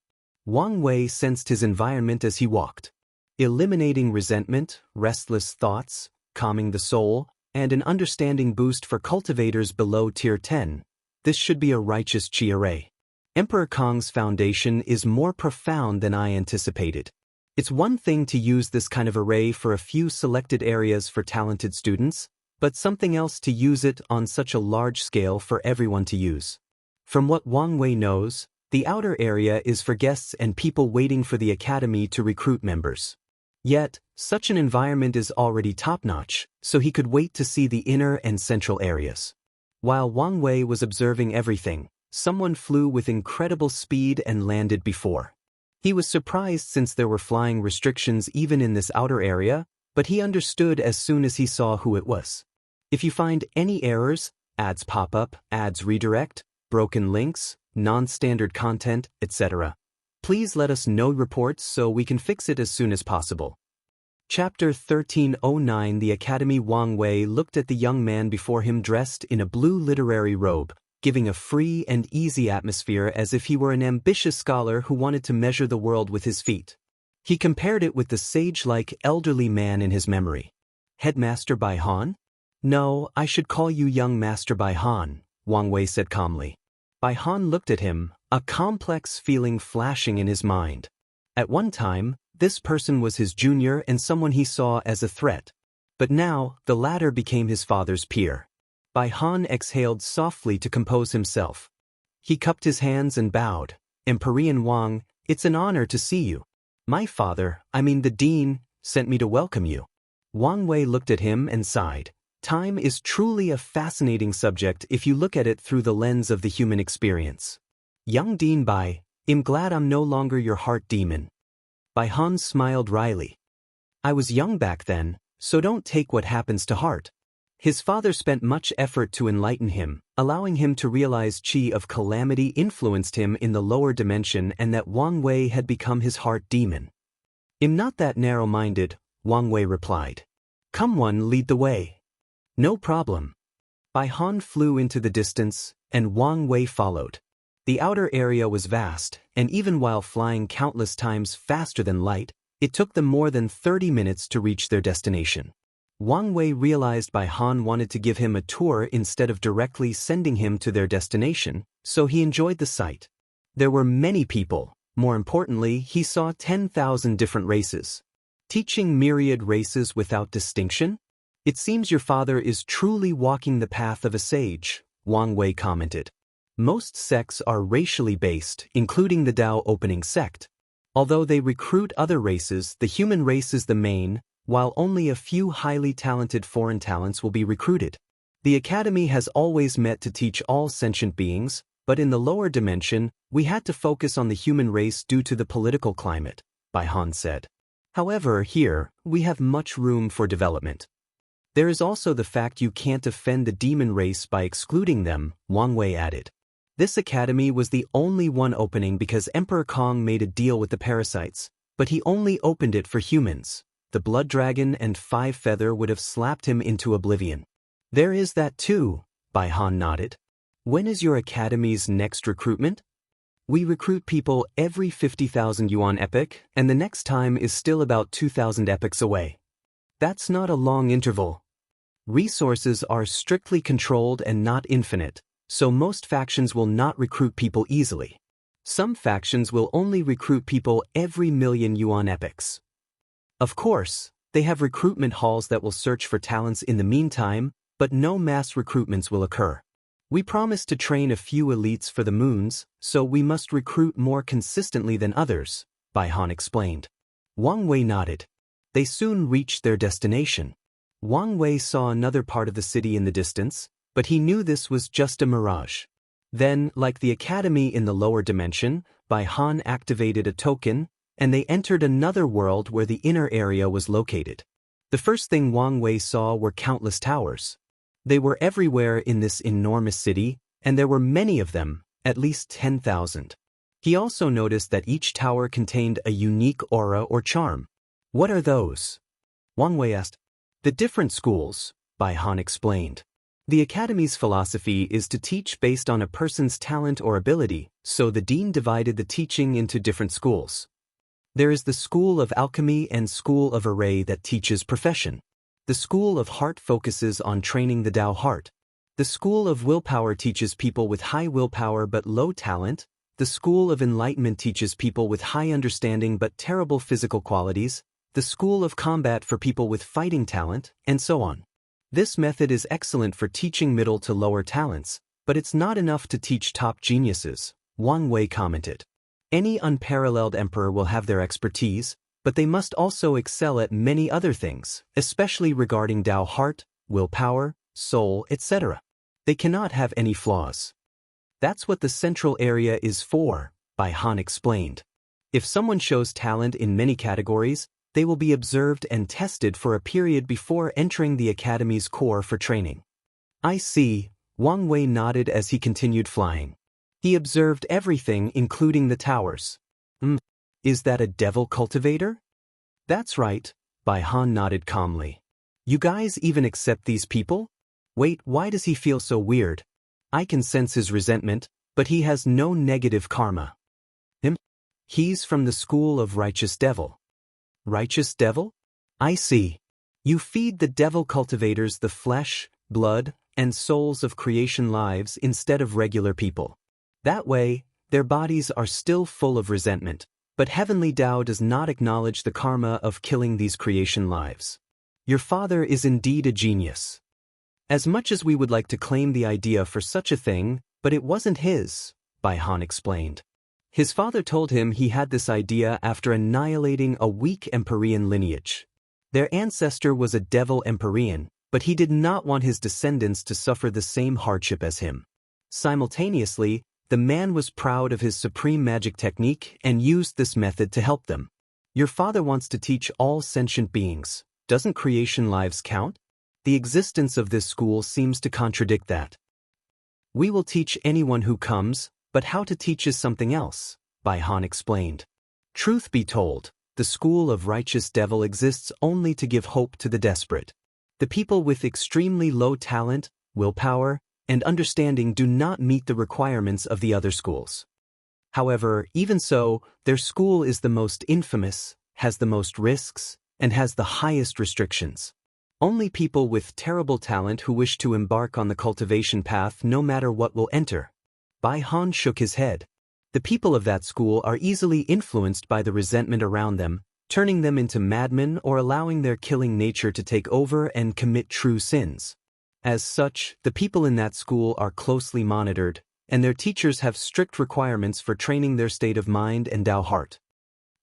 Wang Wei sensed his environment as he walked. Eliminating resentment, restless thoughts, calming the soul, and an understanding boost for cultivators below Tier 10. This should be a righteous chi array. Emperor Kong's foundation is more profound than I anticipated. It's one thing to use this kind of array for a few selected areas for talented students, but something else to use it on such a large scale for everyone to use. From what Wang Wei knows, the outer area is for guests and people waiting for the academy to recruit members. Yet, such an environment is already top-notch, so he could wait to see the inner and central areas. While Wang Wei was observing everything, someone flew with incredible speed and landed before. He was surprised since there were flying restrictions even in this outer area, but he understood as soon as he saw who it was. If you find any errors, ads pop up, ads redirect, broken links, non-standard content, etc., please let us know reports so we can fix it as soon as possible. Chapter 1309. The Academy. Wang Wei looked at the young man before him dressed in a blue literary robe, giving a free and easy atmosphere as if he were an ambitious scholar who wanted to measure the world with his feet. He compared it with the sage-like elderly man in his memory. Headmaster Bai Han? No, I should call you young Master Bai Han, Wang Wei said calmly. Bai Han looked at him, a complex feeling flashing in his mind. At one time, this person was his junior and someone he saw as a threat. But now, the latter became his father's peer. Bai Han exhaled softly to compose himself. He cupped his hands and bowed. Emperor Wang, it's an honor to see you. My father, the dean, sent me to welcome you. Wang Wei looked at him and sighed. Time is truly a fascinating subject if you look at it through the lens of the human experience. Young Dean Bai, I'm glad I'm no longer your heart demon. Bai Han smiled wryly. I was young back then, so don't take what happens to heart. His father spent much effort to enlighten him, allowing him to realize Qi of calamity influenced him in the lower dimension and that Wang Wei had become his heart demon. I'm not that narrow-minded, Wang Wei replied. Come one, lead the way. No problem. Bai Han flew into the distance, and Wang Wei followed. The outer area was vast, and even while flying countless times faster than light, it took them more than 30 minutes to reach their destination. Wang Wei realized Bai Han wanted to give him a tour instead of directly sending him to their destination, so he enjoyed the sight. There were many people. More importantly, he saw 10,000 different races. Teaching myriad races without distinction? It seems your father is truly walking the path of a sage, Wang Wei commented. Most sects are racially based, including the Dao opening sect. Although they recruit other races, the human race is the main, while only a few highly talented foreign talents will be recruited. The Academy has always met to teach all sentient beings, but in the lower dimension, we had to focus on the human race due to the political climate, Bai Han said. However, here, we have much room for development. There is also the fact you can't offend the demon race by excluding them, Wang Wei added. This academy was the only one opening because Emperor Kong made a deal with the parasites, but he only opened it for humans. The Blood Dragon and Five Feather would have slapped him into oblivion. There is that too, Bai Han nodded. When is your academy's next recruitment? We recruit people every 50,000 yuan epoch, and the next time is still about 2,000 epochs away. That's not a long interval. Resources are strictly controlled and not infinite, so most factions will not recruit people easily. Some factions will only recruit people every million yuan epochs. Of course, they have recruitment halls that will search for talents in the meantime, but no mass recruitments will occur. We promise to train a few elites for the moons, so we must recruit more consistently than others, Bai Han explained. Wang Wei nodded. They soon reached their destination. Wang Wei saw another part of the city in the distance, but he knew this was just a mirage. Then, like the academy in the lower dimension, Bai Han activated a token, and they entered another world where the inner area was located. The first thing Wang Wei saw were countless towers. They were everywhere in this enormous city, and there were many of them, at least 10,000. He also noticed that each tower contained a unique aura or charm. What are those? Wang Wei asked. The different schools, Bai Han explained. The academy's philosophy is to teach based on a person's talent or ability, so the dean divided the teaching into different schools. There is the School of Alchemy and School of Array that teaches profession. The School of Heart focuses on training the Tao heart. The School of Willpower teaches people with high willpower but low talent. The School of Enlightenment teaches people with high understanding but terrible physical qualities. The School of Combat for people with fighting talent, and so on. This method is excellent for teaching middle to lower talents, but it's not enough to teach top geniuses, Wang Wei commented. Any unparalleled emperor will have their expertise, but they must also excel at many other things, especially regarding Tao heart, willpower, soul, etc. They cannot have any flaws. That's what the central area is for, Bai Han explained. If someone shows talent in many categories, they will be observed and tested for a period before entering the academy's core for training. I see, Wang Wei nodded as he continued flying. He observed everything including the towers. Is that a devil cultivator? That's right, Bai Han nodded calmly. You guys even accept these people? Wait, why does he feel so weird? I can sense his resentment, but he has no negative karma. He's from the school of righteous devil. Righteous devil? I see. You feed the devil cultivators the flesh, blood, and souls of creation lives instead of regular people. That way, their bodies are still full of resentment, but heavenly Tao does not acknowledge the karma of killing these creation lives. Your father is indeed a genius. As much as we would like to claim the idea for such a thing, but it wasn't his, Bai Han explained. His father told him he had this idea after annihilating a weak Empyrean lineage. Their ancestor was a devil Empyrean, but he did not want his descendants to suffer the same hardship as him. Simultaneously, the man was proud of his supreme magic technique and used this method to help them. Your father wants to teach all sentient beings. Doesn't creation lives count? The existence of this school seems to contradict that. We will teach anyone who comes, but how to teach is something else, Bai Han explained. Truth be told, the school of righteous devil exists only to give hope to the desperate. The people with extremely low talent, willpower, and understanding do not meet the requirements of the other schools. However, even so, their school is the most infamous, has the most risks, and has the highest restrictions. Only people with terrible talent who wish to embark on the cultivation path no matter what will enter. Bai Han shook his head. The people of that school are easily influenced by the resentment around them, turning them into madmen or allowing their killing nature to take over and commit true sins. As such, the people in that school are closely monitored, and their teachers have strict requirements for training their state of mind and Tao heart.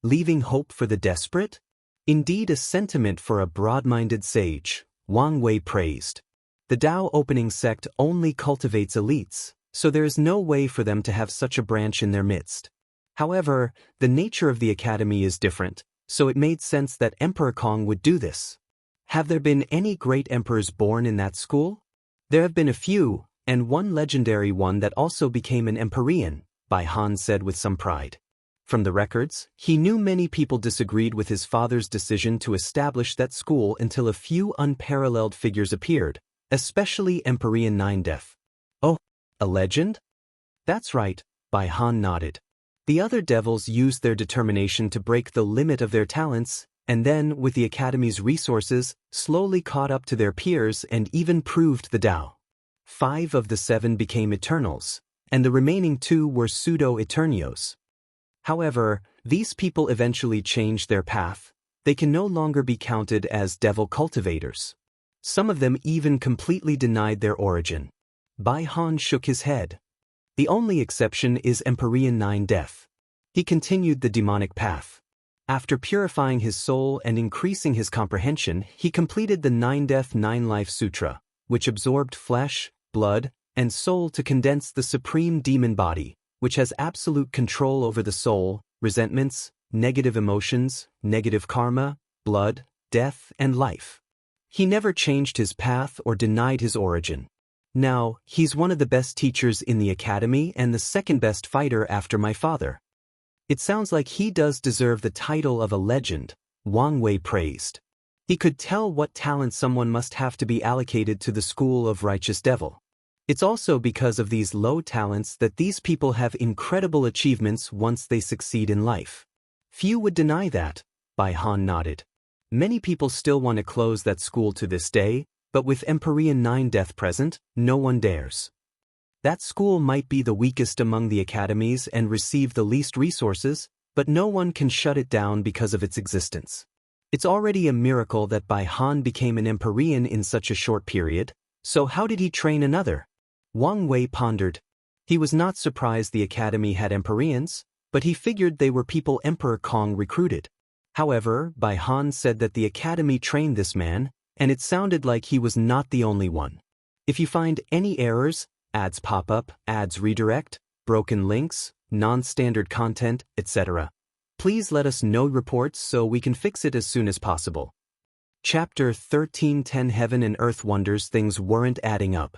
Leaving hope for the desperate? Indeed a sentiment for a broad-minded sage, Wang Wei praised. The Tao opening sect only cultivates elites, so there is no way for them to have such a branch in their midst. However, the nature of the academy is different, so it made sense that Emperor Kong would do this. Have there been any great emperors born in that school? There have been a few, and one legendary one that also became an Empyrean, Bai Han said with some pride. From the records, he knew many people disagreed with his father's decision to establish that school until a few unparalleled figures appeared, especially Empyrean Nine-Death. Oh, a legend? That's right, Bai Han nodded. The other devils used their determination to break the limit of their talents, and then, with the Academy's resources, slowly caught up to their peers and even proved the Tao. 5 of the 7 became Eternals, and the remaining 2 were Pseudo-Eternios. However, these people eventually changed their path. They can no longer be counted as devil cultivators. Some of them even completely denied their origin. Bai Han shook his head. The only exception is Empyrean Nine-Death. He continued the demonic path. After purifying his soul and increasing his comprehension, he completed the Nine-Death Nine-Life Sutra, which absorbed flesh, blood, and soul to condense the supreme demon body, which has absolute control over the soul, resentments, negative emotions, negative karma, blood, death, and life. He never changed his path or denied his origin. Now, he's one of the best teachers in the academy and the second best fighter after my father. It sounds like he does deserve the title of a legend, Wang Wei praised. He could tell what talent someone must have to be allocated to the school of righteous devil. It's also because of these low talents that these people have incredible achievements once they succeed in life. Few would deny that, Bai Han nodded. Many people still want to close that school to this day, but with Empyrean 9 death present, no one dares. That school might be the weakest among the academies and receive the least resources, but no one can shut it down because of its existence. It's already a miracle that Bai Han became an Empyrean in such a short period, so how did he train another? Wang Wei pondered. He was not surprised the academy had Empyreans, but he figured they were people Emperor Kong recruited. However, Bai Han said that the academy trained this man, and it sounded like he was not the only one. If you find any errors, ads pop up, ads redirect, broken links, non-standard content, etc., please let us know reports so we can fix it as soon as possible. Chapter 13:10 Heaven and Earth Wonders. Things weren't adding up.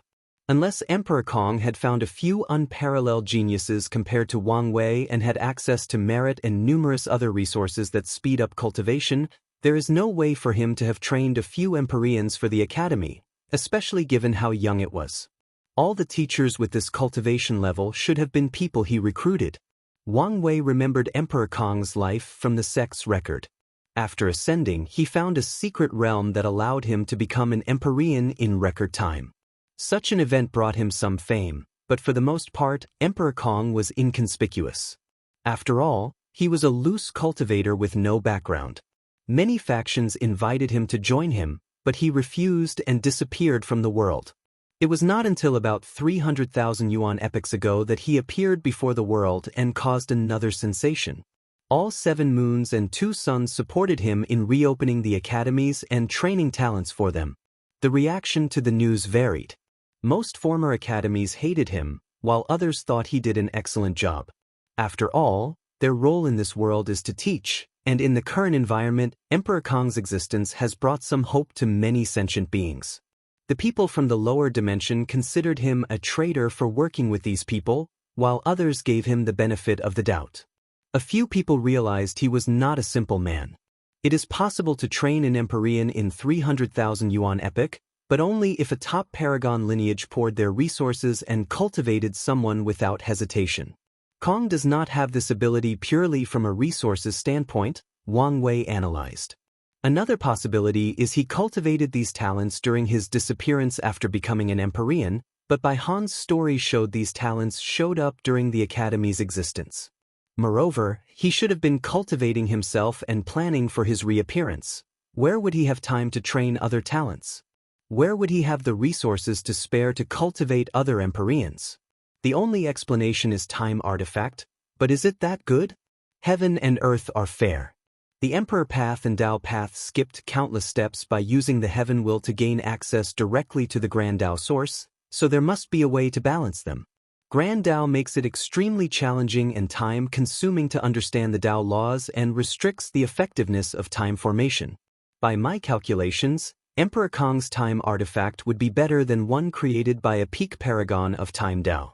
Unless Emperor Kong had found a few unparalleled geniuses compared to Wang Wei and had access to merit and numerous other resources that speed up cultivation, there is no way for him to have trained a few Empyreans for the academy, especially given how young it was. All the teachers with this cultivation level should have been people he recruited. Wang Wei remembered Emperor Kong's life from the sect's record. After ascending, he found a secret realm that allowed him to become an Empyrean in record time. Such an event brought him some fame, but for the most part, Emperor Kong was inconspicuous. After all, he was a loose cultivator with no background. Many factions invited him to join him, but he refused and disappeared from the world. It was not until about 300,000 yuan epochs ago that he appeared before the world and caused another sensation. All 7 moons and 2 suns supported him in reopening the academies and training talents for them. The reaction to the news varied. Most former academies hated him, while others thought he did an excellent job. After all, their role in this world is to teach, and in the current environment, Emperor Kong's existence has brought some hope to many sentient beings. The people from the lower dimension considered him a traitor for working with these people, while others gave him the benefit of the doubt. A few people realized he was not a simple man. It is possible to train an Empyrean in 300,000 yuan epoch, but only if a top paragon lineage poured their resources and cultivated someone without hesitation. Kong does not have this ability purely from a resources standpoint, Wang Wei analyzed. Another possibility is he cultivated these talents during his disappearance after becoming an Empyrean, but Bai Han's story showed these talents showed up during the academy's existence. Moreover, he should have been cultivating himself and planning for his reappearance. Where would he have time to train other talents? Where would he have the resources to spare to cultivate other Empyreans? The only explanation is time artifact, but is it that good? Heaven and earth are fair. The Emperor Path and Tao Path skipped countless steps by using the Heaven Will to gain access directly to the Grand Tao source, so there must be a way to balance them. Grand Tao makes it extremely challenging and time-consuming to understand the Tao laws and restricts the effectiveness of time formation. By my calculations, Emperor Kong's time artifact would be better than one created by a peak paragon of time Tao.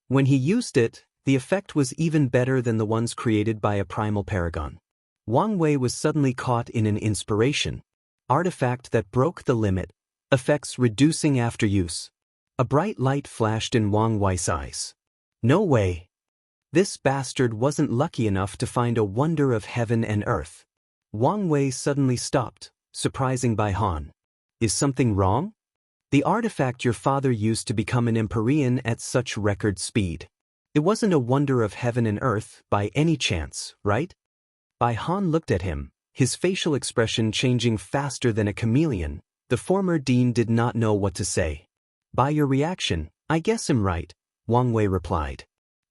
When he used it, the effect was even better than the ones created by a primal paragon. Wang Wei was suddenly caught in an inspiration. Artifact that broke the limit. Effects reducing after use. A bright light flashed in Wang Wei's eyes. No way. This bastard wasn't lucky enough to find a wonder of heaven and earth. Wang Wei suddenly stopped, surprising Bai Han. Is something wrong? The artifact your father used to become an Empyrean at such record speed. It wasn't a wonder of heaven and earth by any chance, right? Bai Han looked at him, his facial expression changing faster than a chameleon. The former dean did not know what to say. By your reaction, I guess I'm right, Wang Wei replied.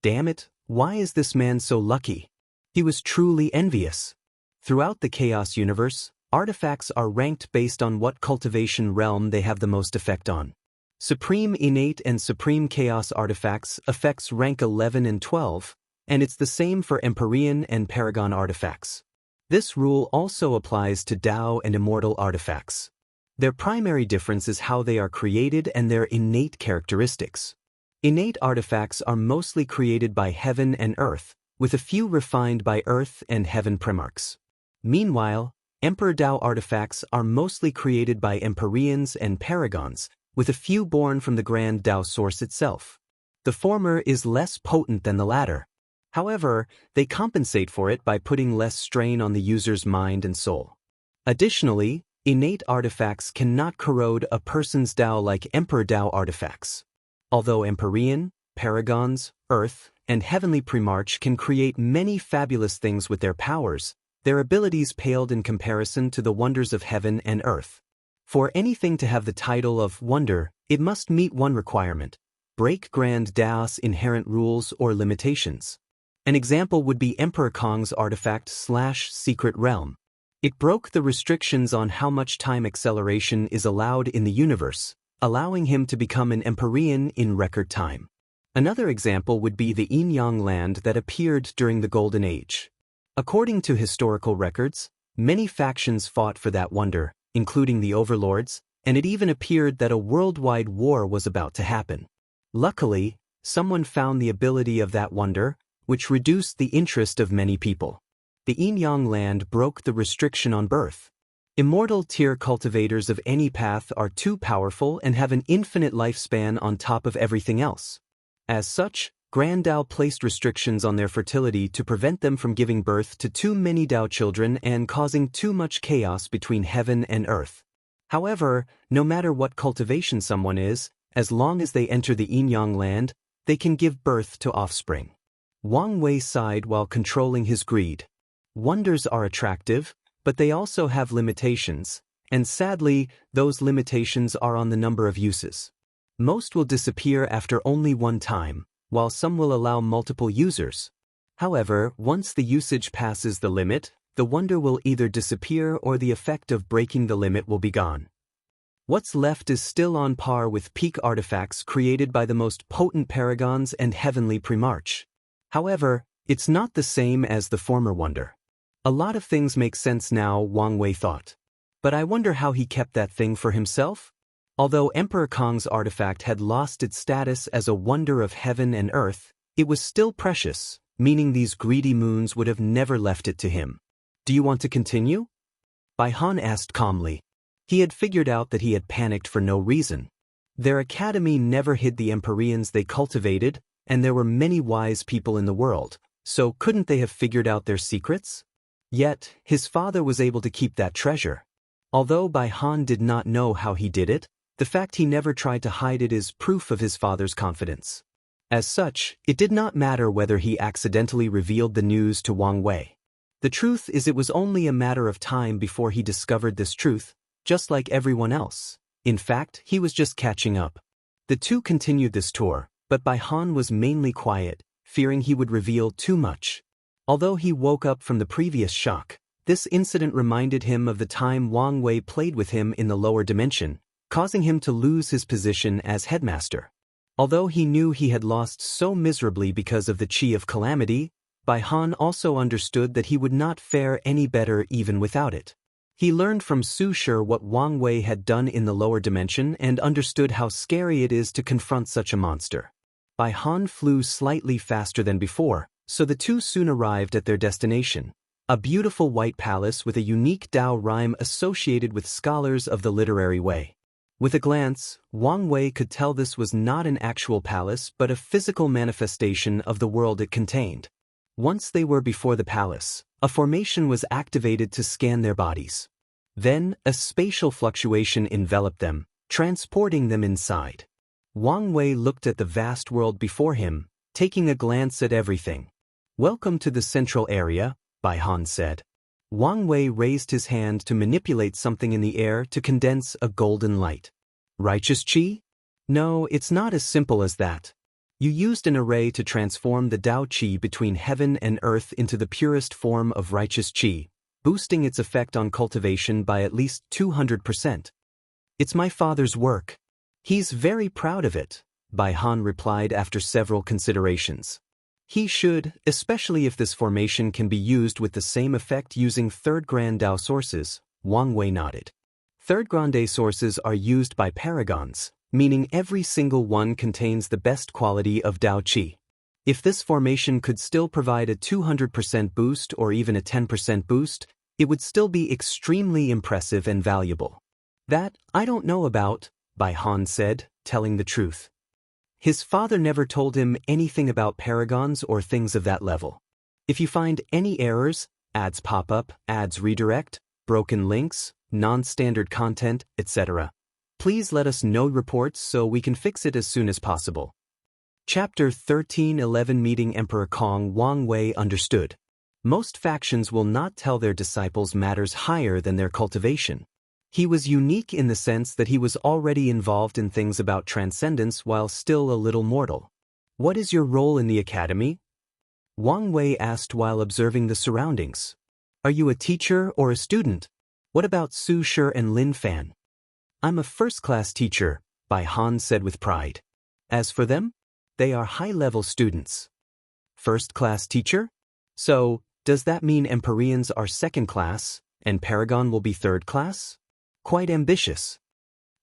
Damn it, why is this man so lucky? He was truly envious. Throughout the Chaos universe, artifacts are ranked based on what cultivation realm they have the most effect on. Supreme Innate and Supreme Chaos artifacts affects rank 11 and 12, and it's the same for Empyrean and Paragon artifacts. This rule also applies to Tao and Immortal artifacts. Their primary difference is how they are created and their innate characteristics. Innate artifacts are mostly created by heaven and earth, with a few refined by earth and heaven primarchs. Meanwhile, Emperor Dao artifacts are mostly created by Empyreans and Paragons, with a few born from the Grand Dao source itself. The former is less potent than the latter. However, they compensate for it by putting less strain on the user's mind and soul. Additionally, innate artifacts cannot corrode a person's Dao like Emperor Dao artifacts. Although Empyrean, Paragons, Earth, and Heavenly Primarch can create many fabulous things with their powers, their abilities paled in comparison to the wonders of heaven and earth. For anything to have the title of wonder, it must meet one requirement: break Grand Dao's inherent rules or limitations. An example would be Emperor Kong's artifact /Secret Realm. It broke the restrictions on how much time acceleration is allowed in the universe, allowing him to become an Empyrean in record time. Another example would be the Yin-Yang land that appeared during the Golden Age. According to historical records, many factions fought for that wonder, including the overlords, and it even appeared that a worldwide war was about to happen. Luckily, someone found the ability of that wonder, which reduced the interest of many people. The Yin-Yang land broke the restriction on birth. Immortal tier cultivators of any path are too powerful and have an infinite lifespan on top of everything else. As such, Grand Dao placed restrictions on their fertility to prevent them from giving birth to too many Dao children and causing too much chaos between heaven and earth. However, no matter what cultivation someone is, as long as they enter the Yin-Yang land, they can give birth to offspring. Wang Wei sighed while controlling his greed. Wonders are attractive, but they also have limitations, and sadly, those limitations are on the number of uses. Most will disappear after only one time, while some will allow multiple users. However, once the usage passes the limit, the wonder will either disappear or the effect of breaking the limit will be gone. What's left is still on par with peak artifacts created by the most potent Paragons and Heavenly Primarch. However, it's not the same as the former wonder. A lot of things make sense now, Wang Wei thought. But I wonder how he kept that thing for himself? Although Emperor Kong's artifact had lost its status as a wonder of heaven and earth, it was still precious, meaning these greedy moons would have never left it to him. Do you want to continue? Bai Han asked calmly. He had figured out that he had panicked for no reason. Their academy never hid the Empyreans they cultivated, and there were many wise people in the world, so couldn't they have figured out their secrets? Yet, his father was able to keep that treasure. Although Bai Han did not know how he did it, the fact he never tried to hide it is proof of his father's confidence. As such, it did not matter whether he accidentally revealed the news to Wang Wei. The truth is, it was only a matter of time before he discovered this truth, just like everyone else. In fact, he was just catching up. The two continued this tour, but Bai Han was mainly quiet, fearing he would reveal too much. Although he woke up from the previous shock, this incident reminded him of the time Wang Wei played with him in the lower dimension, causing him to lose his position as headmaster. Although he knew he had lost so miserably because of the Qi of Calamity, Bai Han also understood that he would not fare any better even without it. He learned from Su Shi what Wang Wei had done in the lower dimension and understood how scary it is to confront such a monster. Bai Han flew slightly faster than before, so the two soon arrived at their destination, a beautiful white palace with a unique Dao rhyme associated with scholars of the literary way. With a glance, Wang Wei could tell this was not an actual palace but a physical manifestation of the world it contained. Once they were before the palace, a formation was activated to scan their bodies. Then, a spatial fluctuation enveloped them, transporting them inside. Wang Wei looked at the vast world before him, taking a glance at everything. "Welcome to the central area," Bai Han said. Wang Wei raised his hand to manipulate something in the air to condense a golden light. "Righteous Qi?" "No, it's not as simple as that. You used an array to transform the Dao Qi between heaven and earth into the purest form of righteous Qi, boosting its effect on cultivation by at least 200%. It's my father's work. He's very proud of it," Bai Han replied after several considerations. "He should, especially if this formation can be used with the same effect using third Grand Dao sources," Wang Wei nodded. Third Grande sources are used by Paragons, meaning every single one contains the best quality of Dao Qi. If this formation could still provide a 200% boost or even a 10% boost, it would still be extremely impressive and valuable. That, I don't know about, Bai Han said, telling the truth. His father never told him anything about paragons or things of that level. If you find any errors, ads pop up, ads redirect, broken links, non-standard content, etc., please let us know reports so we can fix it as soon as possible. Chapter 1311 Meeting Emperor Kong. Wang Wei understood. Most factions will not tell their disciples matters higher than their cultivation. He was unique in the sense that he was already involved in things about transcendence while still a little mortal. What is your role in the academy? Wang Wei asked while observing the surroundings. Are you a teacher or a student? What about Su Shi and Lin Fan? I'm a first-class teacher, Bai Han said with pride. As for them, they are high-level students. First-class teacher? So, does that mean Empyreans are second-class, and Paragon will be third-class? Quite ambitious.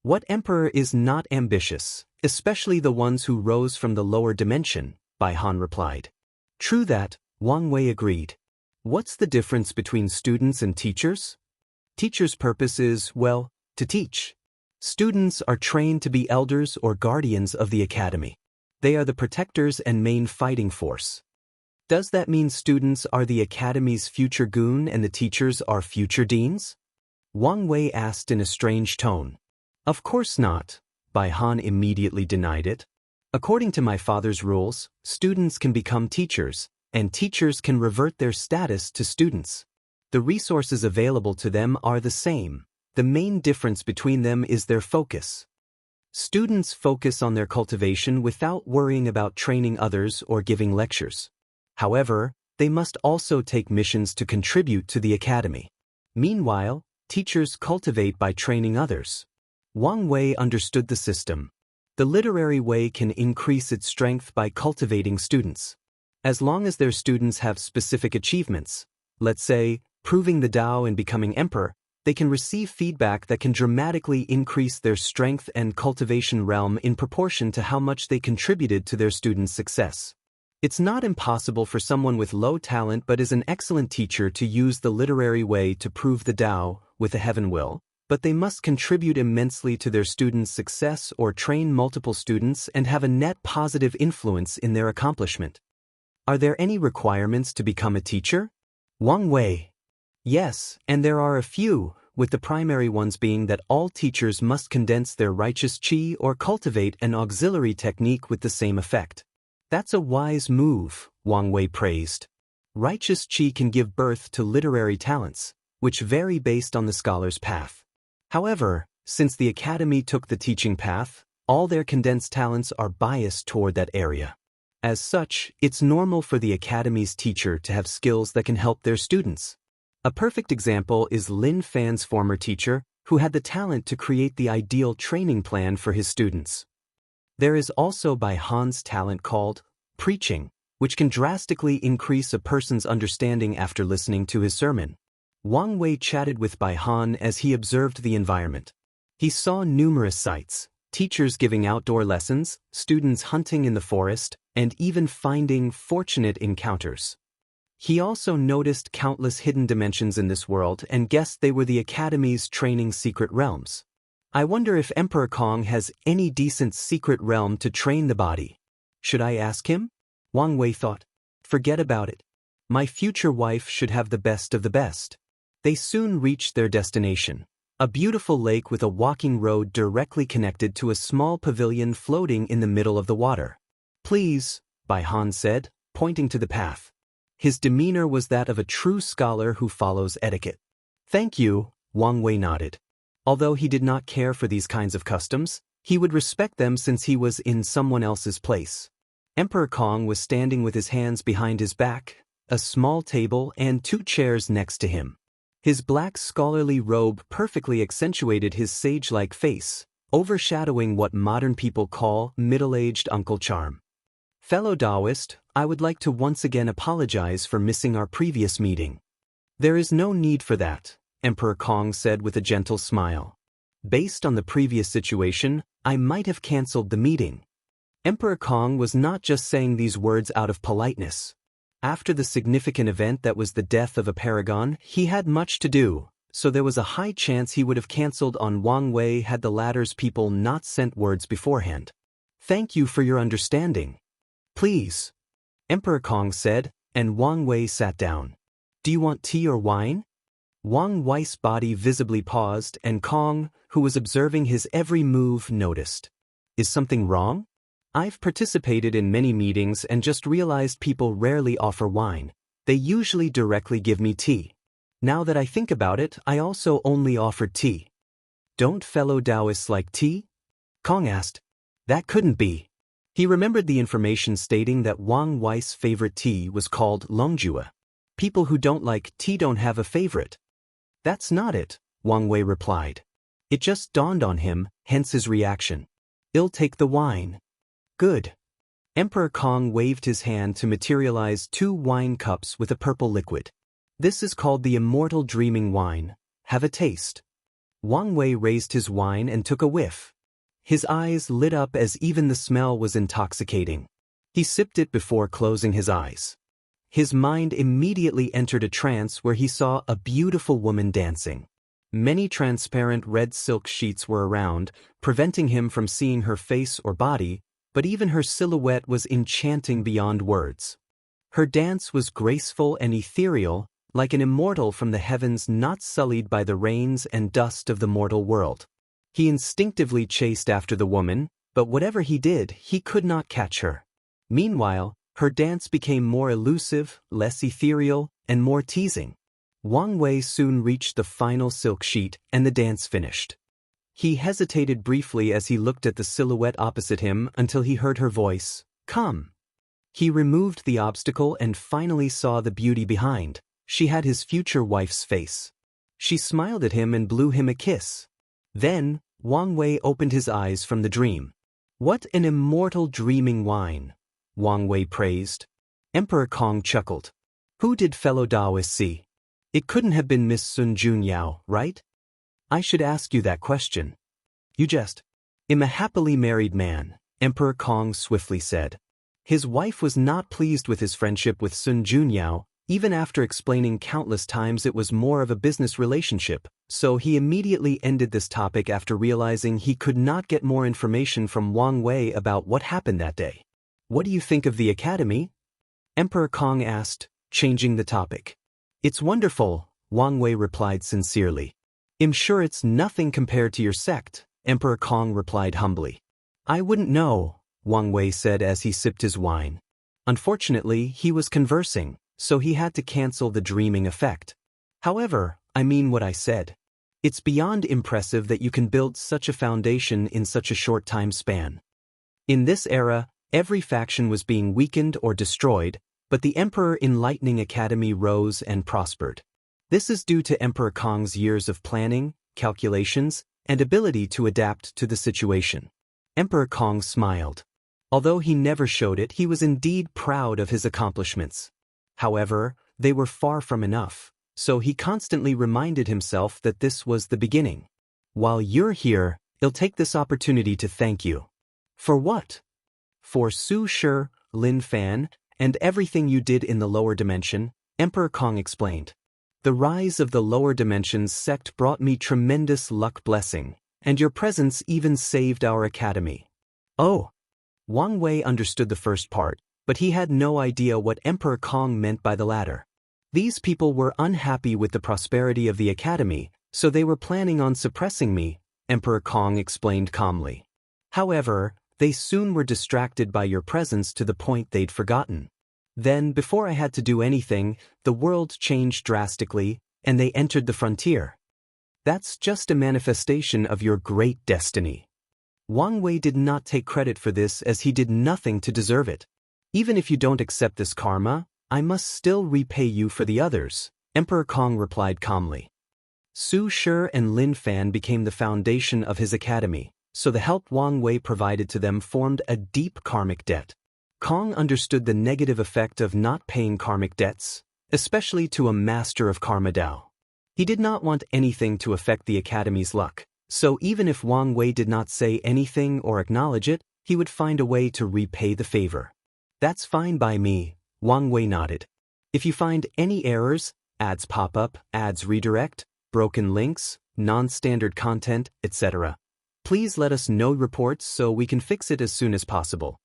What emperor is not ambitious, especially the ones who rose from the lower dimension, Bai Han replied. True that, Wang Wei agreed. What's the difference between students and teachers? Teachers' purpose is, well, to teach. Students are trained to be elders or guardians of the academy. They are the protectors and main fighting force. Does that mean students are the academy's future goon and the teachers are future deans? Wang Wei asked in a strange tone. Of course not, Bai Han immediately denied it. According to my father's rules, students can become teachers, and teachers can revert their status to students. The resources available to them are the same. The main difference between them is their focus. Students focus on their cultivation without worrying about training others or giving lectures. However, they must also take missions to contribute to the academy. Meanwhile, teachers cultivate by training others. Wang Wei understood the system. The literary way can increase its strength by cultivating students. As long as their students have specific achievements, let's say, proving the Tao and becoming emperor, they can receive feedback that can dramatically increase their strength and cultivation realm in proportion to how much they contributed to their students' success. It's not impossible for someone with low talent but is an excellent teacher to use the literary way to prove the Tao with a heaven will, but they must contribute immensely to their students' success or train multiple students and have a net positive influence in their accomplishment. Are there any requirements to become a teacher? Wang Wei. Yes, and there are a few, with the primary ones being that all teachers must condense their righteous qi or cultivate an auxiliary technique with the same effect. That's a wise move, Wang Wei praised. Righteous qi can give birth to literary talents, which vary based on the scholar's path. However, since the academy took the teaching path, all their condensed talents are biased toward that area. As such, it's normal for the academy's teacher to have skills that can help their students. A perfect example is Lin Fan's former teacher, who had the talent to create the ideal training plan for his students. There is also Bai Han's talent called preaching, which can drastically increase a person's understanding after listening to his sermon. Wang Wei chatted with Bai Han as he observed the environment. He saw numerous sights, teachers giving outdoor lessons, students hunting in the forest, and even finding fortunate encounters. He also noticed countless hidden dimensions in this world and guessed they were the Academy's training secret realms. I wonder if Emperor Kong has any decent secret realm to train the body. Should I ask him? Wang Wei thought. Forget about it. My future wife should have the best of the best. They soon reached their destination, a beautiful lake with a walking road directly connected to a small pavilion floating in the middle of the water. Please, Bai Han said, pointing to the path. His demeanor was that of a true scholar who follows etiquette. Thank you, Wang Wei nodded. Although he did not care for these kinds of customs, he would respect them since he was in someone else's place. Emperor Kong was standing with his hands behind his back, a small table and 2 chairs next to him. His black scholarly robe perfectly accentuated his sage-like face, overshadowing what modern people call middle-aged uncle charm. Fellow Taoist, I would like to once again apologize for missing our previous meeting. There is no need for that, Emperor Kong said with a gentle smile. Based on the previous situation, I might have cancelled the meeting. Emperor Kong was not just saying these words out of politeness. After the significant event that was the death of a paragon, he had much to do, so there was a high chance he would have cancelled on Wang Wei had the latter's people not sent words beforehand. "Thank you for your understanding. Please," Emperor Kong said, and Wang Wei sat down. "Do you want tea or wine?" Wang Wei's body visibly paused, and Kong, who was observing his every move, noticed. "Is something wrong? I've participated in many meetings and just realized people rarely offer wine. They usually directly give me tea. Now that I think about it, I also only offered tea." "Don't fellow Taoists like tea?" Kong asked. That couldn't be. He remembered the information stating that Wang Wei's favorite tea was called Longjua. People who don't like tea don't have a favorite. "That's not it," Wang Wei replied. It just dawned on him, hence his reaction. "I'll take the wine." "Good." Emperor Kong waved his hand to materialize 2 wine cups with a purple liquid. "This is called the Immortal Dreaming Wine. Have a taste." Wang Wei raised his wine and took a whiff. His eyes lit up as even the smell was intoxicating. He sipped it before closing his eyes. His mind immediately entered a trance where he saw a beautiful woman dancing. Many transparent red silk sheets were around, preventing him from seeing her face or body, but even her silhouette was enchanting beyond words. Her dance was graceful and ethereal, like an immortal from the heavens not sullied by the rains and dust of the mortal world. He instinctively chased after the woman, but whatever he did, he could not catch her. Meanwhile, her dance became more elusive, less ethereal, and more teasing. Wang Wei soon reached the final silk sheet, and the dance finished. He hesitated briefly as he looked at the silhouette opposite him until he heard her voice, "Come." He removed the obstacle and finally saw the beauty behind. She had his future wife's face. She smiled at him and blew him a kiss. Then, Wang Wei opened his eyes from the dream. "What an immortal dreaming wine," Wang Wei praised. Emperor Kong chuckled. "Who did fellow Taoists see? It couldn't have been Miss Sun Junyao, right? I should ask you that question." "You just." "I'm a happily married man," Emperor Kong swiftly said. His wife was not pleased with his friendship with Sun Junyao, even after explaining countless times it was more of a business relationship, so he immediately ended this topic after realizing he could not get more information from Wang Wei about what happened that day. "What do you think of the academy?" Emperor Kong asked, changing the topic. "It's wonderful," Wang Wei replied sincerely. "I'm sure it's nothing compared to your sect," Emperor Kong replied humbly. "I wouldn't know," Wang Wei said as he sipped his wine. Unfortunately, he was conversing, so he had to cancel the dreaming effect. "However, I mean what I said. It's beyond impressive that you can build such a foundation in such a short time span." In this era, every faction was being weakened or destroyed, but the Emperor Enlightening Academy rose and prospered. This is due to Emperor Kong's years of planning, calculations, and ability to adapt to the situation. Emperor Kong smiled. Although he never showed it, he was indeed proud of his accomplishments. However, they were far from enough, so he constantly reminded himself that this was the beginning. "While you're here, I'll take this opportunity to thank you." "For what?" "For Su Shi, Lin Fan, and everything you did in the lower dimension," Emperor Kong explained. "The rise of the lower dimensions sect brought me tremendous luck blessing, and your presence even saved our academy." "Oh." Wang Wei understood the first part, but he had no idea what Emperor Kong meant by the latter. These people were unhappy with the prosperity of the academy, so they were planning on suppressing me, Emperor Kong explained calmly. "However, they soon were distracted by your presence to the point they'd forgotten. Then, before I had to do anything, the world changed drastically, and they entered the frontier. That's just a manifestation of your great destiny." Wang Wei did not take credit for this as he did nothing to deserve it. "Even if you don't accept this karma, I must still repay you for the others," Emperor Kong replied calmly. Su Shi and Lin Fan became the foundation of his academy, so the help Wang Wei provided to them formed a deep karmic debt. Kong understood the negative effect of not paying karmic debts, especially to a master of Karma Dao. He did not want anything to affect the academy's luck, so even if Wang Wei did not say anything or acknowledge it, he would find a way to repay the favor. That's fine by me, Wang Wei nodded. If you find any errors, ads pop up, ads redirect, broken links, non-standard content, etc., please let us know reports so we can fix it as soon as possible.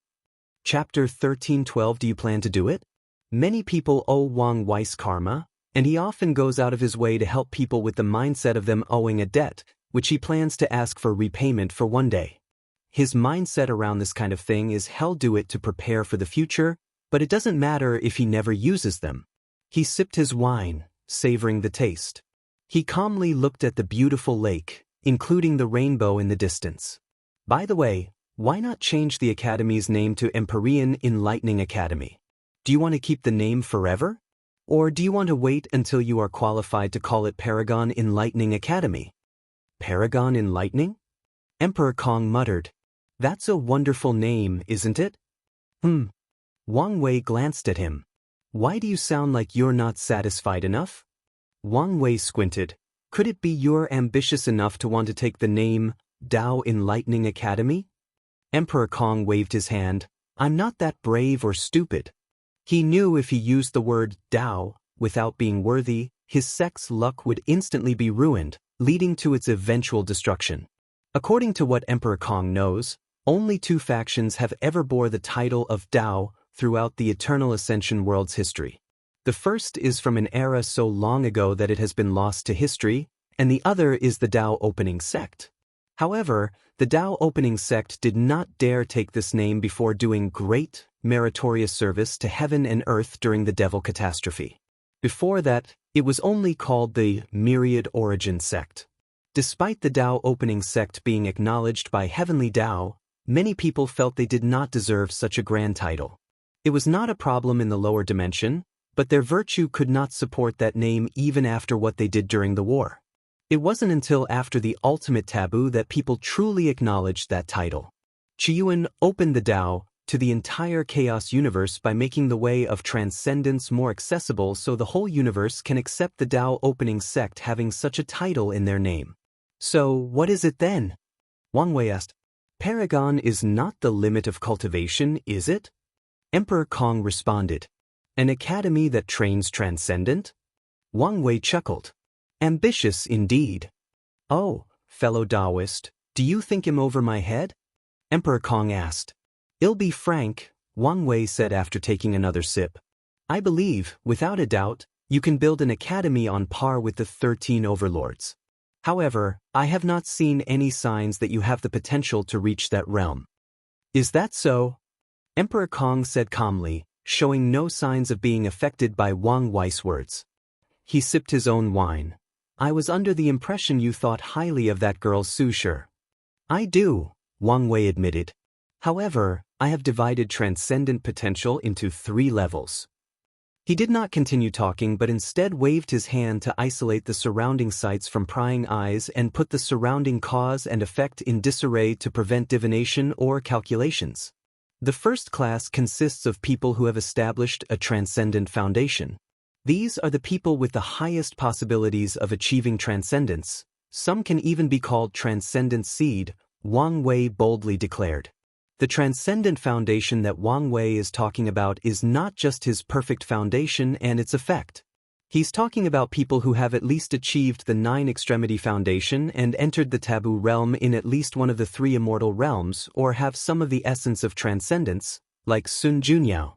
Chapter 13:12. Do you plan to do it? Many people owe Wang Wei's karma, and he often goes out of his way to help people with the mindset of them owing a debt, which he plans to ask for repayment for one day. His mindset around this kind of thing is he'll do it to prepare for the future, but it doesn't matter if he never uses them. He sipped his wine, savoring the taste. He calmly looked at the beautiful lake, including the rainbow in the distance. By the way, why not change the academy's name to Empyrean Enlightening Academy? Do you want to keep the name forever? Or do you want to wait until you are qualified to call it Paragon Enlightening Academy? Paragon Enlightening? Emperor Kong muttered. That's a wonderful name, isn't it? Wang Wei glanced at him. Why do you sound like you're not satisfied enough? Wang Wei squinted. Could it be you're ambitious enough to want to take the name Dao Enlightening Academy? Emperor Kong waved his hand. I'm not that brave or stupid. He knew if he used the word Dao without being worthy, his sect's luck would instantly be ruined, leading to its eventual destruction. According to what Emperor Kong knows, only 2 factions have ever bore the title of Dao throughout the Eternal Ascension world's history. The first is from an era so long ago that it has been lost to history, and the other is the Dao Opening Sect. However, the Dao Opening Sect did not dare take this name before doing great, meritorious service to heaven and earth during the Devil Catastrophe. Before that, it was only called the Myriad Origin Sect. Despite the Dao Opening Sect being acknowledged by Heavenly Dao, many people felt they did not deserve such a grand title. It was not a problem in the lower dimension, but their virtue could not support that name even after what they did during the war. It wasn't until after the ultimate taboo that people truly acknowledged that title. Qiyuan opened the Dao to the entire chaos universe by making the way of transcendence more accessible so the whole universe can accept the Dao Opening Sect having such a title in their name. So, what is it then? Wang Wei asked. Paragon is not the limit of cultivation, is it? Emperor Kong responded. An academy that trains Transcendent? Wang Wei chuckled. Ambitious indeed. Oh, fellow Taoist, do you think him over my head? Emperor Kong asked. I'll be frank, Wang Wei said after taking another sip. I believe, without a doubt, you can build an academy on par with the 13 overlords. However, I have not seen any signs that you have the potential to reach that realm. Is that so? Emperor Kong said calmly, showing no signs of being affected by Wang Wei's words. He sipped his own wine. I was under the impression you thought highly of that girl Su Shi. I do, Wang Wei admitted. However, I have divided transcendent potential into 3 levels. He did not continue talking but instead waved his hand to isolate the surrounding sights from prying eyes and put the surrounding cause and effect in disarray to prevent divination or calculations. The first class consists of people who have established a transcendent foundation. These are the people with the highest possibilities of achieving transcendence. Some can even be called transcendent seed, Wang Wei boldly declared. The transcendent foundation that Wang Wei is talking about is not just his perfect foundation and its effect. He's talking about people who have at least achieved the 9-extremity foundation and entered the taboo realm in at least one of the 3 immortal realms or have some of the essence of transcendence, like Sun Junyao.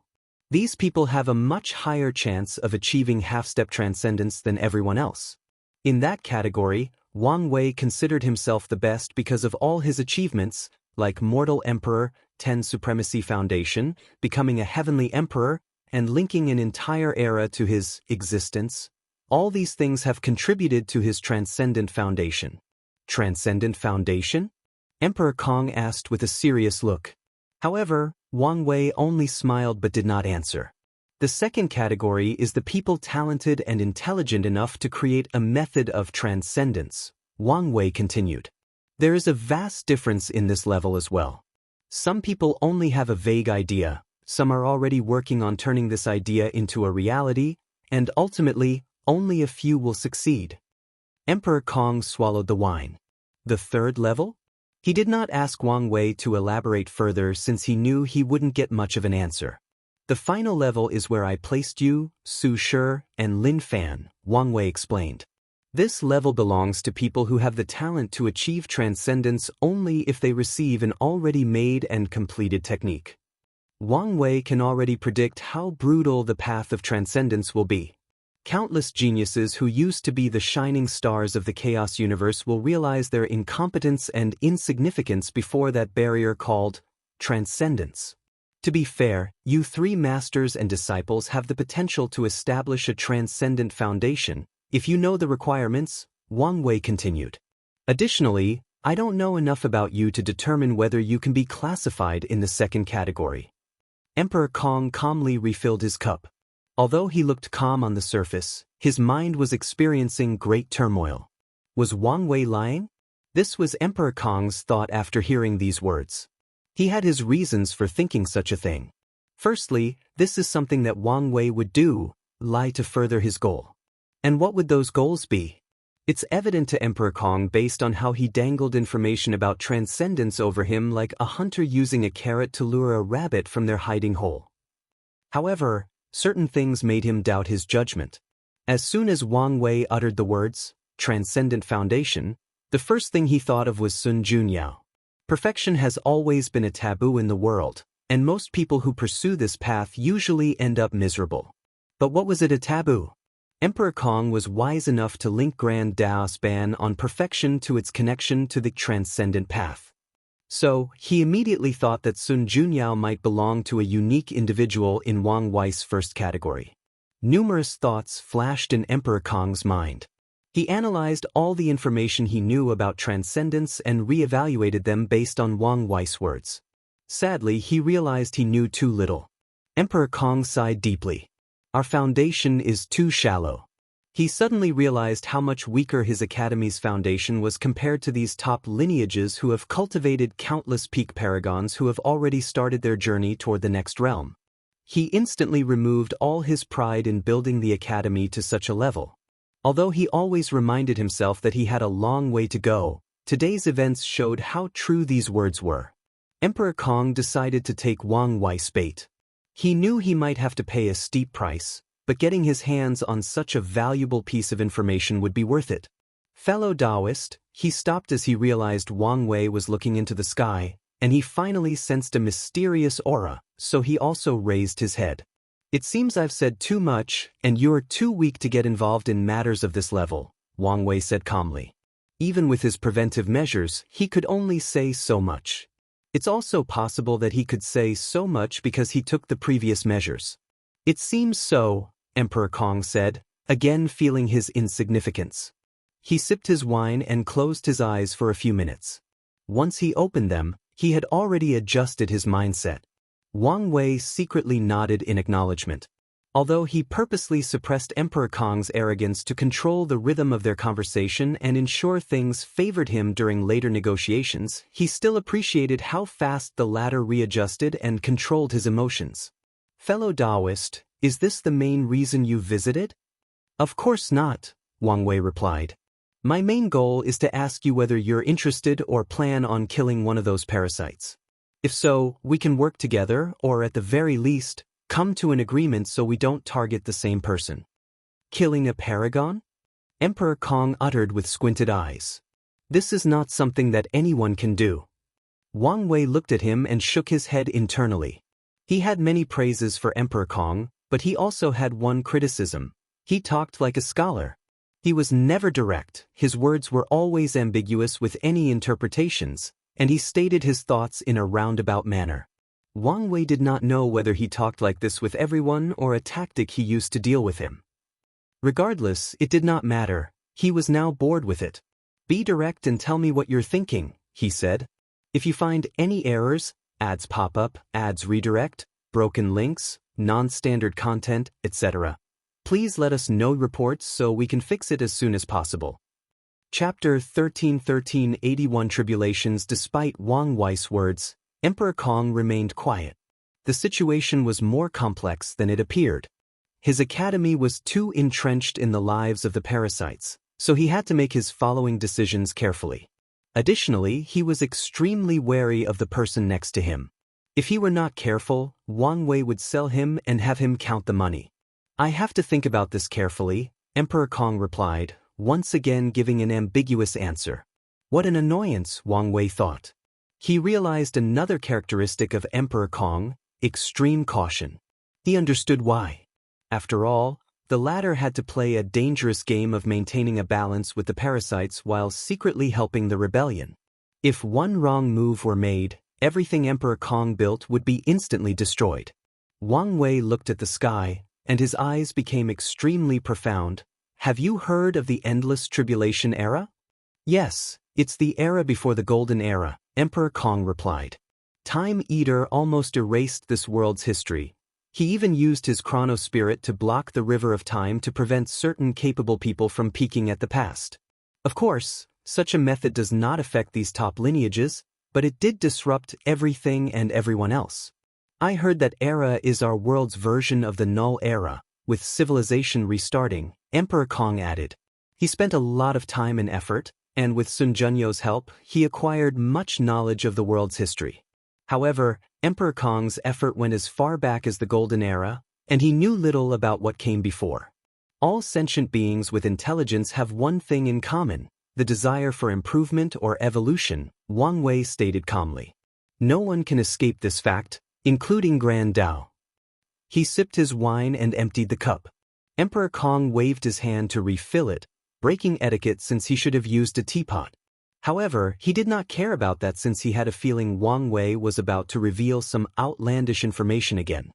These people have a much higher chance of achieving half-step transcendence than everyone else. In that category, Wang Wei considered himself the best because of all his achievements, like Mortal Emperor, 10 Supremacy Foundation, becoming a Heavenly Emperor, and linking an entire era to his existence. All these things have contributed to his Transcendent Foundation. Transcendent Foundation? Emperor Kong asked with a serious look. However, Wang Wei only smiled but did not answer. The second category is the people talented and intelligent enough to create a method of transcendence, Wang Wei continued. There is a vast difference in this level as well. Some people only have a vague idea, some are already working on turning this idea into a reality, and ultimately, only a few will succeed. Emperor Kong swallowed the wine. The third level? He did not ask Wang Wei to elaborate further since he knew he wouldn't get much of an answer. The final level is where I placed you, Su Shi, and Lin Fan, Wang Wei explained. This level belongs to people who have the talent to achieve transcendence only if they receive an already made and completed technique. Wang Wei can already predict how brutal the path of transcendence will be. Countless geniuses who used to be the shining stars of the chaos universe will realize their incompetence and insignificance before that barrier called transcendence. To be fair, you three masters and disciples have the potential to establish a transcendent foundation, if you know the requirements, Wang Wei continued. Additionally, I don't know enough about you to determine whether you can be classified in the second category. Emperor Kong calmly refilled his cup. Although he looked calm on the surface, his mind was experiencing great turmoil. Was Wang Wei lying? This was Emperor Kong's thought after hearing these words. He had his reasons for thinking such a thing. Firstly, this is something that Wang Wei would do, lie to further his goal. And what would those goals be? It's evident to Emperor Kong based on how he dangled information about transcendence over him like a hunter using a carrot to lure a rabbit from their hiding hole. However, certain things made him doubt his judgment. As soon as Wang Wei uttered the words, Transcendent Foundation, the first thing he thought of was Sun Junyao. Perfection has always been a taboo in the world, and most people who pursue this path usually end up miserable. But what was it a taboo? Emperor Kong was wise enough to link Grand Dao's ban on perfection to its connection to the transcendent path. So, he immediately thought that Sun Junyao might belong to a unique individual in Wang Wei's first category. Numerous thoughts flashed in Emperor Kong's mind. He analyzed all the information he knew about transcendence and re-evaluated them based on Wang Wei's words. Sadly, he realized he knew too little. Emperor Kong sighed deeply. Our foundation is too shallow. He suddenly realized how much weaker his academy's foundation was compared to these top lineages who have cultivated countless peak paragons who have already started their journey toward the next realm. He instantly removed all his pride in building the academy to such a level. Although he always reminded himself that he had a long way to go, today's events showed how true these words were. Emperor Kong decided to take Wang Wei's bait. He knew he might have to pay a steep price, but getting his hands on such a valuable piece of information would be worth it. Fellow Taoist, he stopped as he realized Wang Wei was looking into the sky, and he finally sensed a mysterious aura, so he also raised his head. It seems I've said too much, and you're too weak to get involved in matters of this level, Wang Wei said calmly. Even with his preventive measures, he could only say so much. It's also possible that he could say so much because he took the previous measures. It seems so, Emperor Kong said, again feeling his insignificance. He sipped his wine and closed his eyes for a few minutes. Once he opened them, he had already adjusted his mindset. Wang Wei secretly nodded in acknowledgement. Although he purposely suppressed Emperor Kong's arrogance to control the rhythm of their conversation and ensure things favored him during later negotiations, he still appreciated how fast the latter readjusted and controlled his emotions. Fellow Taoist, is this the main reason you visited? Of course not, Wang Wei replied. My main goal is to ask you whether you're interested or plan on killing one of those parasites. If so, we can work together, or at the very least, come to an agreement so we don't target the same person. Killing a paragon? Emperor Kong uttered with squinted eyes. This is not something that anyone can do. Wang Wei looked at him and shook his head internally. He had many praises for Emperor Kong, but he also had one criticism. He talked like a scholar. He was never direct, his words were always ambiguous with any interpretations, and he stated his thoughts in a roundabout manner. Wang Wei did not know whether he talked like this with everyone or a tactic he used to deal with him. Regardless, it did not matter, he was now bored with it. Be direct and tell me what you're thinking, he said. If you find any errors, ads pop up, ads redirect, broken links, non-standard content, etc. Please let us know reports so we can fix it as soon as possible. Chapter 1381 Tribulations. Despite Wang Wei's words, Emperor Kong remained quiet. The situation was more complex than it appeared. His academy was too entrenched in the lives of the parasites, so he had to make his following decisions carefully. Additionally, he was extremely wary of the person next to him. If he were not careful, Wang Wei would sell him and have him count the money. I have to think about this carefully, Emperor Kong replied, once again giving an ambiguous answer. What an annoyance, Wang Wei thought. He realized another characteristic of Emperor Kong, extreme caution. He understood why. After all, the latter had to play a dangerous game of maintaining a balance with the parasites while secretly helping the rebellion. If one wrong move were made, everything Emperor Kong built would be instantly destroyed. Wang Wei looked at the sky, and his eyes became extremely profound. Have you heard of the endless tribulation era? Yes, it's the era before the golden era, Emperor Kong replied. Time Eater almost erased this world's history. He even used his chronospirit to block the river of time to prevent certain capable people from peeking at the past. Of course, such a method does not affect these top lineages, but it did disrupt everything and everyone else. I heard that era is our world's version of the null era, with civilization restarting, Emperor Kong added. He spent a lot of time and effort, and with Sun Junyo's help, he acquired much knowledge of the world's history. However, Emperor Kong's effort went as far back as the Golden Era, and he knew little about what came before. All sentient beings with intelligence have one thing in common, the desire for improvement or evolution, Wang Wei stated calmly. No one can escape this fact, including Grand Dao. He sipped his wine and emptied the cup. Emperor Kong waved his hand to refill it, breaking etiquette since he should have used a teapot. However, he did not care about that since he had a feeling Wang Wei was about to reveal some outlandish information again.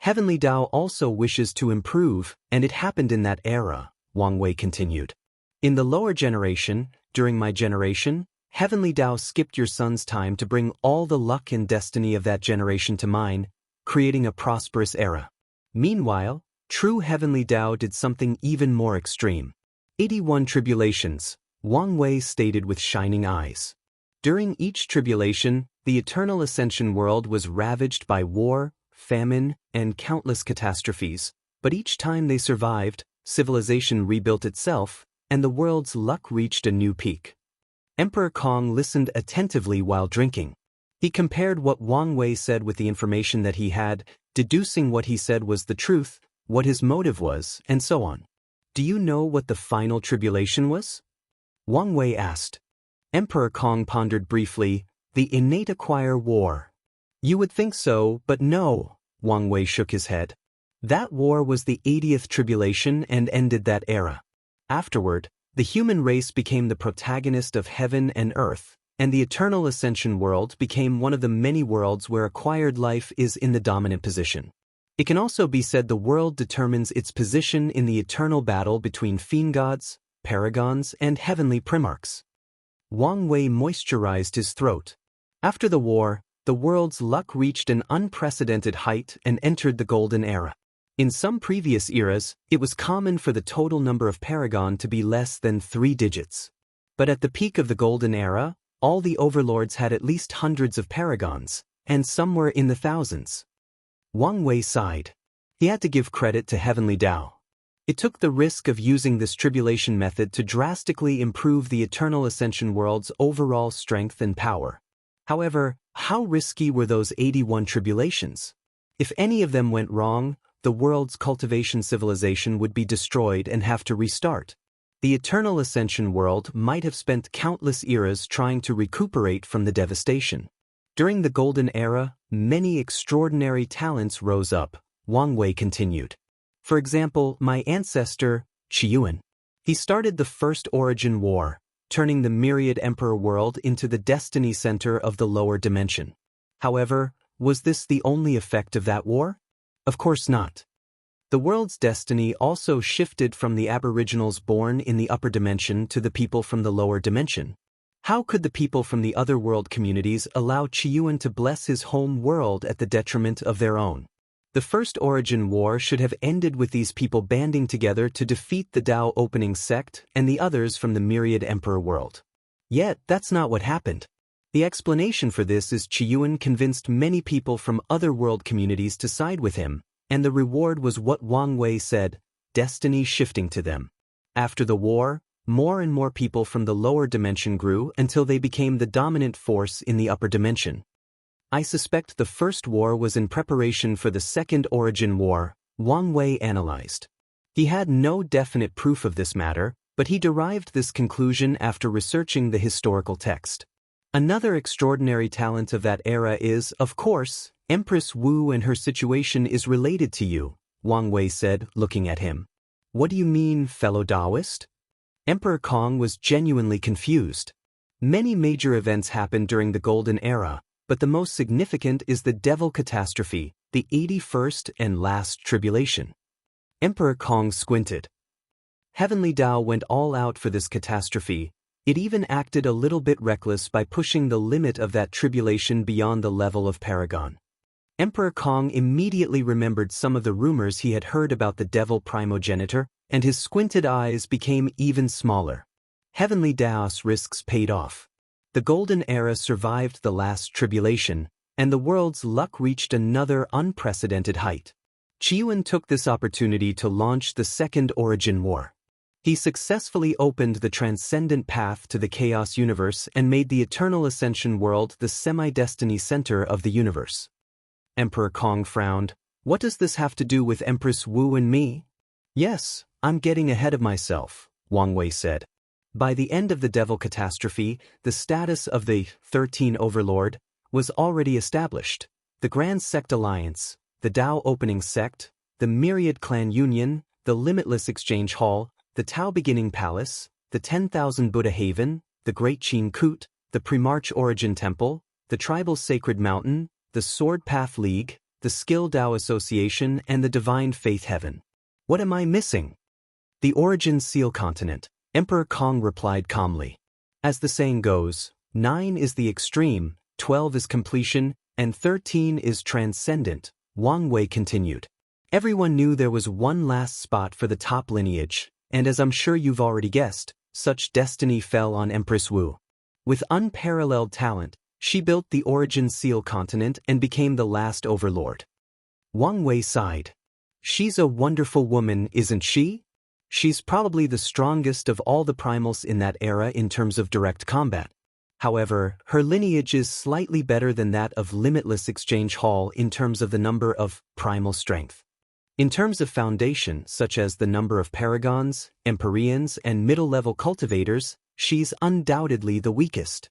Heavenly Dao also wishes to improve, and it happened in that era, Wang Wei continued. In the lower generation, during my generation, Heavenly Dao skipped your son's time to bring all the luck and destiny of that generation to mine, creating a prosperous era. Meanwhile, true Heavenly Dao did something even more extreme. 81 Tribulations, Wang Wei stated with shining eyes. During each tribulation, the eternal ascension world was ravaged by war, famine, and countless catastrophes, but each time they survived, civilization rebuilt itself, and the world's luck reached a new peak. Emperor Kong listened attentively while drinking. He compared what Wang Wei said with the information that he had, deducing what he said was the truth, what his motive was, and so on. Do you know what the final tribulation was? Wang Wei asked. Emperor Kong pondered briefly, the innate acquire war. You would think so, but no, Wang Wei shook his head. That war was the 80th tribulation and ended that era. Afterward, the human race became the protagonist of heaven and earth, and the eternal ascension world became one of the many worlds where acquired life is in the dominant position. It can also be said the world determines its position in the eternal battle between fiend gods, paragons, and heavenly primarchs. Wang Wei moisturized his throat. After the war, the world's luck reached an unprecedented height and entered the golden era. In some previous eras, it was common for the total number of paragon to be less than 3 digits. But at the peak of the golden era, all the overlords had at least hundreds of paragons, and some were in the thousands. Wang Wei sighed. He had to give credit to Heavenly Dao. It took the risk of using this tribulation method to drastically improve the eternal ascension world's overall strength and power. However, how risky were those 81 tribulations? If any of them went wrong, the world's cultivation civilization would be destroyed and have to restart. The eternal ascension world might have spent countless eras trying to recuperate from the devastation. During the golden era, many extraordinary talents rose up, Wang Wei continued. For example, my ancestor, Qiuan. He started the First Origin War, turning the myriad emperor world into the destiny center of the lower dimension. However, was this the only effect of that war? Of course not. The world's destiny also shifted from the aboriginals born in the upper dimension to the people from the lower dimension. How could the people from the other world communities allow Qiuan to bless his home world at the detriment of their own? The First Origin War should have ended with these people banding together to defeat the Dao opening sect and the others from the myriad emperor world. Yet, that's not what happened. The explanation for this is Qiuan convinced many people from other world communities to side with him, and the reward was what Wang Wei said, destiny shifting to them. After the war, More and more people from the lower dimension grew until they became the dominant force in the upper dimension. I suspect the first war was in preparation for the second origin war, Wang Wei analyzed. He had no definite proof of this matter, but he derived this conclusion after researching the historical text. Another extraordinary talent of that era is, of course, Empress Wu, and her situation is related to you, Wang Wei said, looking at him. What do you mean, fellow Taoist? Emperor Kong was genuinely confused. Many major events happened during the Golden Era, but the most significant is the Devil Catastrophe, the 81st and last tribulation. Emperor Kong squinted. Heavenly Dao went all out for this catastrophe. It even acted a little bit reckless by pushing the limit of that tribulation beyond the level of Paragon. Emperor Kong immediately remembered some of the rumors he had heard about the devil primogenitor, and his squinted eyes became even smaller. Heavenly Dao's risks paid off. The Golden Era survived the last tribulation, and the world's luck reached another unprecedented height. Qiyuan took this opportunity to launch the Second Origin War. He successfully opened the Transcendent path to the Chaos Universe and made the Eternal Ascension world the semi-destiny center of the universe. Emperor Kong frowned. What does this have to do with Empress Wu and me? Yes, I'm getting ahead of myself, Wang Wei said. By the end of the Devil Catastrophe, the status of the 13 Overlord was already established. The Grand Sect Alliance, the Tao Opening Sect, the Myriad Clan Union, the Limitless Exchange Hall, the Tao Beginning Palace, the 10,000 Buddha Haven, the Great Qin Kut, the Premarch Origin Temple, the Tribal Sacred Mountain, the Sword Path League, the Skill Tao Association, and the Divine Faith Heaven. What am I missing? The Origin Seal Continent, Emperor Kong replied calmly. As the saying goes, 9 is the extreme, 12 is completion, and 13 is transcendent, Wang Wei continued. Everyone knew there was one last spot for the top lineage, and as I'm sure you've already guessed, such destiny fell on Empress Wu. With unparalleled talent, she built the Origin Seal Continent and became the last overlord. Wang Wei sighed. She's a wonderful woman, isn't she? She's probably the strongest of all the primals in that era in terms of direct combat. However, her lineage is slightly better than that of Limitless Exchange Hall in terms of the number of primal strength. In terms of foundation, such as the number of paragons, empyreans, and middle-level cultivators, she's undoubtedly the weakest.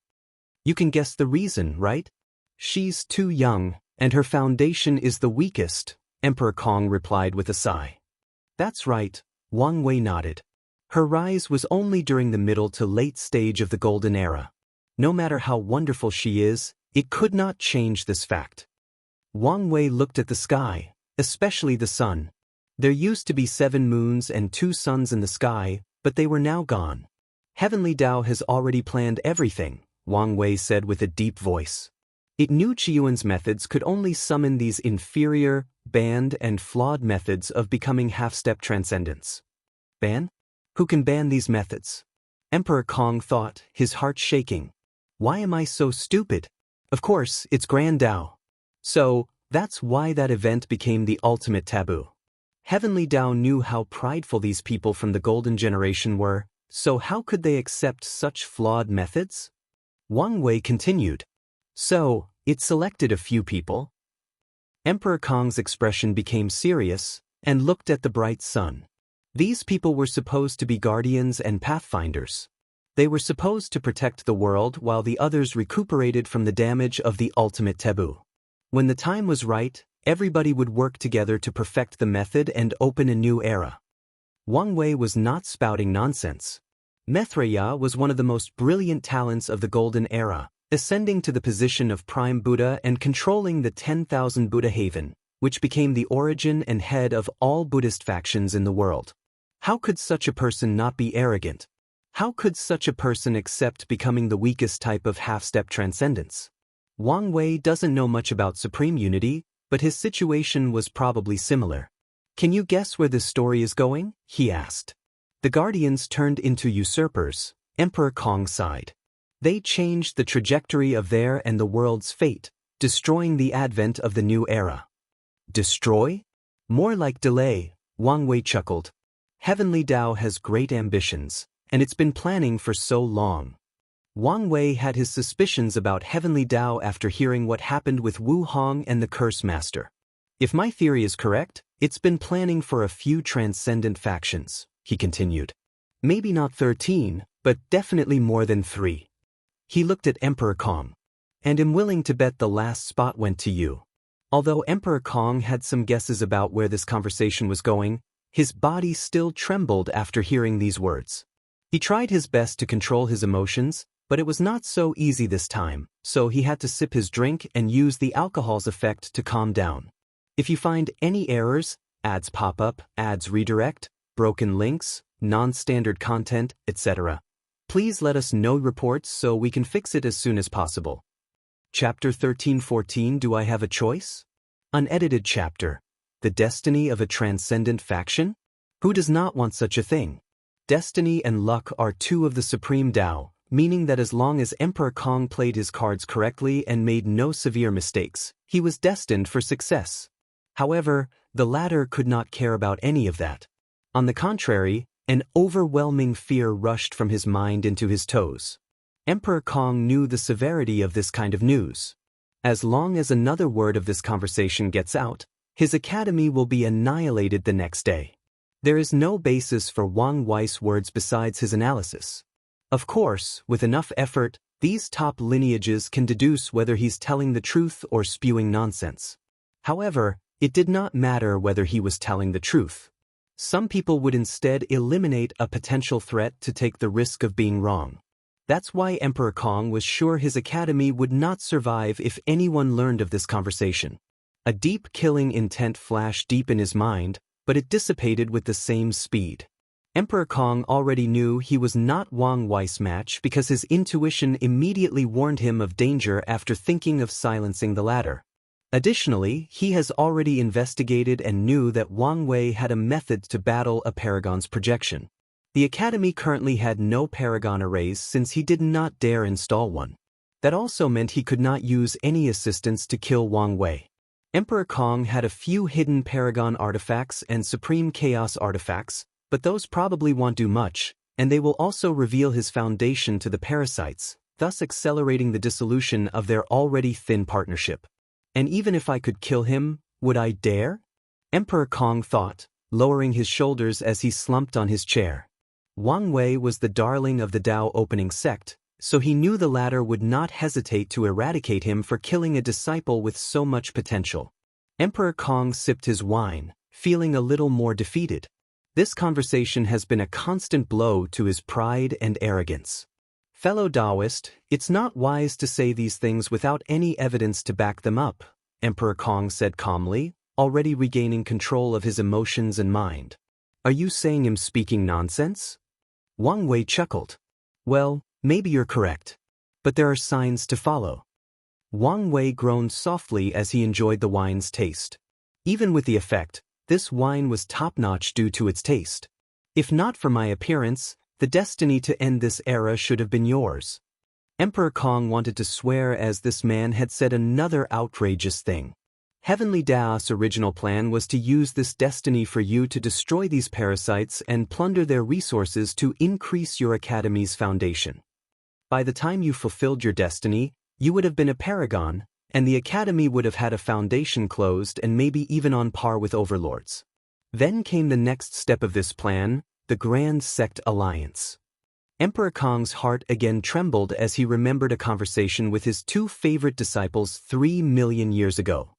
You can guess the reason, right? She's too young, and her foundation is the weakest, Emperor Kong replied with a sigh. That's right, Wang Wei nodded. Her rise was only during the middle to late stage of the Golden Era. No matter how wonderful she is, it could not change this fact. Wang Wei looked at the sky, especially the sun. There used to be 7 moons and 2 suns in the sky, but they were now gone. Heavenly Dao has already planned everything, Wang Wei said with a deep voice. It knew Qiyuan's methods could only summon these inferior, banned, and flawed methods of becoming half-step transcendence. Ban? Who can ban these methods? Emperor Kong thought, his heart shaking. Why am I so stupid? Of course, it's Grand Dao. So, that's why that event became the ultimate taboo. Heavenly Dao knew how prideful these people from the Golden Generation were, so how could they accept such flawed methods? Wang Wei continued. So, it selected a few people. Emperor Kong's expression became serious, and looked at the bright sun. These people were supposed to be guardians and pathfinders. They were supposed to protect the world while the others recuperated from the damage of the ultimate taboo. When the time was right, everybody would work together to perfect the method and open a new era. Wang Wei was not spouting nonsense. Maitreya was one of the most brilliant talents of the Golden Era, ascending to the position of Prime Buddha and controlling the 10,000 Buddha Haven, which became the origin and head of all Buddhist factions in the world. How could such a person not be arrogant? How could such a person accept becoming the weakest type of half-step transcendence? Wang Wei doesn't know much about supreme unity, but his situation was probably similar. Can you guess where this story is going? He asked. The Guardians turned into usurpers, Emperor Kong sighed. They changed the trajectory of their and the world's fate, destroying the advent of the new era. Destroy? More like delay, Wang Wei chuckled. Heavenly Dao has great ambitions, and it's been planning for so long. Wang Wei had his suspicions about Heavenly Dao after hearing what happened with Wu Hong and the Curse Master. If my theory is correct, it's been planning for a few Transcendent factions, he continued. Maybe not 13, but definitely more than 3. He looked at Emperor Kong. And am willing to bet the last spot went to you. Although Emperor Kong had some guesses about where this conversation was going, his body still trembled after hearing these words. He tried his best to control his emotions, but it was not so easy this time, so he had to sip his drink and use the alcohol's effect to calm down. If you find any errors, ads pop up, ads redirect, broken links, non-standard content, etc., please let us know reports so we can fix it as soon as possible. Chapter 13-14 Do I Have a Choice? Unedited chapter. The Destiny of a Transcendent Faction? Who does not want such a thing? Destiny and luck are two of the Supreme Tao, meaning that as long as Emperor Kong played his cards correctly and made no severe mistakes, he was destined for success. However, the latter could not care about any of that. On the contrary, an overwhelming fear rushed from his mind into his toes. Emperor Kong knew the severity of this kind of news. As long as another word of this conversation gets out, his academy will be annihilated the next day. There is no basis for Wang Wei's words besides his analysis. Of course, with enough effort, these top lineages can deduce whether he's telling the truth or spewing nonsense. However, it did not matter whether he was telling the truth. Some people would instead eliminate a potential threat to take the risk of being wrong. That's why Emperor Kong was sure his academy would not survive if anyone learned of this conversation. A deep killing intent flashed deep in his mind, but it dissipated with the same speed. Emperor Kong already knew he was not Wang Wei's match because his intuition immediately warned him of danger after thinking of silencing the latter. Additionally, he has already investigated and knew that Wang Wei had a method to battle a Paragon's projection. The Academy currently had no Paragon arrays since he did not dare install one. That also meant he could not use any assistance to kill Wang Wei. Emperor Kong had a few hidden Paragon artifacts and Supreme Chaos artifacts, but those probably won't do much, and they will also reveal his foundation to the parasites, thus accelerating the dissolution of their already thin partnership. And even if I could kill him, would I dare? Emperor Kong thought, lowering his shoulders as he slumped on his chair. Wang Wei was the darling of the Dao opening sect, so he knew the latter would not hesitate to eradicate him for killing a disciple with so much potential. Emperor Kong sipped his wine, feeling a little more defeated. This conversation has been a constant blow to his pride and arrogance. Fellow Taoist, it's not wise to say these things without any evidence to back them up, Emperor Kong said calmly, already regaining control of his emotions and mind. Are you saying I'm speaking nonsense? Wang Wei chuckled. Well, maybe you're correct. But there are signs to follow. Wang Wei groaned softly as he enjoyed the wine's taste. Even with the effect, this wine was top-notch due to its taste. If not for my appearance, the destiny to end this era should have been yours. Emperor Kong wanted to swear as this man had said another outrageous thing. Heavenly Dao's original plan was to use this destiny for you to destroy these parasites and plunder their resources to increase your academy's foundation. By the time you fulfilled your destiny, you would have been a paragon, and the academy would have had a foundation closed and maybe even on par with overlords. Then came the next step of this plan, the Grand Sect Alliance. Emperor Kong's heart again trembled as he remembered a conversation with his two favorite disciples 3 million years ago.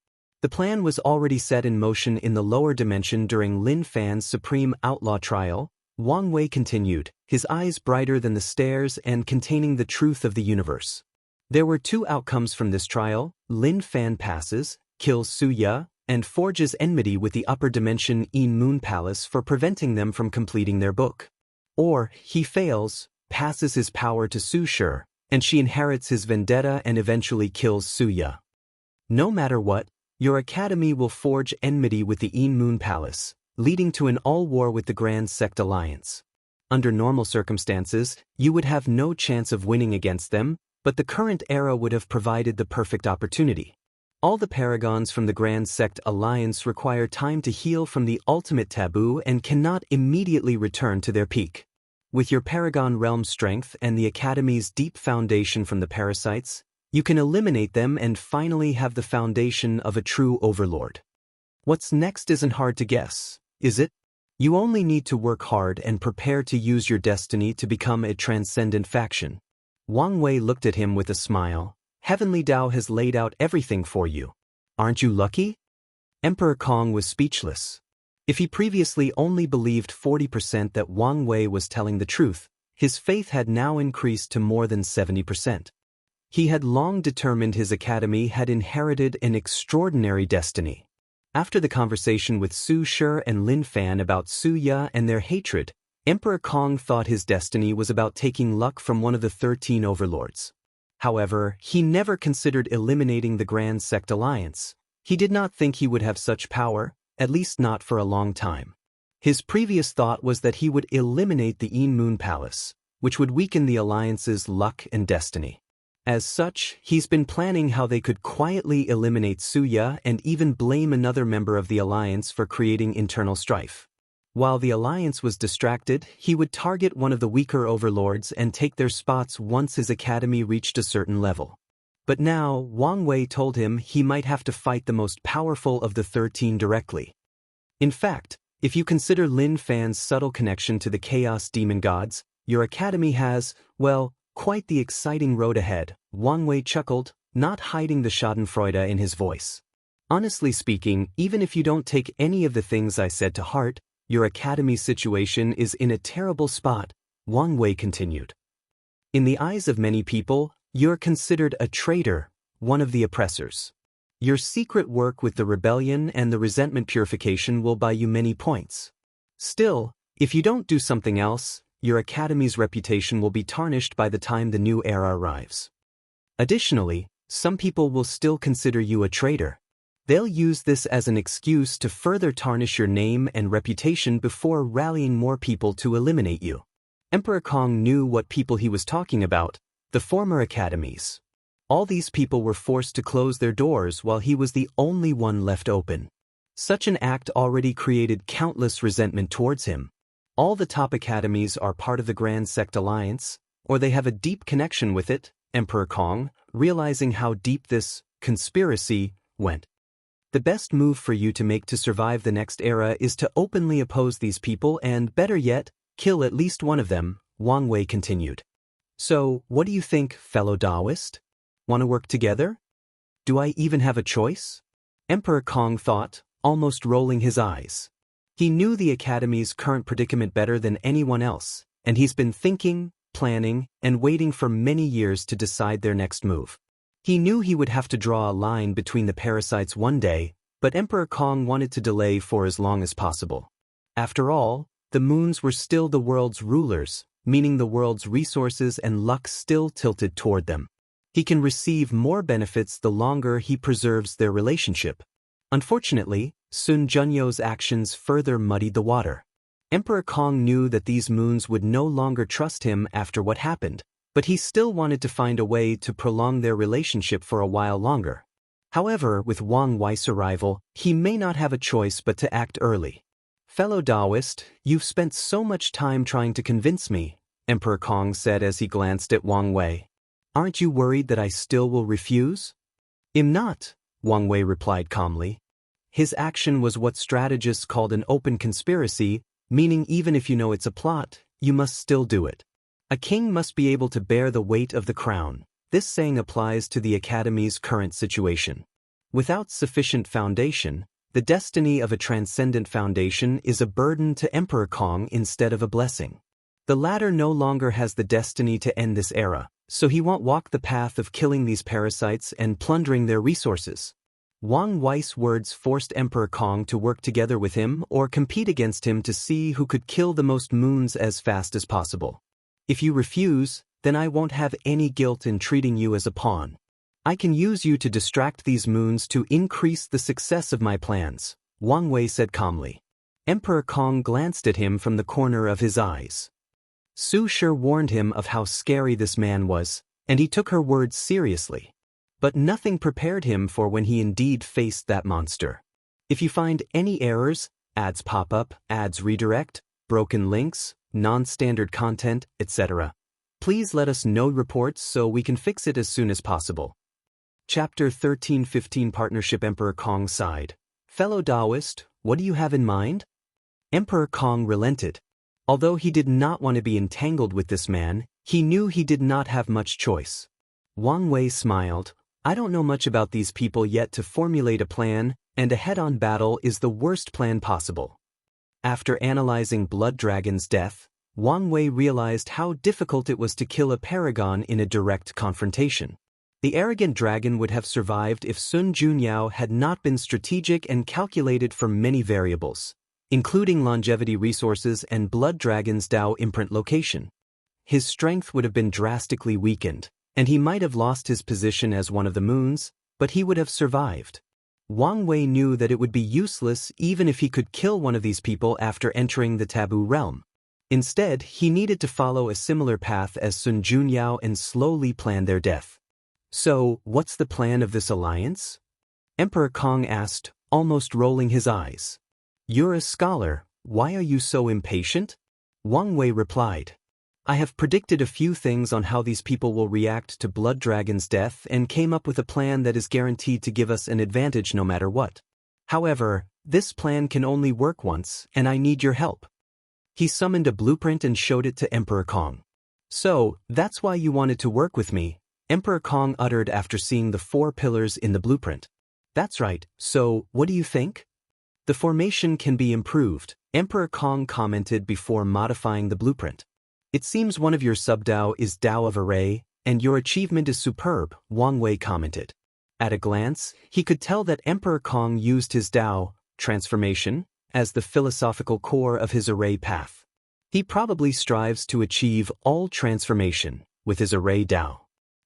The plan was already set in motion in the lower dimension during Lin Fan's Supreme Outlaw trial. Wang Wei continued, his eyes brighter than the stars and containing the truth of the universe. There were 2 outcomes from this trial. Lin Fan passes, kills Su Ya, and forges enmity with the upper dimension Yin Moon Palace for preventing them from completing their book. Or, he fails, passes his power to Su Shi, and she inherits his vendetta and eventually kills Su Ya. No matter what, your academy will forge enmity with the Yin Moon Palace, leading to an all-war with the Grand Sect Alliance. Under normal circumstances, you would have no chance of winning against them, but the current era would have provided the perfect opportunity. All the paragons from the Grand Sect Alliance require time to heal from the ultimate taboo and cannot immediately return to their peak. With your Paragon realm strength and the Academy's deep foundation from the parasites, you can eliminate them and finally have the foundation of a true overlord. What's next isn't hard to guess, is it? You only need to work hard and prepare to use your destiny to become a transcendent faction. Wang Wei looked at him with a smile. Heavenly Tao has laid out everything for you. Aren't you lucky? Emperor Kong was speechless. If he previously only believed 40% that Wang Wei was telling the truth, his faith had now increased to more than 70%. He had long determined his academy had inherited an extraordinary destiny. After the conversation with Su Shi and Lin Fan about Su Ya and their hatred, Emperor Kong thought his destiny was about taking luck from one of the 13 overlords. However, he never considered eliminating the Grand Sect Alliance. He did not think he would have such power, at least not for a long time. His previous thought was that he would eliminate the Een Moon Palace, which would weaken the Alliance's luck and destiny. As such, he's been planning how they could quietly eliminate Su Ya and even blame another member of the Alliance for creating internal strife. While the Alliance was distracted, he would target one of the weaker overlords and take their spots once his academy reached a certain level. But now, Wang Wei told him he might have to fight the most powerful of the 13 directly. In fact, if you consider Lin Fan's subtle connection to the Chaos Demon Gods, your academy has, well, quite the exciting road ahead. Wang Wei chuckled, not hiding the schadenfreude in his voice. Honestly speaking, even if you don't take any of the things I said to heart, your academy's situation is in a terrible spot, Wang Wei continued. In the eyes of many people, you're considered a traitor, one of the oppressors. Your secret work with the rebellion and the resentment purification will buy you many points. Still, if you don't do something else, your academy's reputation will be tarnished by the time the new era arrives. Additionally, some people will still consider you a traitor. They'll use this as an excuse to further tarnish your name and reputation before rallying more people to eliminate you. Emperor Kong knew what people he was talking about, the former academies. All these people were forced to close their doors while he was the only one left open. Such an act already created countless resentment towards him. All the top academies are part of the Grand Sect Alliance, or they have a deep connection with it, Emperor Kong, realizing how deep this conspiracy went. The best move for you to make to survive the next era is to openly oppose these people and, better yet, kill at least one of them, Wang Wei continued. So, what do you think, fellow Taoist? Want to work together? Do I even have a choice? Emperor Kong thought, almost rolling his eyes. He knew the Academy's current predicament better than anyone else, and he's been thinking, planning, and waiting for many years to decide their next move. He knew he would have to draw a line between the parasites one day, but Emperor Kong wanted to delay for as long as possible. After all, the moons were still the world's rulers, meaning the world's resources and luck still tilted toward them. He can receive more benefits the longer he preserves their relationship. Unfortunately, Sun Junyo's actions further muddied the water. Emperor Kong knew that these moons would no longer trust him after what happened, but he still wanted to find a way to prolong their relationship for a while longer. However, with Wang Wei's arrival, he may not have a choice but to act early. Fellow Taoist, you've spent so much time trying to convince me, Emperor Kong said as he glanced at Wang Wei. Aren't you worried that I still will refuse? I'm not, Wang Wei replied calmly. His action was what strategists called an open conspiracy, meaning even if you know it's a plot, you must still do it. A king must be able to bear the weight of the crown. This saying applies to the Academy's current situation. Without sufficient foundation, the destiny of a transcendent foundation is a burden to Emperor Kong instead of a blessing. The latter no longer has the destiny to end this era, so he won't walk the path of killing these parasites and plundering their resources. Wang Wei's words forced Emperor Kong to work together with him or compete against him to see who could kill the most moons as fast as possible. If you refuse, then I won't have any guilt in treating you as a pawn. I can use you to distract these moons to increase the success of my plans, Wang Wei said calmly. Emperor Kong glanced at him from the corner of his eyes. Su Shi warned him of how scary this man was, and he took her words seriously. But nothing prepared him for when he indeed faced that monster. If you find any errors, ads pop up, ads redirect, broken links, non-standard content, etc. Please let us know reports so we can fix it as soon as possible. Chapter 13-15 Partnership. Emperor Kong sighed. Fellow Taoist, what do you have in mind? Emperor Kong relented. Although he did not want to be entangled with this man, he knew he did not have much choice. Wang Wei smiled. I don't know much about these people yet to formulate a plan, and a head-on battle is the worst plan possible. After analyzing Blood Dragon's death, Wang Wei realized how difficult it was to kill a paragon in a direct confrontation. The arrogant dragon would have survived if Sun Junyao had not been strategic and calculated for many variables, including longevity resources and Blood Dragon's Dao imprint location. His strength would have been drastically weakened, and he might have lost his position as one of the moons, but he would have survived. Wang Wei knew that it would be useless even if he could kill one of these people after entering the taboo realm. Instead, he needed to follow a similar path as Sun Junyao and slowly plan their death. So, what's the plan of this alliance? Emperor Kong asked, almost rolling his eyes. You're a scholar, why are you so impatient? Wang Wei replied. I have predicted a few things on how these people will react to Blood Dragon's death and came up with a plan that is guaranteed to give us an advantage no matter what. However, this plan can only work once, and I need your help. He summoned a blueprint and showed it to Emperor Kong. So, that's why you wanted to work with me, Emperor Kong uttered after seeing the 4 pillars in the blueprint. That's right, so, what do you think? The formation can be improved, Emperor Kong commented before modifying the blueprint. It seems one of your sub-Dao is Dao of Array, and your achievement is superb, Wang Wei commented. At a glance, he could tell that Emperor Kong used his Dao, transformation, as the philosophical core of his array path. He probably strives to achieve all transformation with his array Dao.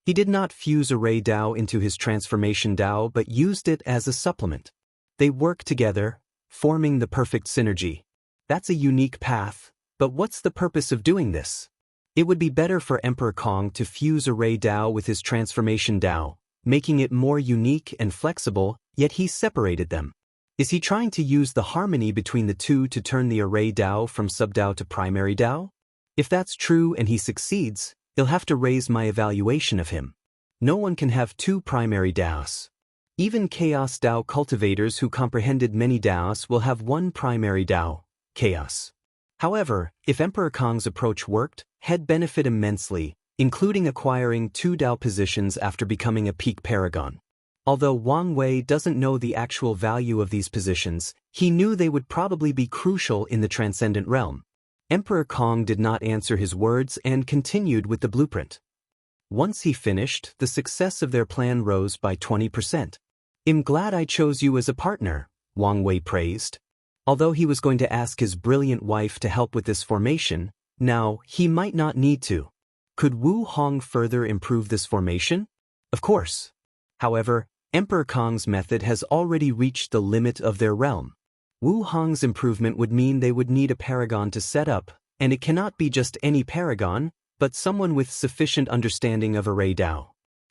He did not fuse array Dao into his transformation Dao but used it as a supplement. They work together, forming the perfect synergy. That's a unique path. But what's the purpose of doing this? It would be better for Emperor Kong to fuse Array Dao with his transformation Dao, making it more unique and flexible, yet he separated them. Is he trying to use the harmony between the two to turn the Array Dao from sub-Dao to primary Dao? If that's true and he succeeds, he'll have to raise my evaluation of him. No one can have 2 primary Daos. Even Chaos Dao cultivators who comprehended many Daos will have 1 primary Dao, Chaos. However, if Emperor Kong's approach worked, he'd benefit immensely, including acquiring 2 Dao positions after becoming a peak paragon. Although Wang Wei doesn't know the actual value of these positions, he knew they would probably be crucial in the Transcendent realm. Emperor Kong did not answer his words and continued with the blueprint. Once he finished, the success of their plan rose by 20%. I'm glad I chose you as a partner, Wang Wei praised. Although he was going to ask his brilliant wife to help with this formation, now he might not need to. Could Wu Hong further improve this formation? Of course. However, Emperor Kong's method has already reached the limit of their realm. Wu Hong's improvement would mean they would need a paragon to set up, and it cannot be just any paragon, but someone with sufficient understanding of Array Dao.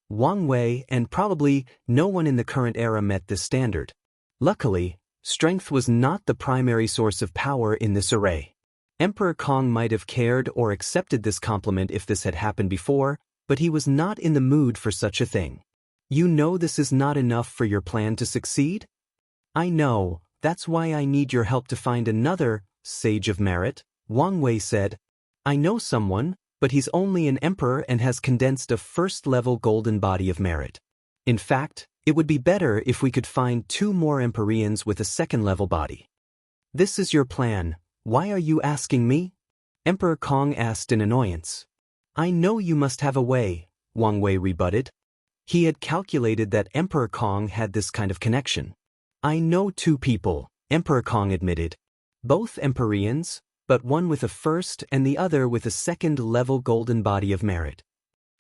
Wang Wei and probably no one in the current era met this standard. Luckily, strength was not the primary source of power in this array. Emperor Kong might have cared or accepted this compliment if this had happened before, but he was not in the mood for such a thing. You know this is not enough for your plan to succeed? I know, that's why I need your help to find another sage of merit, Wang Wei said. I know someone, but he's only an emperor and has condensed a first-level golden body of merit. In fact, it would be better if we could find 2 more Empyreans with a second-level body. This is your plan, why are you asking me? Emperor Kong asked in annoyance. I know you must have a way, Wang Wei rebutted. He had calculated that Emperor Kong had this kind of connection. I know 2 people, Emperor Kong admitted. Both Empyreans, but one with a first and the other with a second-level golden body of merit.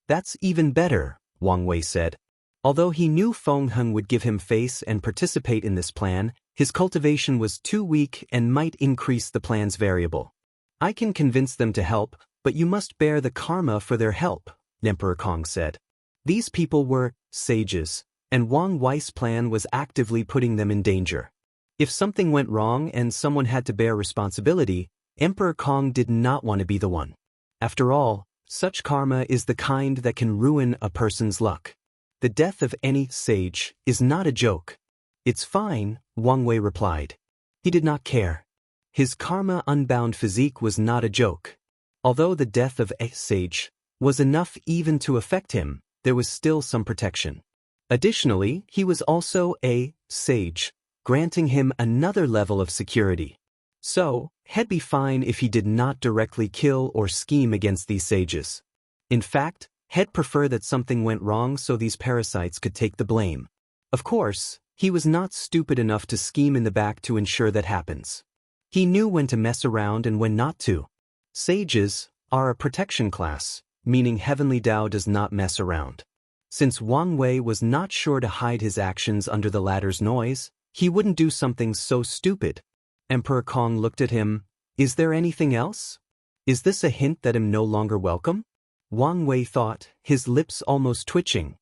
That's even better, Wang Wei said. Although he knew Feng Heng would give him face and participate in this plan, his cultivation was too weak and might increase the plan's variable. I can convince them to help, but you must bear the karma for their help, Emperor Kong said. These people were sages, and Wang Wei's plan was actively putting them in danger. If something went wrong and someone had to bear responsibility, Emperor Kong did not want to be the one. After all, such karma is the kind that can ruin a person's luck. The death of any sage is not a joke. It's fine, Wang Wei replied. He did not care. His karma-unbound physique was not a joke. Although the death of a sage was enough even to affect him, there was still some protection. Additionally, he was also a sage, granting him another level of security. So, he'd be fine if he did not directly kill or scheme against these sages. In fact, he'd prefer that something went wrong so these parasites could take the blame. Of course, he was not stupid enough to scheme in the back to ensure that happens. He knew when to mess around and when not to. Sages are a protection class, meaning Heavenly Tao does not mess around. Since Wang Wei was not sure to hide his actions under the latter's noise, he wouldn't do something so stupid. Emperor Kong looked at him. Is there anything else? Is this a hint that I'm no longer welcome? Wang Wei thought, his lips almost twitching.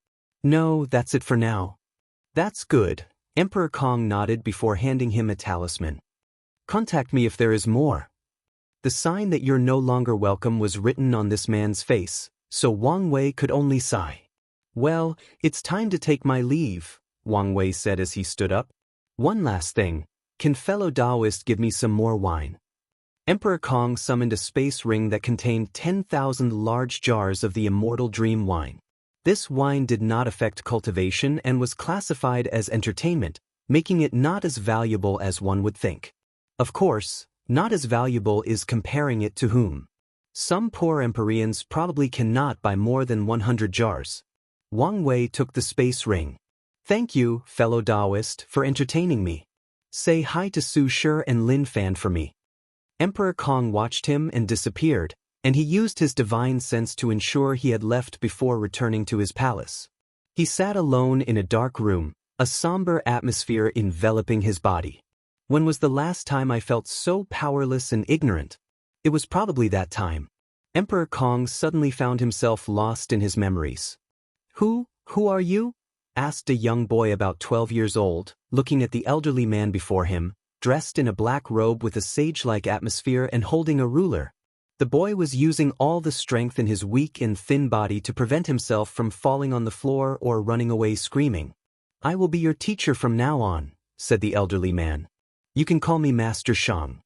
No, that's it for now. That's good. Emperor Kong nodded before handing him a talisman. Contact me if there is more. The sign that you're no longer welcome was written on this man's face, so Wang Wei could only sigh. Well, it's time to take my leave, Wang Wei said as he stood up. One last thing, can fellow Taoist give me some more wine? Emperor Kong summoned a space ring that contained 10,000 large jars of the Immortal Dream wine. This wine did not affect cultivation and was classified as entertainment, making it not as valuable as one would think. Of course, not as valuable is comparing it to whom. Some poor Empyreans probably cannot buy more than 100 jars. Wang Wei took the space ring. Thank you, fellow Taoist, for entertaining me. Say hi to Su Shi and Lin Fan for me. Emperor Kong watched him and disappeared, and he used his divine sense to ensure he had left before returning to his palace. He sat alone in a dark room, a somber atmosphere enveloping his body. When was the last time I felt so powerless and ignorant? It was probably that time. Emperor Kong suddenly found himself lost in his memories. Who are you? Asked a young boy about 12 years old, looking at the elderly man before him, dressed in a black robe with a sage-like atmosphere and holding a ruler. The boy was using all the strength in his weak and thin body to prevent himself from falling on the floor or running away screaming. I will be your teacher from now on, said the elderly man. You can call me Master Shang.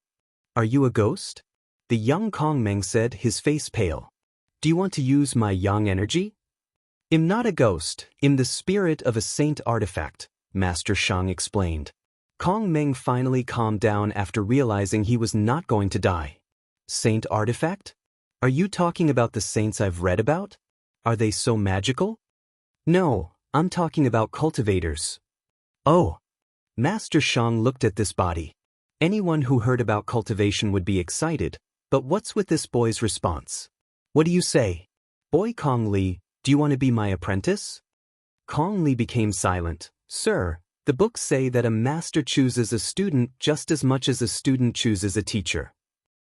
Are you a ghost? The young Kongmeng said, his face pale. Do you want to use my yang energy? I'm not a ghost, I'm the spirit of a saint artifact, Master Shang explained. Kongmeng finally calmed down after realizing he was not going to die. Saint artifact? Are you talking about the saints I've read about? Are they so magical? No, I'm talking about cultivators. Oh. Master Shang looked at this body. Anyone who heard about cultivation would be excited, but what's with this boy's response? What do you say? Boy Kong Li, do you want to be my apprentice? Kong Li became silent. Sir, the books say that a master chooses a student just as much as a student chooses a teacher.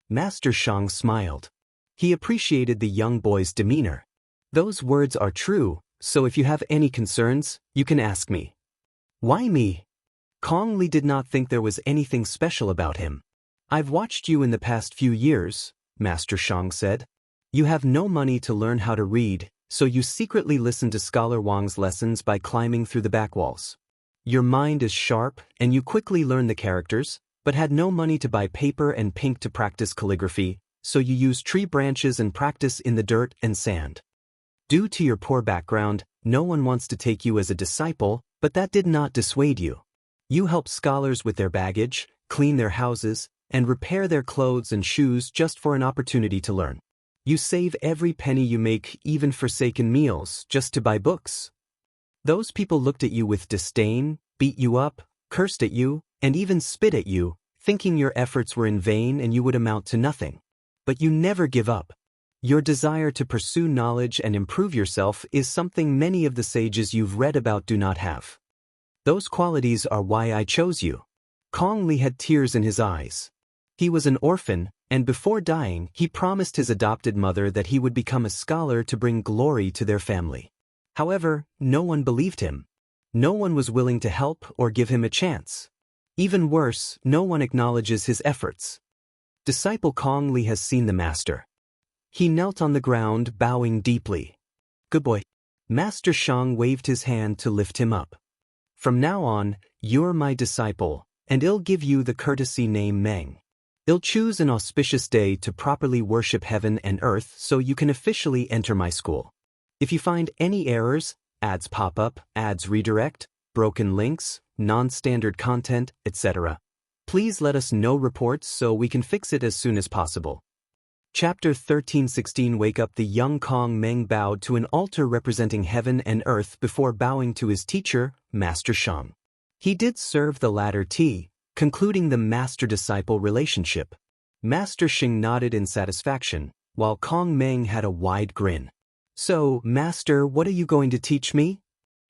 Master Shang smiled. He appreciated the young boy's demeanor. Those words are true, so if you have any concerns, you can ask me. Why me? Kong Li did not think there was anything special about him. I've watched you in the past few years, Master Shang said. You have no money to learn how to read, so you secretly listen to Scholar Wang's lessons by climbing through the back walls. Your mind is sharp, and you quickly learn the characters, but had no money to buy paper and ink to practice calligraphy, so you use tree branches and practice in the dirt and sand. Due to your poor background, no one wants to take you as a disciple, but that did not dissuade you. You help scholars with their baggage, clean their houses, and repair their clothes and shoes just for an opportunity to learn. You save every penny you make, even forsaken meals, just to buy books. Those people looked at you with disdain, beat you up, cursed at you, and even spit at you, thinking your efforts were in vain and you would amount to nothing. But you never give up. Your desire to pursue knowledge and improve yourself is something many of the sages you've read about do not have. Those qualities are why I chose you. Kong Li had tears in his eyes. He was an orphan, and before dying, he promised his adopted mother that he would become a scholar to bring glory to their family. However, no one believed him. No one was willing to help or give him a chance. Even worse, no one acknowledges his efforts. Disciple Kong Li has seen the master. He knelt on the ground, bowing deeply. Good boy. Master Shang waved his hand to lift him up. From now on, you're my disciple, and I'll give you the courtesy name Meng. I'll choose an auspicious day to properly worship heaven and earth so you can officially enter my school. If you find any errors, ads pop up, ads redirect, broken links, non-standard content, etc., please let us know reports so we can fix it as soon as possible. Chapter 13:16 Wake up. The young Kong Meng bowed to an altar representing heaven and earth before bowing to his teacher, Master Shang. He did serve the latter tea, concluding the master-disciple relationship. Master Shang nodded in satisfaction, while Kong Meng had a wide grin. So, Master, what are you going to teach me?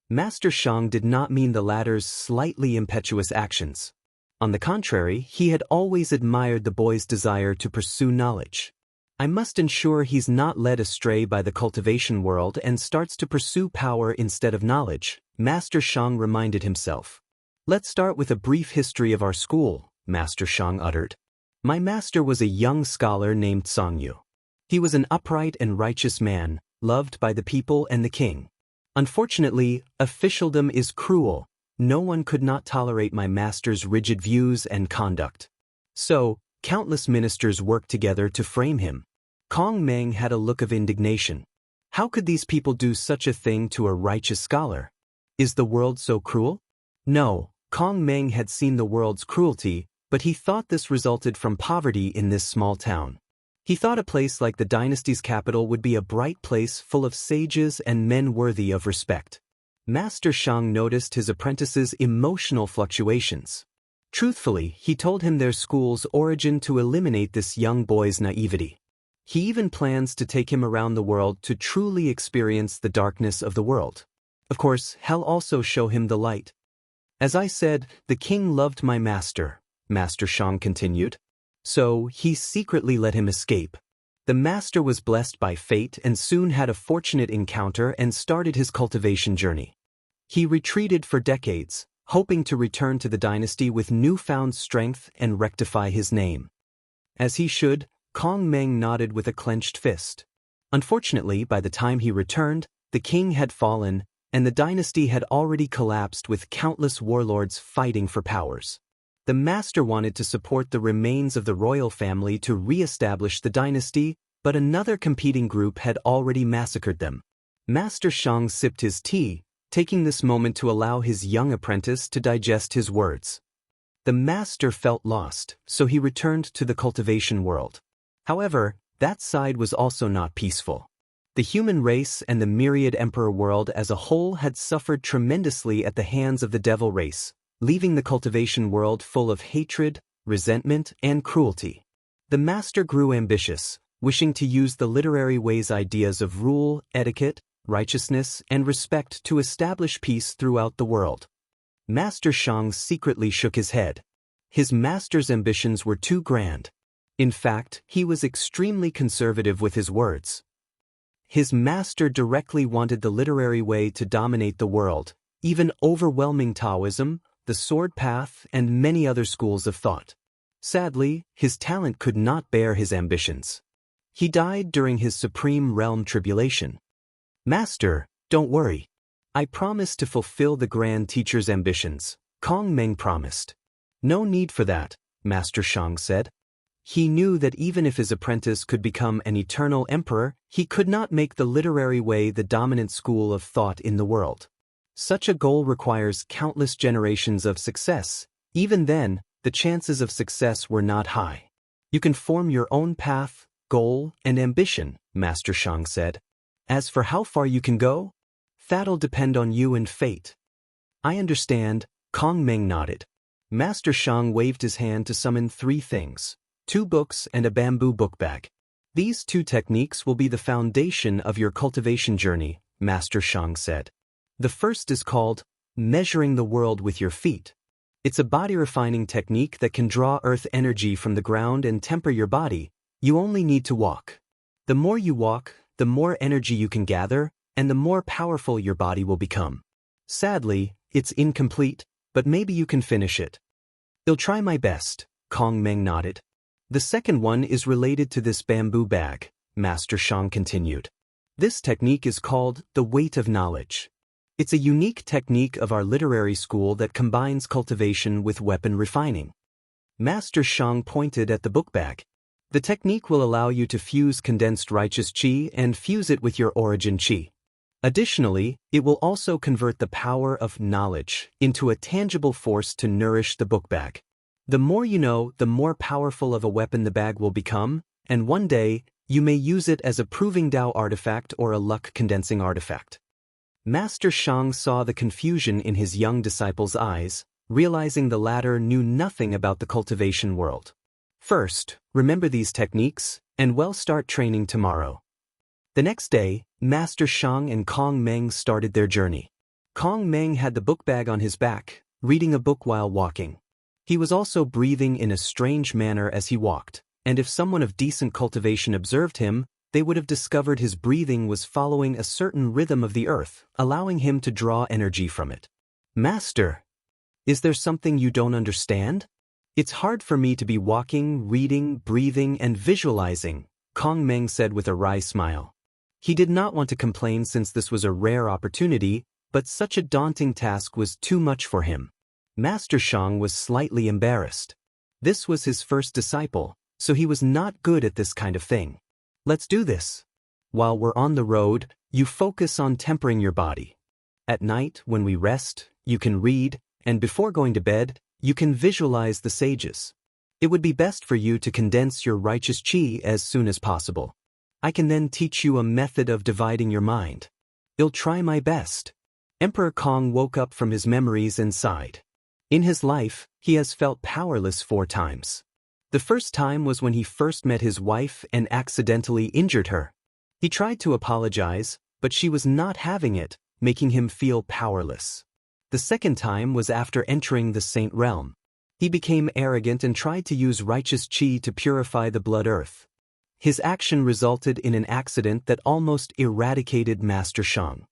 Master Shang did not mean the latter's slightly impetuous actions. On the contrary, he had always admired the boy's desire to pursue knowledge. I must ensure he's not led astray by the cultivation world and starts to pursue power instead of knowledge, Master Shang reminded himself. Let's start with a brief history of our school, Master Shang uttered. My master was a young scholar named Xianxia. He was an upright and righteous man, loved by the people and the king. Unfortunately, officialdom is cruel. No one could not tolerate my master's rigid views and conduct. So, countless ministers worked together to frame him. Kong Meng had a look of indignation. How could these people do such a thing to a righteous scholar? Is the world so cruel? No, Kong Meng had seen the world's cruelty, but he thought this resulted from poverty in this small town. He thought a place like the dynasty's capital would be a bright place full of sages and men worthy of respect. Master Shang noticed his apprentice's emotional fluctuations. Truthfully, he told him their school's origin to eliminate this young boy's naivety. He even plans to take him around the world to truly experience the darkness of the world. Of course, he'll also show him the light. As I said, the king loved my master, Master Shang continued. So, he secretly let him escape. The master was blessed by fate and soon had a fortunate encounter and started his cultivation journey. He retreated for decades, hoping to return to the dynasty with newfound strength and rectify his name. As he should, Kong Meng nodded with a clenched fist. Unfortunately, by the time he returned, the king had fallen, and the dynasty had already collapsed with countless warlords fighting for powers. The master wanted to support the remains of the royal family to re-establish the dynasty, but another competing group had already massacred them. Master Shang sipped his tea, taking this moment to allow his young apprentice to digest his words. The master felt lost, so he returned to the cultivation world. However, that side was also not peaceful. The human race and the myriad emperor world as a whole had suffered tremendously at the hands of the devil race, leaving the cultivation world full of hatred, resentment, and cruelty. The master grew ambitious, wishing to use the literary way's ideas of rule, etiquette, righteousness, and respect to establish peace throughout the world. Master Shang secretly shook his head. His master's ambitions were too grand. In fact, he was extremely conservative with his words. His master directly wanted the literary way to dominate the world, even overwhelming Taoism, the sword path, and many other schools of thought. Sadly, his talent could not bear his ambitions. He died during his supreme realm tribulation. Master, don't worry. I promise to fulfill the Grand Teacher's ambitions, Kong Meng promised. No need for that, Master Shang said. He knew that even if his apprentice could become an eternal emperor, he could not make the literary way the dominant school of thought in the world. Such a goal requires countless generations of success. Even then, the chances of success were not high. You can form your own path, goal, and ambition, Master Shang said. As for how far you can go, that'll depend on you and fate. I understand, Kong Meng nodded. Master Shang waved his hand to summon 3 things. 2 books and a bamboo book bag. These 2 techniques will be the foundation of your cultivation journey, Master Shang said. The first is called measuring the world with your feet. It's a body-refining technique that can draw earth energy from the ground and temper your body. You only need to walk. The more you walk, the more energy you can gather, and the more powerful your body will become. Sadly, it's incomplete, but maybe you can finish it. I'll try my best, Kong Meng nodded. The second one is related to this bamboo bag, Master Xiang continued. This technique is called the weight of knowledge. It's a unique technique of our literary school that combines cultivation with weapon refining. Master Xiang pointed at the book bag. The technique will allow you to fuse condensed righteous qi and fuse it with your origin qi. Additionally, it will also convert the power of knowledge into a tangible force to nourish the book bag. The more you know, the more powerful of a weapon the bag will become, and one day, you may use it as a proving Dao artifact or a luck-condensing artifact. Master Xiang saw the confusion in his young disciple's eyes, realizing the latter knew nothing about the cultivation world. First, remember these techniques, and we'll start training tomorrow. The next day, Master Xiang and Kong Meng started their journey. Kong Meng had the book bag on his back, reading a book while walking. He was also breathing in a strange manner as he walked, and if someone of decent cultivation observed him, they would have discovered his breathing was following a certain rhythm of the earth, allowing him to draw energy from it. Master, is there something you don't understand? It's hard for me to be walking, reading, breathing, and visualizing, Kong Meng said with a wry smile. He did not want to complain since this was a rare opportunity, but such a daunting task was too much for him. Master Xiang was slightly embarrassed. This was his first disciple, so he was not good at this kind of thing. Let's do this. While we're on the road, you focus on tempering your body. At night, when we rest, you can read, and before going to bed, you can visualize the sages. It would be best for you to condense your righteous qi as soon as possible. I can then teach you a method of dividing your mind. I'll try my best. Emperor Kong woke up from his memories and sighed. In his life, he has felt powerless 4 times. The first time was when he first met his wife and accidentally injured her. He tried to apologize, but she was not having it, making him feel powerless. The second time was after entering the Saint Realm. He became arrogant and tried to use righteous qi to purify the blood earth. His action resulted in an accident that almost eradicated Master Xiang.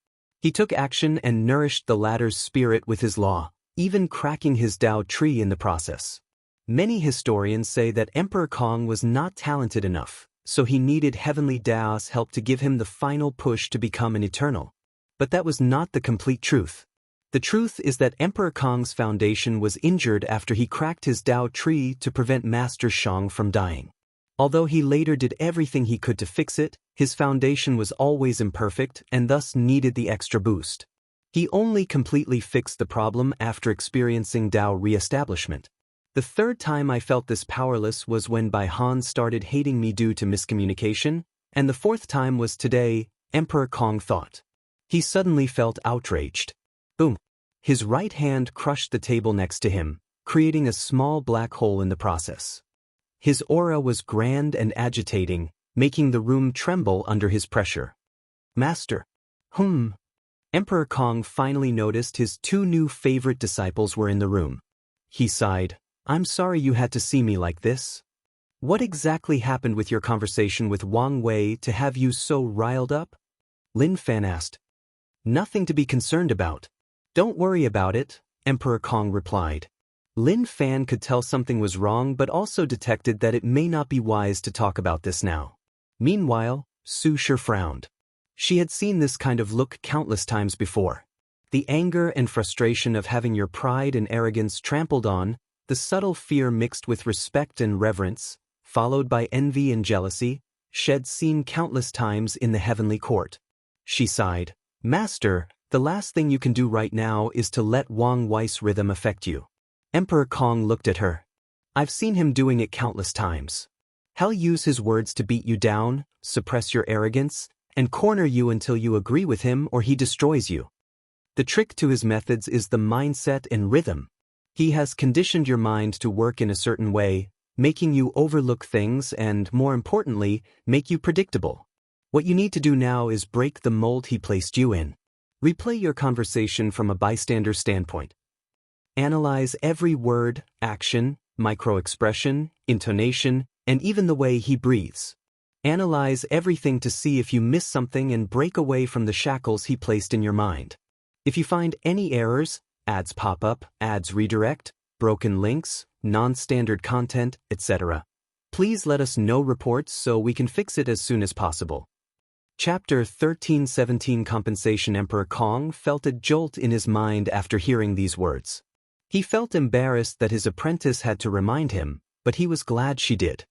He took action and nourished the latter's spirit with his law, even cracking his Dao tree in the process. Many historians say that Emperor Kong was not talented enough, so he needed Heavenly Dao's help to give him the final push to become an eternal. But that was not the complete truth. The truth is that Emperor Kong's foundation was injured after he cracked his Dao tree to prevent Master Xiang from dying. Although he later did everything he could to fix it, his foundation was always imperfect and thus needed the extra boost. He only completely fixed the problem after experiencing Dao re-establishment. The third time I felt this powerless was when Bai Han started hating me due to miscommunication, and the fourth time was today, Emperor Kong thought. He suddenly felt outraged. Boom! His right hand crushed the table next to him, creating a small black hole in the process. His aura was grand and agitating, making the room tremble under his pressure. Master. Emperor Kong finally noticed his 2 new favorite disciples were in the room. He sighed, I'm sorry you had to see me like this. What exactly happened with your conversation with Wang Wei to have you so riled up? Lin Fan asked. Nothing to be concerned about. Don't worry about it, Emperor Kong replied. Lin Fan could tell something was wrong but also detected that it may not be wise to talk about this now. Meanwhile, Su Shi frowned. She had seen this kind of look countless times before. The anger and frustration of having your pride and arrogance trampled on, the subtle fear mixed with respect and reverence, followed by envy and jealousy, she had seen countless times in the heavenly court. She sighed, Master, the last thing you can do right now is to let Wang Wei's rhythm affect you. Emperor Kong looked at her. I've seen him doing it countless times. He'll use his words to beat you down, suppress your arrogance, and corner you until you agree with him or he destroys you. The trick to his methods is the mindset and rhythm. He has conditioned your mind to work in a certain way, making you overlook things and, more importantly, make you predictable. What you need to do now is break the mold he placed you in. Replay your conversation from a bystander standpoint. Analyze every word, action, micro-expression, intonation, and even the way he breathes. Analyze everything to see if you miss something and break away from the shackles he placed in your mind. If you find any errors, ads pop up, ads redirect, broken links, non-standard content, etc., Please let us know reports so we can fix it as soon as possible. Chapter 1317 Compensation. Emperor Kong felt a jolt in his mind after hearing these words. He felt embarrassed that his apprentice had to remind him, but he was glad she did.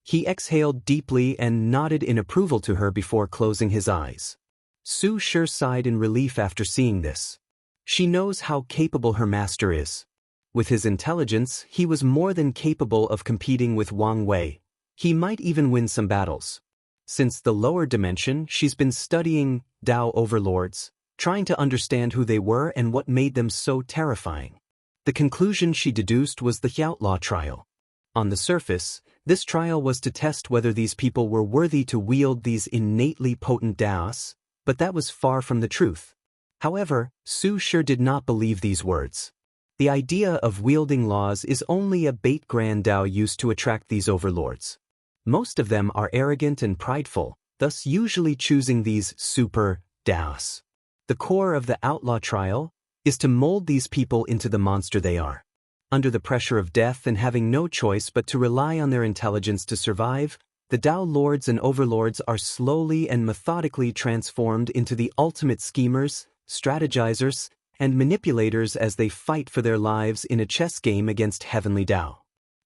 He exhaled deeply and nodded in approval to her before closing his eyes. Su Shi sighed in relief after seeing this. She knows how capable her master is. With his intelligence, he was more than capable of competing with Wang Wei. He might even win some battles. Since the lower dimension, she's been studying Tao overlords, trying to understand who they were and what made them so terrifying. The conclusion she deduced was the outlaw trial. On the surface, this trial was to test whether these people were worthy to wield these innately potent Daos, but that was far from the truth. However, Su Shi did not believe these words. The idea of wielding laws is only a bait Grand Tao used to attract these overlords. Most of them are arrogant and prideful, thus usually choosing these super Daos. The core of the outlaw trial is to mold these people into the monster they are. Under the pressure of death and having no choice but to rely on their intelligence to survive, the Tao lords and overlords are slowly and methodically transformed into the ultimate schemers, strategizers, and manipulators as they fight for their lives in a chess game against heavenly Tao.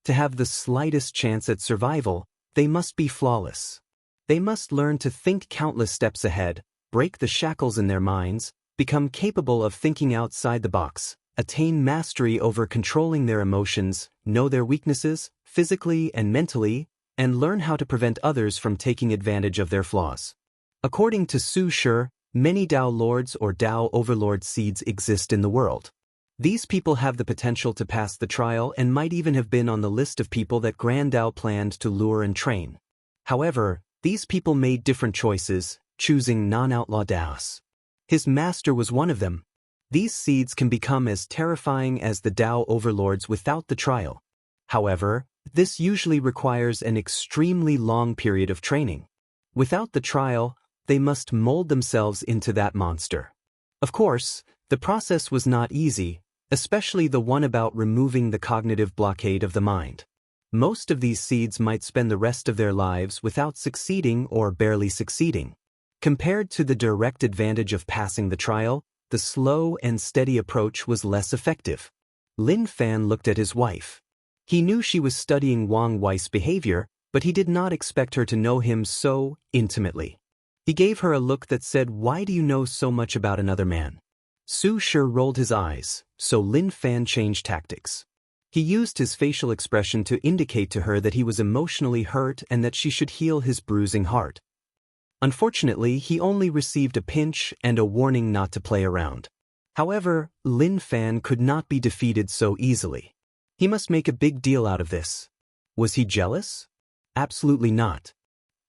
To have the slightest chance at survival, they must be flawless. They must learn to think countless steps ahead, break the shackles in their minds, become capable of thinking outside the box, attain mastery over controlling their emotions, know their weaknesses, physically and mentally, and learn how to prevent others from taking advantage of their flaws. According to Su Shi, many Tao lords or Tao overlord seeds exist in the world. These people have the potential to pass the trial and might even have been on the list of people that Grand Tao planned to lure and train. However, these people made different choices, choosing non-outlaw Daos. His master was one of them. These seeds can become as terrifying as the Tao overlords without the trial. However, this usually requires an extremely long period of training. Without the trial, they must mold themselves into that monster. Of course, the process was not easy, especially the one about removing the cognitive blockade of the mind. Most of these seeds might spend the rest of their lives without succeeding or barely succeeding. Compared to the direct advantage of passing the trial, the slow and steady approach was less effective. Lin Fan looked at his wife. He knew she was studying Wang Wei's behavior, but he did not expect her to know him so intimately. He gave her a look that said, "Why do you know so much about another man?" Su Shi rolled his eyes, so Lin Fan changed tactics. He used his facial expression to indicate to her that he was emotionally hurt and that she should heal his bruising heart. Unfortunately, he only received a pinch and a warning not to play around. However, Lin Fan could not be defeated so easily. He must make a big deal out of this. Was he jealous? Absolutely not.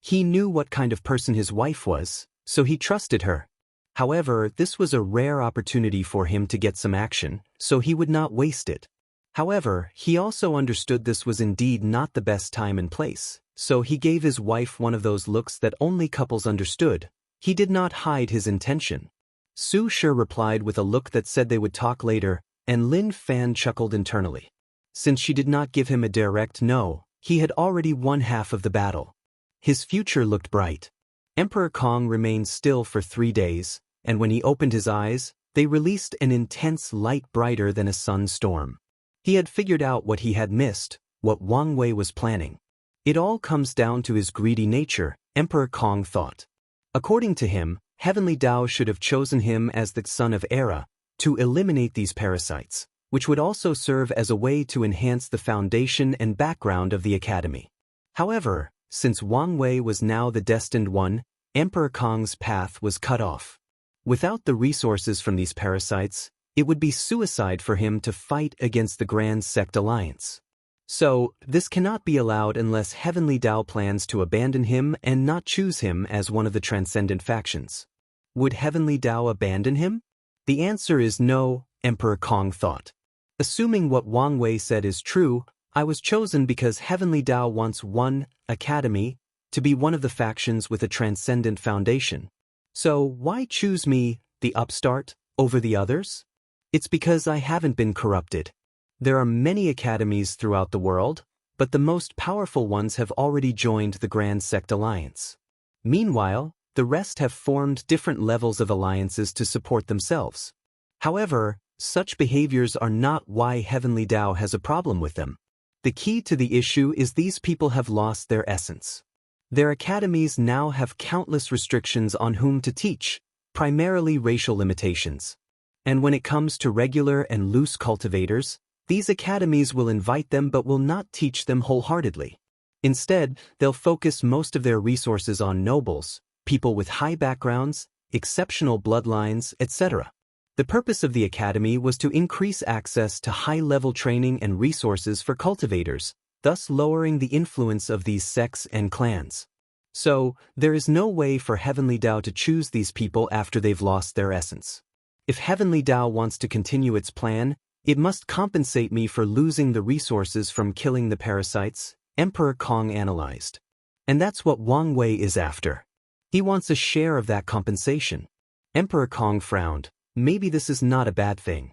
He knew what kind of person his wife was, so he trusted her. However, this was a rare opportunity for him to get some action, so he would not waste it. However, he also understood this was indeed not the best time and place, so he gave his wife one of those looks that only couples understood. He did not hide his intention. Su Shi replied with a look that said they would talk later, and Lin Fan chuckled internally. Since she did not give him a direct no, he had already won half of the battle. His future looked bright. Emperor Kong remained still for 3 days, and when he opened his eyes, they released an intense light brighter than a sunstorm. He had figured out what he had missed, what Wang Wei was planning. It all comes down to his greedy nature, Emperor Kong thought. According to him, Heavenly Tao should have chosen him as the son of Era to eliminate these parasites, which would also serve as a way to enhance the foundation and background of the academy. However, since Wang Wei was now the destined one, Emperor Kong's path was cut off. Without the resources from these parasites, it would be suicide for him to fight against the Grand Sect Alliance. So, this cannot be allowed unless Heavenly Tao plans to abandon him and not choose him as one of the Transcendent factions. Would Heavenly Tao abandon him? The answer is no, Emperor Kong thought. Assuming what Wang Wei said is true, I was chosen because Heavenly Tao wants one academy to be one of the factions with a Transcendent foundation. So why choose me, the upstart, over the others? It's because I haven't been corrupted. There are many academies throughout the world, but the most powerful ones have already joined the Grand Sect Alliance. Meanwhile, the rest have formed different levels of alliances to support themselves. However, such behaviors are not why Heavenly Tao has a problem with them. The key to the issue is these people have lost their essence. Their academies now have countless restrictions on whom to teach, primarily racial limitations. And when it comes to regular and loose cultivators, these academies will invite them but will not teach them wholeheartedly. Instead, they'll focus most of their resources on nobles, people with high backgrounds, exceptional bloodlines, etc. The purpose of the academy was to increase access to high-level training and resources for cultivators, thus lowering the influence of these sects and clans. So, there is no way for Heavenly Tao to choose these people after they've lost their essence. If Heavenly Tao wants to continue its plan, it must compensate me for losing the resources from killing the parasites, Emperor Kong analyzed. And that's what Wang Wei is after. He wants a share of that compensation. Emperor Kong frowned. Maybe this is not a bad thing.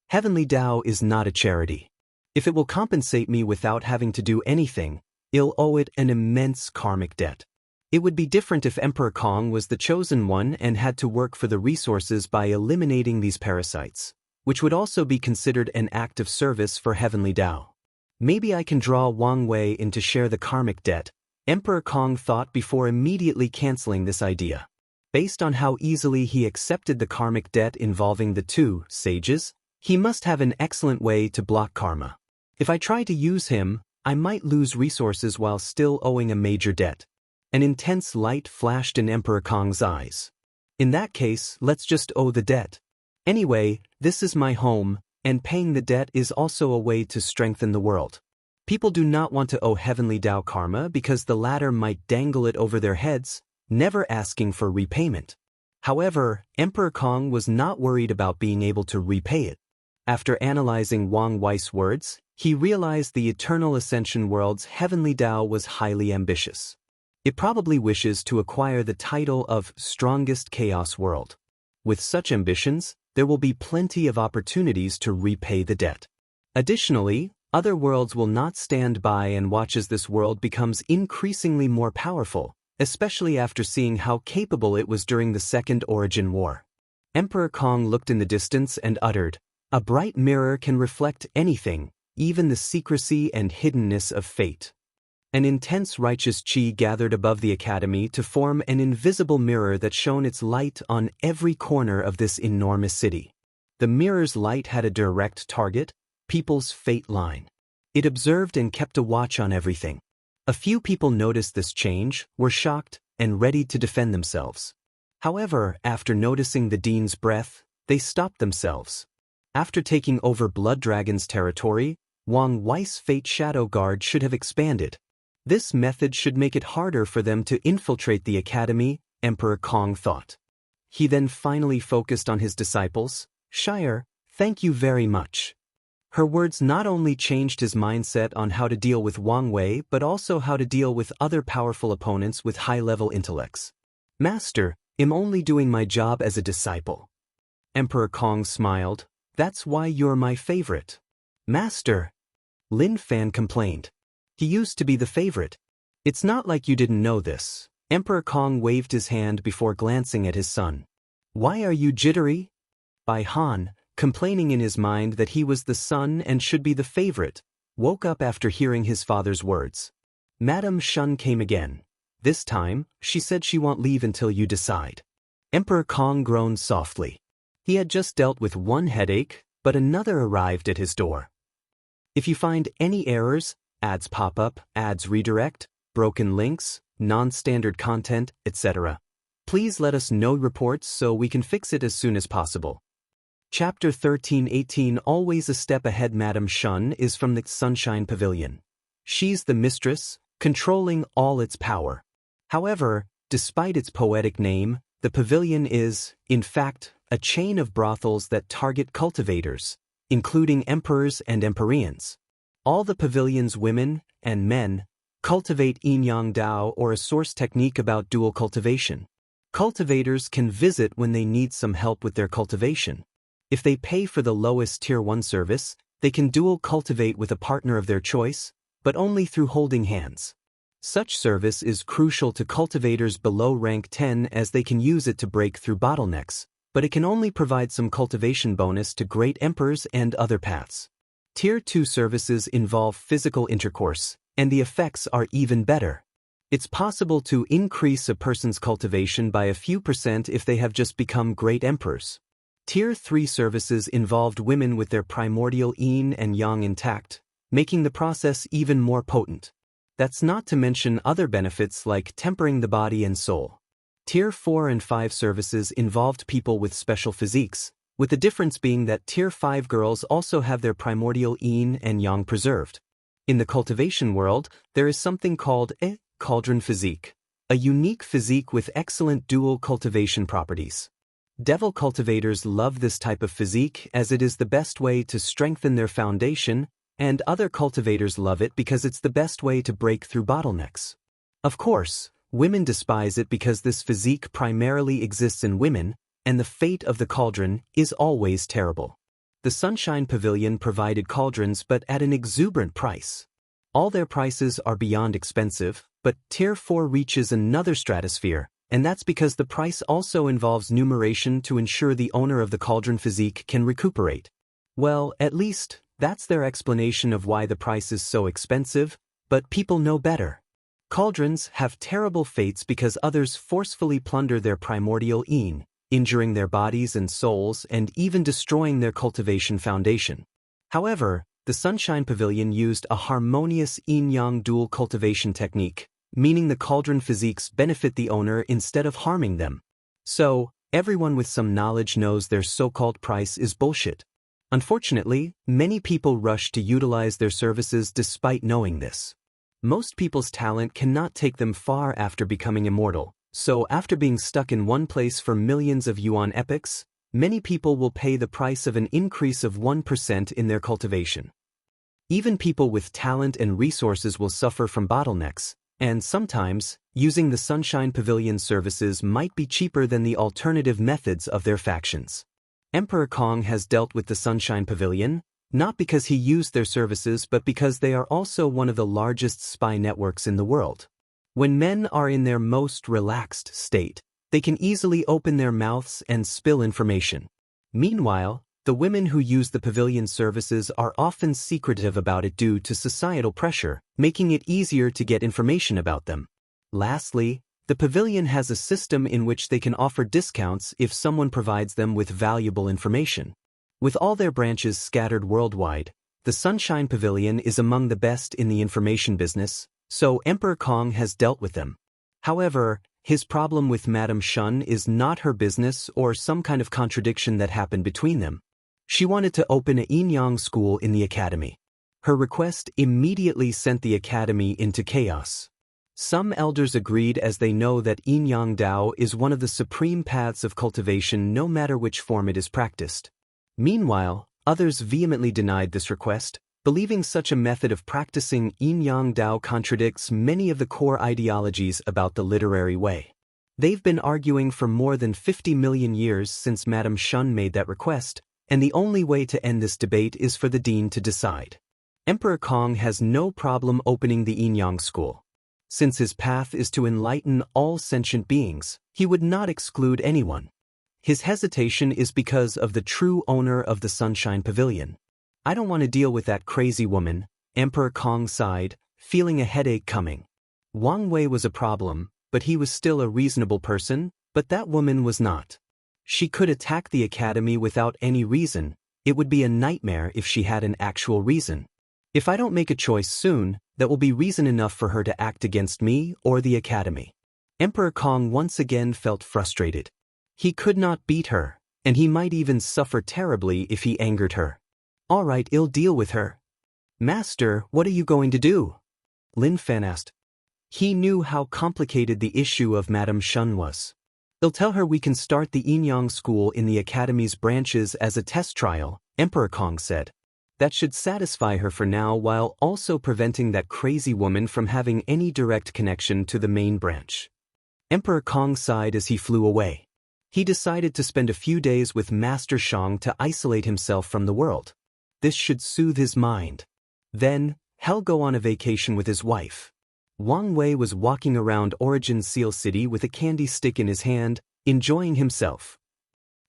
Heavenly Tao is not a charity. If it will compensate me without having to do anything, I'll owe it an immense karmic debt. It would be different if Emperor Kong was the chosen one and had to work for the resources by eliminating these parasites, which would also be considered an act of service for Heavenly Tao. Maybe I can draw Wang Wei in to share the karmic debt, Emperor Kong thought before immediately canceling this idea. Based on how easily he accepted the karmic debt involving the two sages, he must have an excellent way to block karma. If I try to use him, I might lose resources while still owing a major debt. An intense light flashed in Emperor Kong's eyes. In that case, let's just owe the debt. Anyway, this is my home, and paying the debt is also a way to strengthen the world. People do not want to owe Heavenly Tao karma because the latter might dangle it over their heads, never asking for repayment. However, Emperor Kong was not worried about being able to repay it. After analyzing Wang Wei's words, he realized the Eternal Ascension World's Heavenly Tao was highly ambitious. It probably wishes to acquire the title of Strongest Chaos World. With such ambitions, there will be plenty of opportunities to repay the debt. Additionally, other worlds will not stand by and watch as this world becomes increasingly more powerful, especially after seeing how capable it was during the Second Origin War. Emperor Kong looked in the distance and uttered, "A bright mirror can reflect anything, even the secrecy and hiddenness of fate." An intense righteous chi gathered above the academy to form an invisible mirror that shone its light on every corner of this enormous city. The mirror's light had a direct target, people's fate line. It observed and kept a watch on everything. A few people noticed this change, were shocked, and ready to defend themselves. However, after noticing the Dean's breath, they stopped themselves. After taking over Blood Dragon's territory, Wang Wei's Fate Shadow Guard should have expanded. This method should make it harder for them to infiltrate the academy, Emperor Kong thought. He then finally focused on his disciples. "Shire, thank you very much." Her words not only changed his mindset on how to deal with Wang Wei but also how to deal with other powerful opponents with high-level intellects. "Master, I'm only doing my job as a disciple." Emperor Kong smiled. "That's why you're my favorite." "Master," Lin Fan complained. "He used to be the favorite." "It's not like you didn't know this." Emperor Kong waved his hand before glancing at his son. "Why are you jittery?" Bai Han, complaining in his mind that he was the son and should be the favorite, woke up after hearing his father's words. Madame Shun came again. This time, she said she won't leave until you decide. Emperor Kong groaned softly. He had just dealt with one headache, but another arrived at his door. If you find any errors, ads pop up, ads redirect, broken links, non-standard content, etc., please let us know reports so we can fix it as soon as possible. Chapter 1318 Always a Step Ahead. Madame Shun is from the Sunshine Pavilion. She's the mistress, controlling all its power. However, despite its poetic name, the pavilion is, in fact, a chain of brothels that target cultivators, including emperors and empyreans. All the pavilion's women and men cultivate Yin-Yang Dao or a source technique about dual cultivation. Cultivators can visit when they need some help with their cultivation. If they pay for the lowest Tier 1 service, they can dual cultivate with a partner of their choice, but only through holding hands. Such service is crucial to cultivators below rank 10 as they can use it to break through bottlenecks, but it can only provide some cultivation bonus to great emperors and other paths. Tier 2 services involve physical intercourse, and the effects are even better. It's possible to increase a person's cultivation by a few % if they have just become great emperors. Tier 3 services involved women with their primordial yin and yang intact, making the process even more potent. That's not to mention other benefits like tempering the body and soul. Tier 4 and 5 services involved people with special physiques, with the difference being that Tier 5 girls also have their primordial yin and yang preserved. In the cultivation world, there is something called a cauldron physique, a unique physique with excellent dual cultivation properties. Devil cultivators love this type of physique as it is the best way to strengthen their foundation, and other cultivators love it because it's the best way to break through bottlenecks. Of course, women despise it because this physique primarily exists in women, and the fate of the cauldron is always terrible. The Sunshine Pavilion provided cauldrons but at an exuberant price. All their prices are beyond expensive, but Tier 4 reaches another stratosphere, and that's because the price also involves numeration to ensure the owner of the cauldron physique can recuperate. Well, at least, that's their explanation of why the price is so expensive, but people know better. Cauldrons have terrible fates because others forcefully plunder their primordial yin, injuring their bodies and souls and even destroying their cultivation foundation. However, the Sunshine Pavilion used a harmonious yin-yang dual cultivation technique, meaning the cauldron physiques benefit the owner instead of harming them. So, everyone with some knowledge knows their so-called price is bullshit. Unfortunately, many people rush to utilize their services despite knowing this. Most people's talent cannot take them far after becoming immortal, so after being stuck in one place for millions of yuan epochs, many people will pay the price of an increase of 1% in their cultivation. Even people with talent and resources will suffer from bottlenecks, and sometimes, using the Sunshine Pavilion services might be cheaper than the alternative methods of their factions. Emperor Kong has dealt with the Sunshine Pavilion, not because he used their services but because they are also one of the largest spy networks in the world. When men are in their most relaxed state, they can easily open their mouths and spill information. Meanwhile, the women who use the pavilion services are often secretive about it due to societal pressure, making it easier to get information about them. Lastly, the pavilion has a system in which they can offer discounts if someone provides them with valuable information. With all their branches scattered worldwide, the Sunshine Pavilion is among the best in the information business, so Emperor Kong has dealt with them. However, his problem with Madame Shun is not her business or some kind of contradiction that happened between them. She wanted to open a yin-yang school in the academy. Her request immediately sent the academy into chaos. Some elders agreed as they know that yin-yang Dao is one of the supreme paths of cultivation no matter which form it is practiced. Meanwhile, others vehemently denied this request, believing such a method of practicing yin-yang Dao contradicts many of the core ideologies about the literary way. They've been arguing for more than 50 million years since Madame Shun made that request, and the only way to end this debate is for the dean to decide. Emperor Kong has no problem opening the yin-yang school. Since his path is to enlighten all sentient beings, he would not exclude anyone. His hesitation is because of the true owner of the Sunshine Pavilion. I don't want to deal with that crazy woman, Emperor Kong sighed, feeling a headache coming. Wang Wei was a problem, but he was still a reasonable person, but that woman was not. She could attack the academy without any reason. It would be a nightmare if she had an actual reason. If I don't make a choice soon, that will be reason enough for her to act against me or the academy. Emperor Kong once again felt frustrated. He could not beat her, and he might even suffer terribly if he angered her. All right, I'll deal with her. Master, what are you going to do? Lin Fan asked. He knew how complicated the issue of Madame Shun was. I'll tell her we can start the yin-yang school in the academy's branches as a test trial, Emperor Kong said. That should satisfy her for now while also preventing that crazy woman from having any direct connection to the main branch. Emperor Kong sighed as he flew away. He decided to spend a few days with Master Shang to isolate himself from the world. This should soothe his mind. Then, Hell go on a vacation with his wife. Wang Wei was walking around Origin Seal City with a candy stick in his hand, enjoying himself.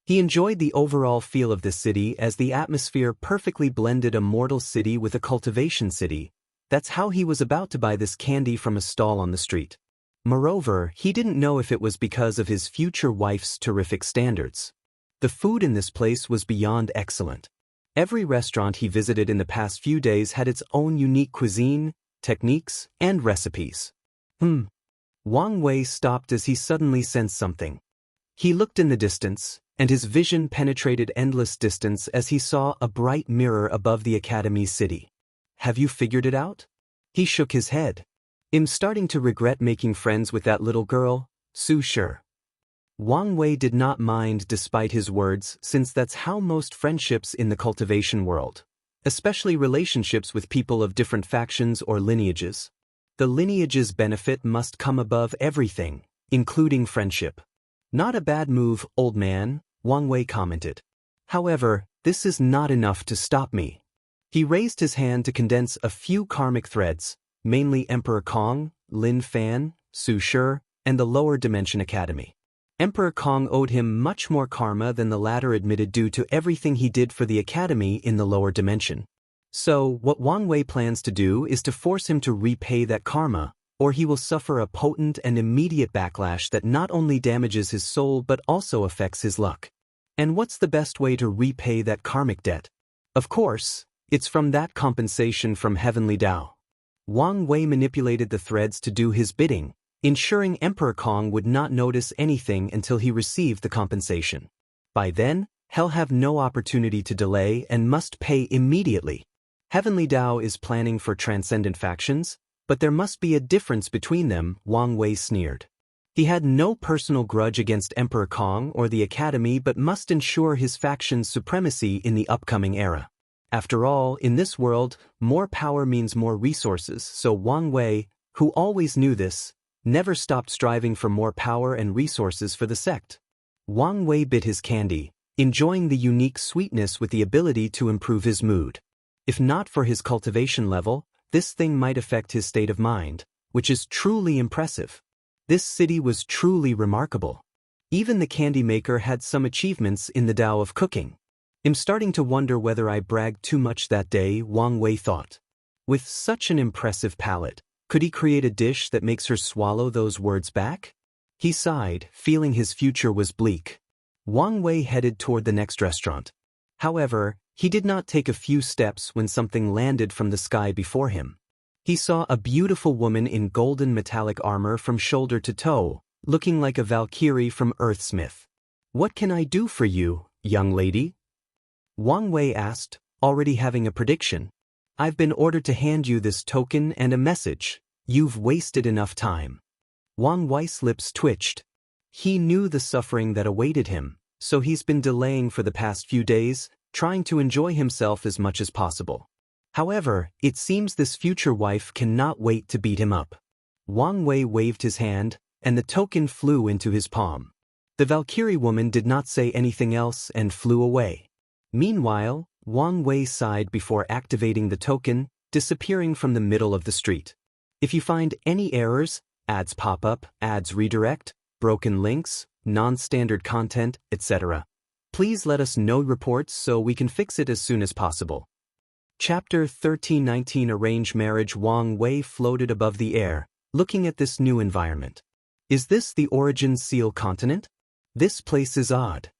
He enjoyed the overall feel of the city as the atmosphere perfectly blended a mortal city with a cultivation city. That's how he was about to buy this candy from a stall on the street. Moreover, he didn't know if it was because of his future wife's terrific standards. The food in this place was beyond excellent. Every restaurant he visited in the past few days had its own unique cuisine, techniques, and recipes. Wang Wei stopped as he suddenly sensed something. He looked in the distance, and his vision penetrated endless distance as he saw a bright mirror above the academy's city. Have you figured it out? He shook his head. I'm starting to regret making friends with that little girl, Su Shi. Wang Wei did not mind despite his words, since that's how most friendships in the cultivation world, especially relationships with people of different factions or lineages. The lineage's benefit must come above everything, including friendship. Not a bad move, old man, Wang Wei commented. However, this is not enough to stop me. He raised his hand to condense a few karmic threads, mainly Emperor Kong, Lin Fan, Su Shi, and the Lower Dimension Academy. Emperor Kong owed him much more karma than the latter admitted due to everything he did for the academy in the lower dimension. So, what Wang Wei plans to do is to force him to repay that karma, or he will suffer a potent and immediate backlash that not only damages his soul but also affects his luck. And what's the best way to repay that karmic debt? Of course, it's from that compensation from Heavenly Tao. Wang Wei manipulated the threads to do his bidding, ensuring Emperor Kong would not notice anything until he received the compensation. By then, he'll have no opportunity to delay and must pay immediately. Heavenly Tao is planning for Transcendent factions, but there must be a difference between them, Wang Wei sneered. He had no personal grudge against Emperor Kong or the Academy but must ensure his faction's supremacy in the upcoming era. After all, in this world, more power means more resources, so Wang Wei, who always knew this, never stopped striving for more power and resources for the sect. Wang Wei bit his candy, enjoying the unique sweetness with the ability to improve his mood. If not for his cultivation level, this thing might affect his state of mind, which is truly impressive. This city was truly remarkable. Even the candy maker had some achievements in the Tao of cooking. I'm starting to wonder whether I bragged too much that day, Wang Wei thought. With such an impressive palate, could he create a dish that makes her swallow those words back? He sighed, feeling his future was bleak. Wang Wei headed toward the next restaurant. However, he did not take a few steps when something landed from the sky before him. He saw a beautiful woman in golden metallic armor from shoulder to toe, looking like a Valkyrie from Earthsmith. What can I do for you, young lady? Wang Wei asked, already having a prediction. I've been ordered to hand you this token and a message. You've wasted enough time. Wang Wei's lips twitched. He knew the suffering that awaited him, so he's been delaying for the past few days, trying to enjoy himself as much as possible. However, it seems this future wife cannot wait to beat him up. Wang Wei waved his hand, and the token flew into his palm. The Valkyrie woman did not say anything else and flew away. Meanwhile, Wang Wei sighed before activating the token, disappearing from the middle of the street. If you find any errors, ads pop up, ads redirect, broken links, non-standard content, etc., please let us know reports so we can fix it as soon as possible. Chapter 1319 Arranged Marriage. Wang Wei floated above the air, looking at this new environment. Is this the Origin Seal continent? This place is odd.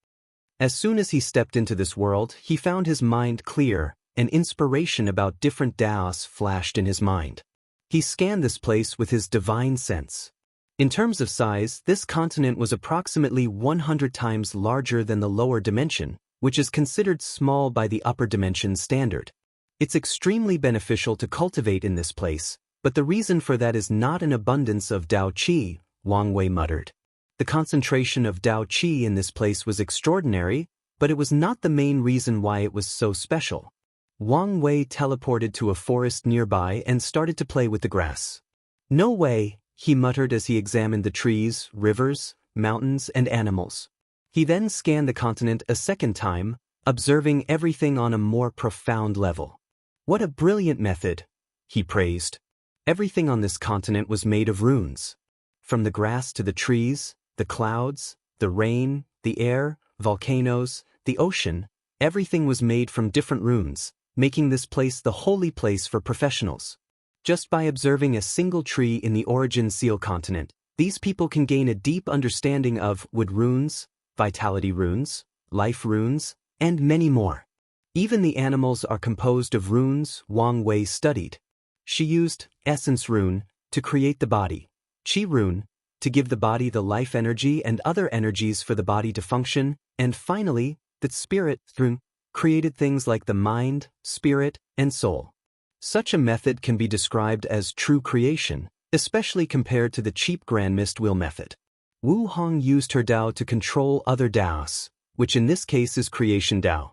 As soon as he stepped into this world, he found his mind clear, and inspiration about different Daos flashed in his mind. He scanned this place with his divine sense. In terms of size, this continent was approximately 100 times larger than the lower dimension, which is considered small by the upper dimension standard. It's extremely beneficial to cultivate in this place, but the reason for that is not an abundance of Dao Qi, Wang Wei muttered. The concentration of Dao Qi in this place was extraordinary, but it was not the main reason why it was so special. Wang Wei teleported to a forest nearby and started to play with the grass. No way, he muttered as he examined the trees, rivers, mountains, and animals. He then scanned the continent a second time, observing everything on a more profound level. What a brilliant method! he praised. Everything on this continent was made of runes. From the grass to the trees, the clouds, the rain, the air, volcanoes, the ocean, everything was made from different runes, making this place the holy place for professionals. Just by observing a single tree in the Origin Seal continent, these people can gain a deep understanding of wood runes, vitality runes, life runes, and many more. Even the animals are composed of runes Wang Wei studied. She used essence rune to create the body, qi rune to give the body the life energy and other energies for the body to function, and finally, the spirit rune created things like the mind, spirit, and soul. Such a method can be described as true creation, especially compared to the cheap Grand Mist Wheel method. Wu Hong used her Dao to control other Daos, which in this case is creation Dao.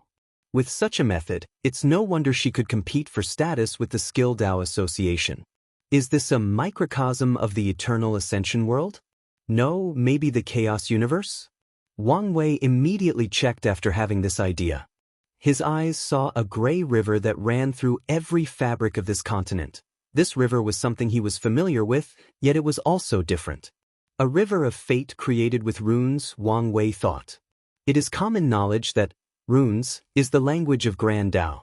With such a method, it's no wonder she could compete for status with the Skill Dao Association. Is this a microcosm of the eternal ascension world? No, maybe the chaos universe? Wang Wei immediately checked after having this idea. His eyes saw a gray river that ran through every fabric of this continent. This river was something he was familiar with, yet it was also different. A river of fate created with runes, Wang Wei thought. It is common knowledge that runes is the language of Grand Dao.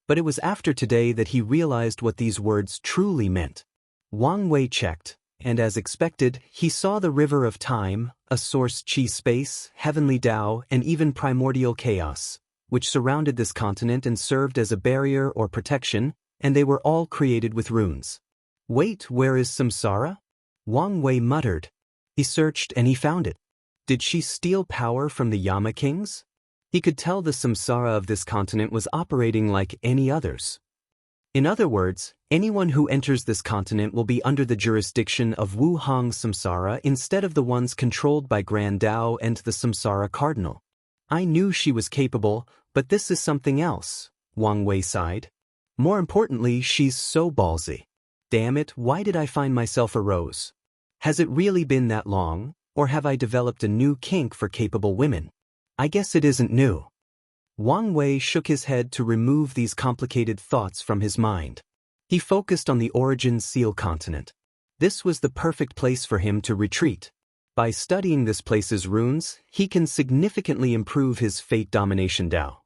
But it was after today that he realized what these words truly meant. Wang Wei checked, and as expected, he saw the river of time, a source chi space, heavenly Dao, and even primordial chaos, which surrounded this continent and served as a barrier or protection, and they were all created with runes. Wait, where is Samsara? Wang Wei muttered. He searched and he found it. Did she steal power from the Yama kings? He could tell the samsara of this continent was operating like any others. In other words, anyone who enters this continent will be under the jurisdiction of Wu Hong samsara instead of the ones controlled by Grand Dao and the samsara cardinal. I knew she was capable, but this is something else, Wang Wei sighed. More importantly, she's so ballsy. Damn it, why did I find myself a rose? Has it really been that long, or have I developed a new kink for capable women? I guess it isn't new. Wang Wei shook his head to remove these complicated thoughts from his mind. He focused on the Origin Seal continent. This was the perfect place for him to retreat. By studying this place's runes, he can significantly improve his fate domination Dao.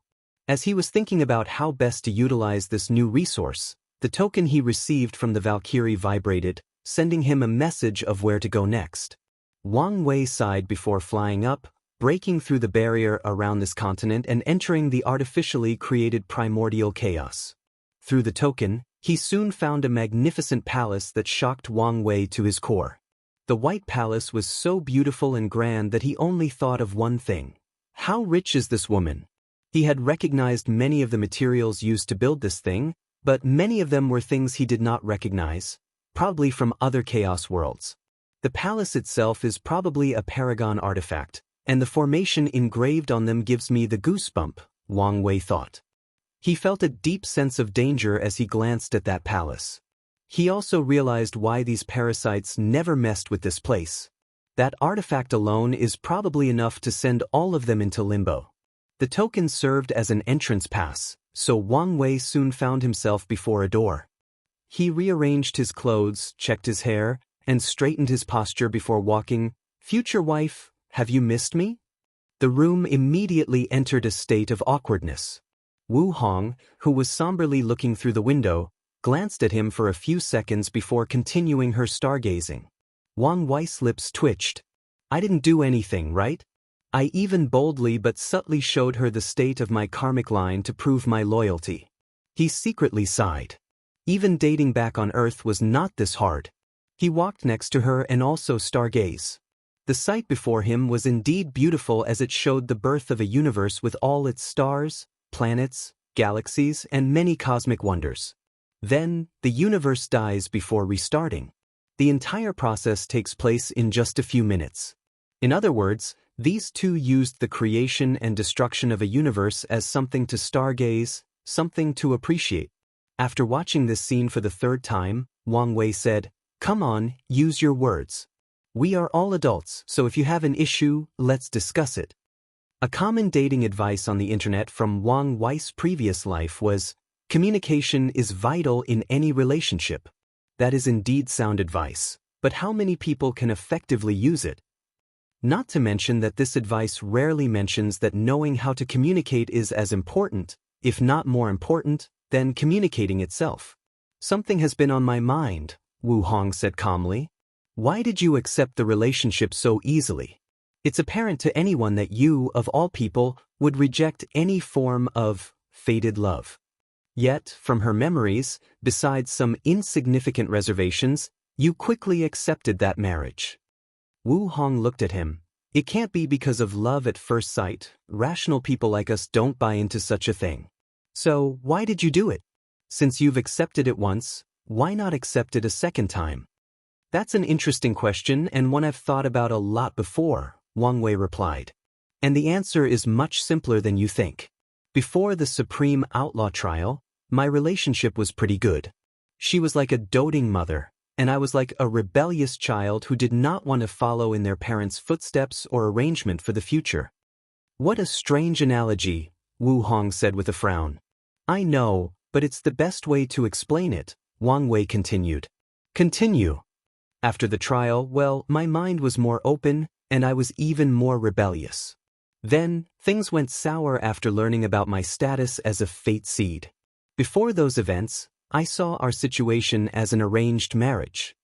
As he was thinking about how best to utilize this new resource, the token he received from the Valkyrie vibrated, sending him a message of where to go next. Wang Wei sighed before flying up, breaking through the barrier around this continent and entering the artificially created primordial chaos. Through the token, he soon found a magnificent palace that shocked Wang Wei to his core. The White Palace was so beautiful and grand that he only thought of one thing. How rich is this woman? He had recognized many of the materials used to build this thing, but many of them were things he did not recognize, probably from other chaos worlds. The palace itself is probably a paragon artifact, and the formation engraved on them gives me the goosebump, Wang Wei thought. He felt a deep sense of danger as he glanced at that palace. He also realized why these parasites never messed with this place. That artifact alone is probably enough to send all of them into limbo. The token served as an entrance pass, so Wang Wei soon found himself before a door. He rearranged his clothes, checked his hair, and straightened his posture before walking. Future wife, have you missed me? The room immediately entered a state of awkwardness. Wu Hong, who was somberly looking through the window, glanced at him for a few seconds before continuing her stargazing. Wang Wei's lips twitched. I didn't do anything, right? I even boldly but subtly showed her the state of my karmic line to prove my loyalty. He secretly sighed. Even dating back on Earth was not this hard. He walked next to her and also stargaze. The sight before him was indeed beautiful as it showed the birth of a universe with all its stars, planets, galaxies, and many cosmic wonders. Then, the universe dies before restarting. The entire process takes place in just a few minutes. In other words, these two used the creation and destruction of a universe as something to stargaze, something to appreciate. After watching this scene for the third time, Wang Wei said, "Come on, use your words. We are all adults, so if you have an issue, let's discuss it." A common dating advice on the internet from Wang Wei's previous life was, Communication is vital in any relationship. That is indeed sound advice, but how many people can effectively use it? Not to mention that this advice rarely mentions that knowing how to communicate is as important, if not more important, than communicating itself. Something has been on my mind, Wu Hong said calmly. Why did you accept the relationship so easily? It's apparent to anyone that you, of all people, would reject any form of fated love. Yet, from her memories, besides some insignificant reservations, you quickly accepted that marriage. Wu Hong looked at him. It can't be because of love at first sight. Rational people like us don't buy into such a thing. So, why did you do it? Since you've accepted it once, why not accept it a second time? That's an interesting question and one I've thought about a lot before, Wang Wei replied. And the answer is much simpler than you think. Before the Supreme Outlaw trial, my relationship was pretty good. She was like a doting mother, and I was like a rebellious child who did not want to follow in their parents' footsteps or arrangement for the future. What a strange analogy, Wu Hong said with a frown. I know, but it's the best way to explain it, Wang Wei continued. Continue. After the trial, well, my mind was more open, and I was even more rebellious. Then, things went sour after learning about my status as a fate seed. Before those events, I saw our situation as an arranged marriage.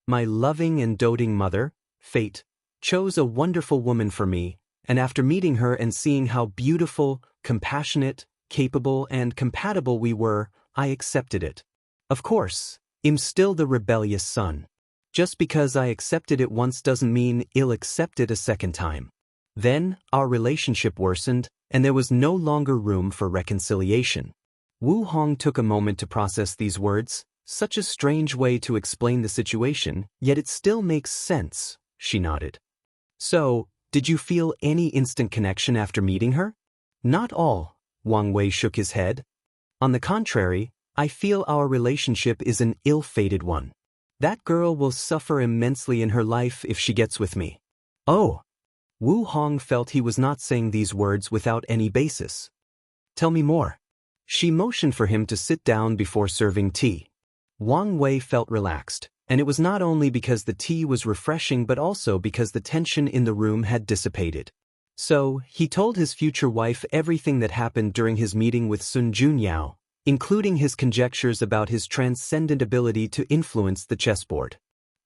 My loving and doting mother, Fate, chose a wonderful woman for me, and after meeting her and seeing how beautiful, compassionate, capable, and compatible we were, I accepted it. Of course, I'm still the rebellious son. Just because I accepted it once doesn't mean I'll accept it a second time. Then, our relationship worsened, and there was no longer room for reconciliation. Wu Hong took a moment to process these words. Such a strange way to explain the situation, yet it still makes sense, she nodded. So, did you feel any instant connection after meeting her? Not all, Wang Wei shook his head. On the contrary, I feel our relationship is an ill-fated one. That girl will suffer immensely in her life if she gets with me. Oh! Wu Hong felt he was not saying these words without any basis. Tell me more. She motioned for him to sit down before serving tea. Wang Wei felt relaxed, and it was not only because the tea was refreshing but also because the tension in the room had dissipated. So, he told his future wife everything that happened during his meeting with Sun Junyao, including his conjectures about his transcendent ability to influence the chessboard.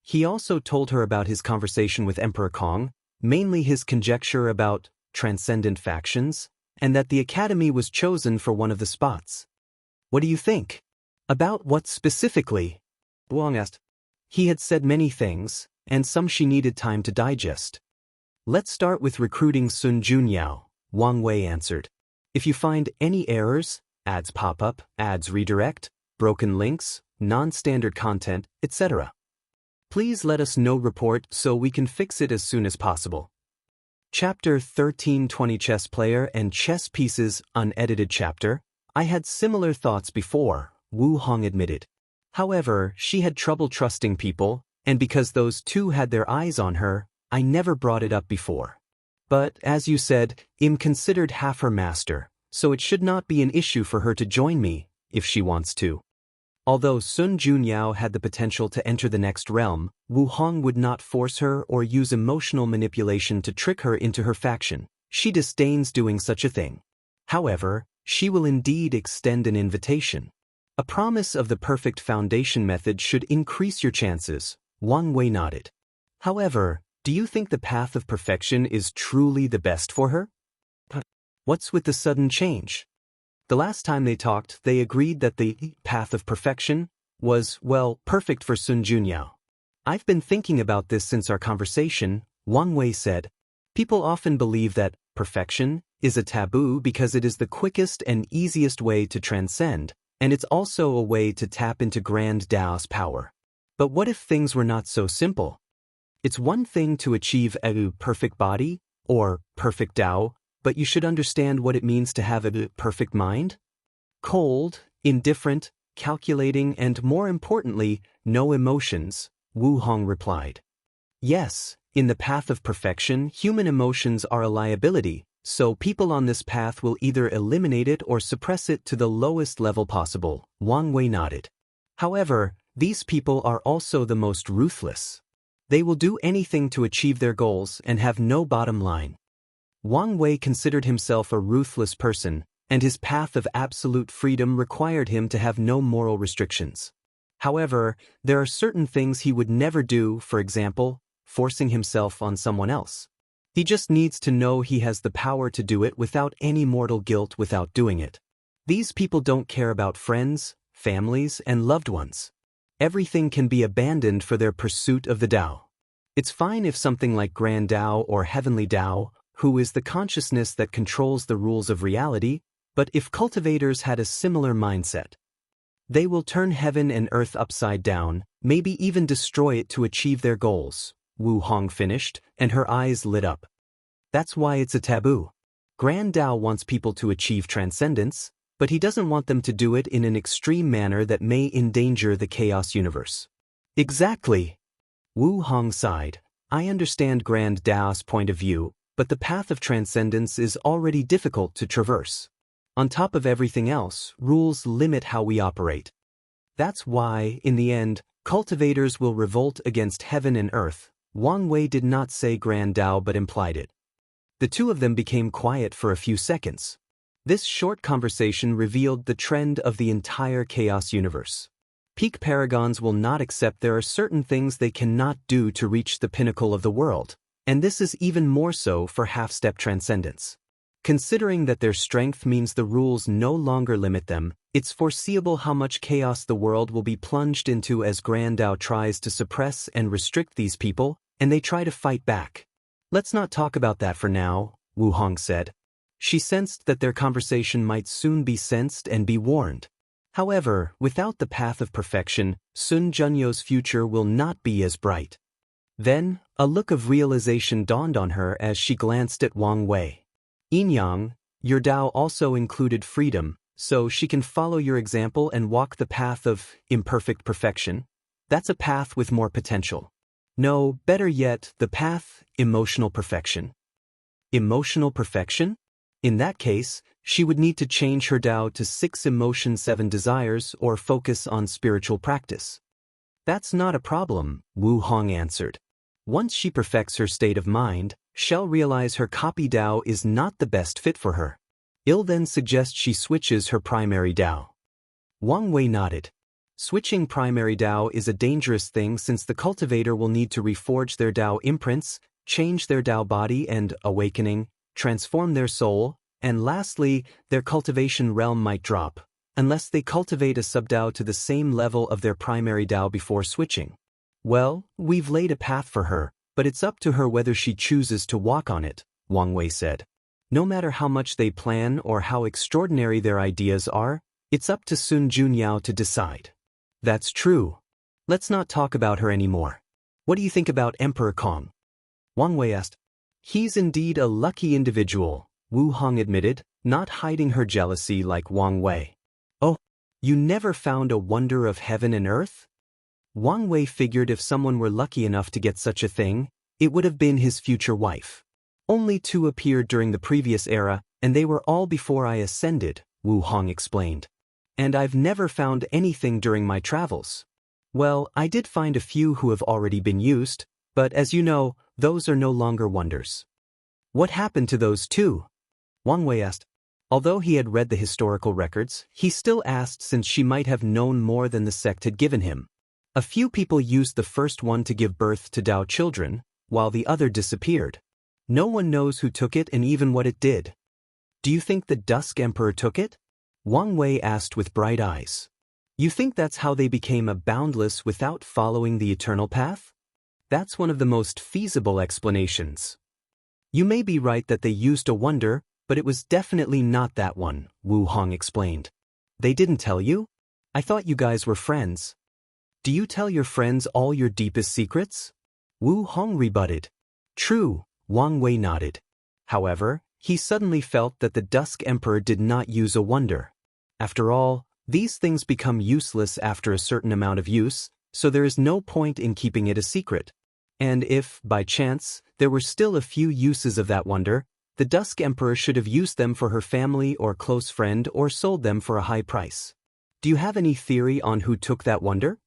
He also told her about his conversation with Emperor Kong, mainly his conjecture about transcendent factions, and that the academy was chosen for one of the spots. What do you think? About what specifically? Wang asked. He had said many things, and some she needed time to digest. Let's start with recruiting Sun Junyao, Wang Wei answered. If you find any errors, ads pop up, ads redirect, broken links, non-standard content, etc. Please let us know report so we can fix it as soon as possible. Chapter 1320 Chess Player and Chess Pieces Unedited Chapter. I had similar thoughts before, Wu Hong admitted. However, she had trouble trusting people, and because those two had their eyes on her, I never brought it up before. But, as you said, I'm considered half her master, so it should not be an issue for her to join me, if she wants to. Although Sun Junyao had the potential to enter the next realm, Wu Hong would not force her or use emotional manipulation to trick her into her faction. She disdains doing such a thing. However, she will indeed extend an invitation. A promise of the perfect foundation method should increase your chances, Wang Wei nodded. However, do you think the path of perfection is truly the best for her? What's with the sudden change? The last time they talked, they agreed that the path of perfection was, well, perfect for Sun Junyao. I've been thinking about this since our conversation, Wang Wei said. People often believe that perfection is a taboo because it is the quickest and easiest way to transcend, and it's also a way to tap into grand Tao's power. But what if things were not so simple? It's one thing to achieve a perfect body, or perfect Tao, but you should understand what it means to have a perfect mind. Cold, indifferent, calculating, and more importantly, no emotions, Wu Hong replied. Yes, in the path of perfection, human emotions are a liability, So people on this path will either eliminate it or suppress it to the lowest level possible, Wang Wei nodded. However, these people are also the most ruthless. They will do anything to achieve their goals and have no bottom line. Wang Wei considered himself a ruthless person, and his path of absolute freedom required him to have no moral restrictions. However, there are certain things he would never do, for example, forcing himself on someone else. He just needs to know he has the power to do it without any mortal guilt without doing it. These people don't care about friends, families, and loved ones. Everything can be abandoned for their pursuit of the Tao. It's fine if something like Grand Tao or Heavenly Tao, who is the consciousness that controls the rules of reality, but if cultivators had a similar mindset, they will turn heaven and earth upside down, maybe even destroy it to achieve their goals. Wu Hong finished, and her eyes lit up. That's why it's a taboo. Grand Tao wants people to achieve transcendence, but he doesn't want them to do it in an extreme manner that may endanger the chaos universe. Exactly. Wu Hong sighed. I understand Grand Tao's point of view, but the path of transcendence is already difficult to traverse. On top of everything else, rules limit how we operate. That's why, in the end, cultivators will revolt against heaven and earth. Wang Wei did not say Grand Tao but implied it. The two of them became quiet for a few seconds. This short conversation revealed the trend of the entire chaos universe. Peak paragons will not accept there are certain things they cannot do to reach the pinnacle of the world, and this is even more so for half-step transcendence. Considering that their strength means the rules no longer limit them, it's foreseeable how much chaos the world will be plunged into as Grand Tao tries to suppress and restrict these people, and they try to fight back. Let's not talk about that for now, Wu Hong said. She sensed that their conversation might soon be sensed and be warned. However, without the path of perfection, Sun Junyo's future will not be as bright. Then, a look of realization dawned on her as she glanced at Wang Wei. Yin Yang, your Tao also included freedom, so she can follow your example and walk the path of imperfect perfection. That's a path with more potential. No, better yet, the path, emotional perfection. Emotional perfection? In that case, she would need to change her Tao to 6 emotion 7 desires or focus on spiritual practice. That's not a problem, Wu Hong answered. Once she perfects her state of mind, she'll realize her copy Tao is not the best fit for her. I'll then suggest she switches her primary Tao. Wang Wei nodded. Switching primary Tao is a dangerous thing since the cultivator will need to reforge their Tao imprints, change their Tao body and, awakening, transform their soul, and lastly, their cultivation realm might drop, unless they cultivate a sub-Tao to the same level of their primary Tao before switching. Well, we've laid a path for her, but it's up to her whether she chooses to walk on it, Wang Wei said. No matter how much they plan or how extraordinary their ideas are, it's up to Sun Junyao to decide. That's true. Let's not talk about her anymore. What do you think about Emperor Kong? Wang Wei asked. He's indeed a lucky individual, Wu Hong admitted, not hiding her jealousy like Wang Wei. Oh, you never found a wonder of heaven and earth? Wang Wei figured if someone were lucky enough to get such a thing, it would have been his future wife. Only 2 appeared during the previous era, and they were all before I ascended, Wu Hong explained. And I've never found anything during my travels. Well, I did find a few who have already been used, but as you know, those are no longer wonders. What happened to those 2? Wang Wei asked. Although he had read the historical records, he still asked since she might have known more than the sect had given him. A few people used the first one to give birth to Tao children, while the other disappeared. No one knows who took it and even what it did. Do you think the Dusk Emperor took it? Wang Wei asked with bright eyes. You think that's how they became a boundless without following the eternal path? That's one of the most feasible explanations. You may be right that they used a wonder, but it was definitely not that one, Wu Hong explained. They didn't tell you? I thought you guys were friends. Do you tell your friends all your deepest secrets? Wu Hong rebutted. True, Wang Wei nodded. However, he suddenly felt that the Dusk Emperor did not use a wonder. After all, these things become useless after a certain amount of use, so there is no point in keeping it a secret. And if, by chance, there were still a few uses of that wonder, The Dusk Emperor should have used them for her family or close friend or sold them for a high price. Do you have any theory on who took that wonder?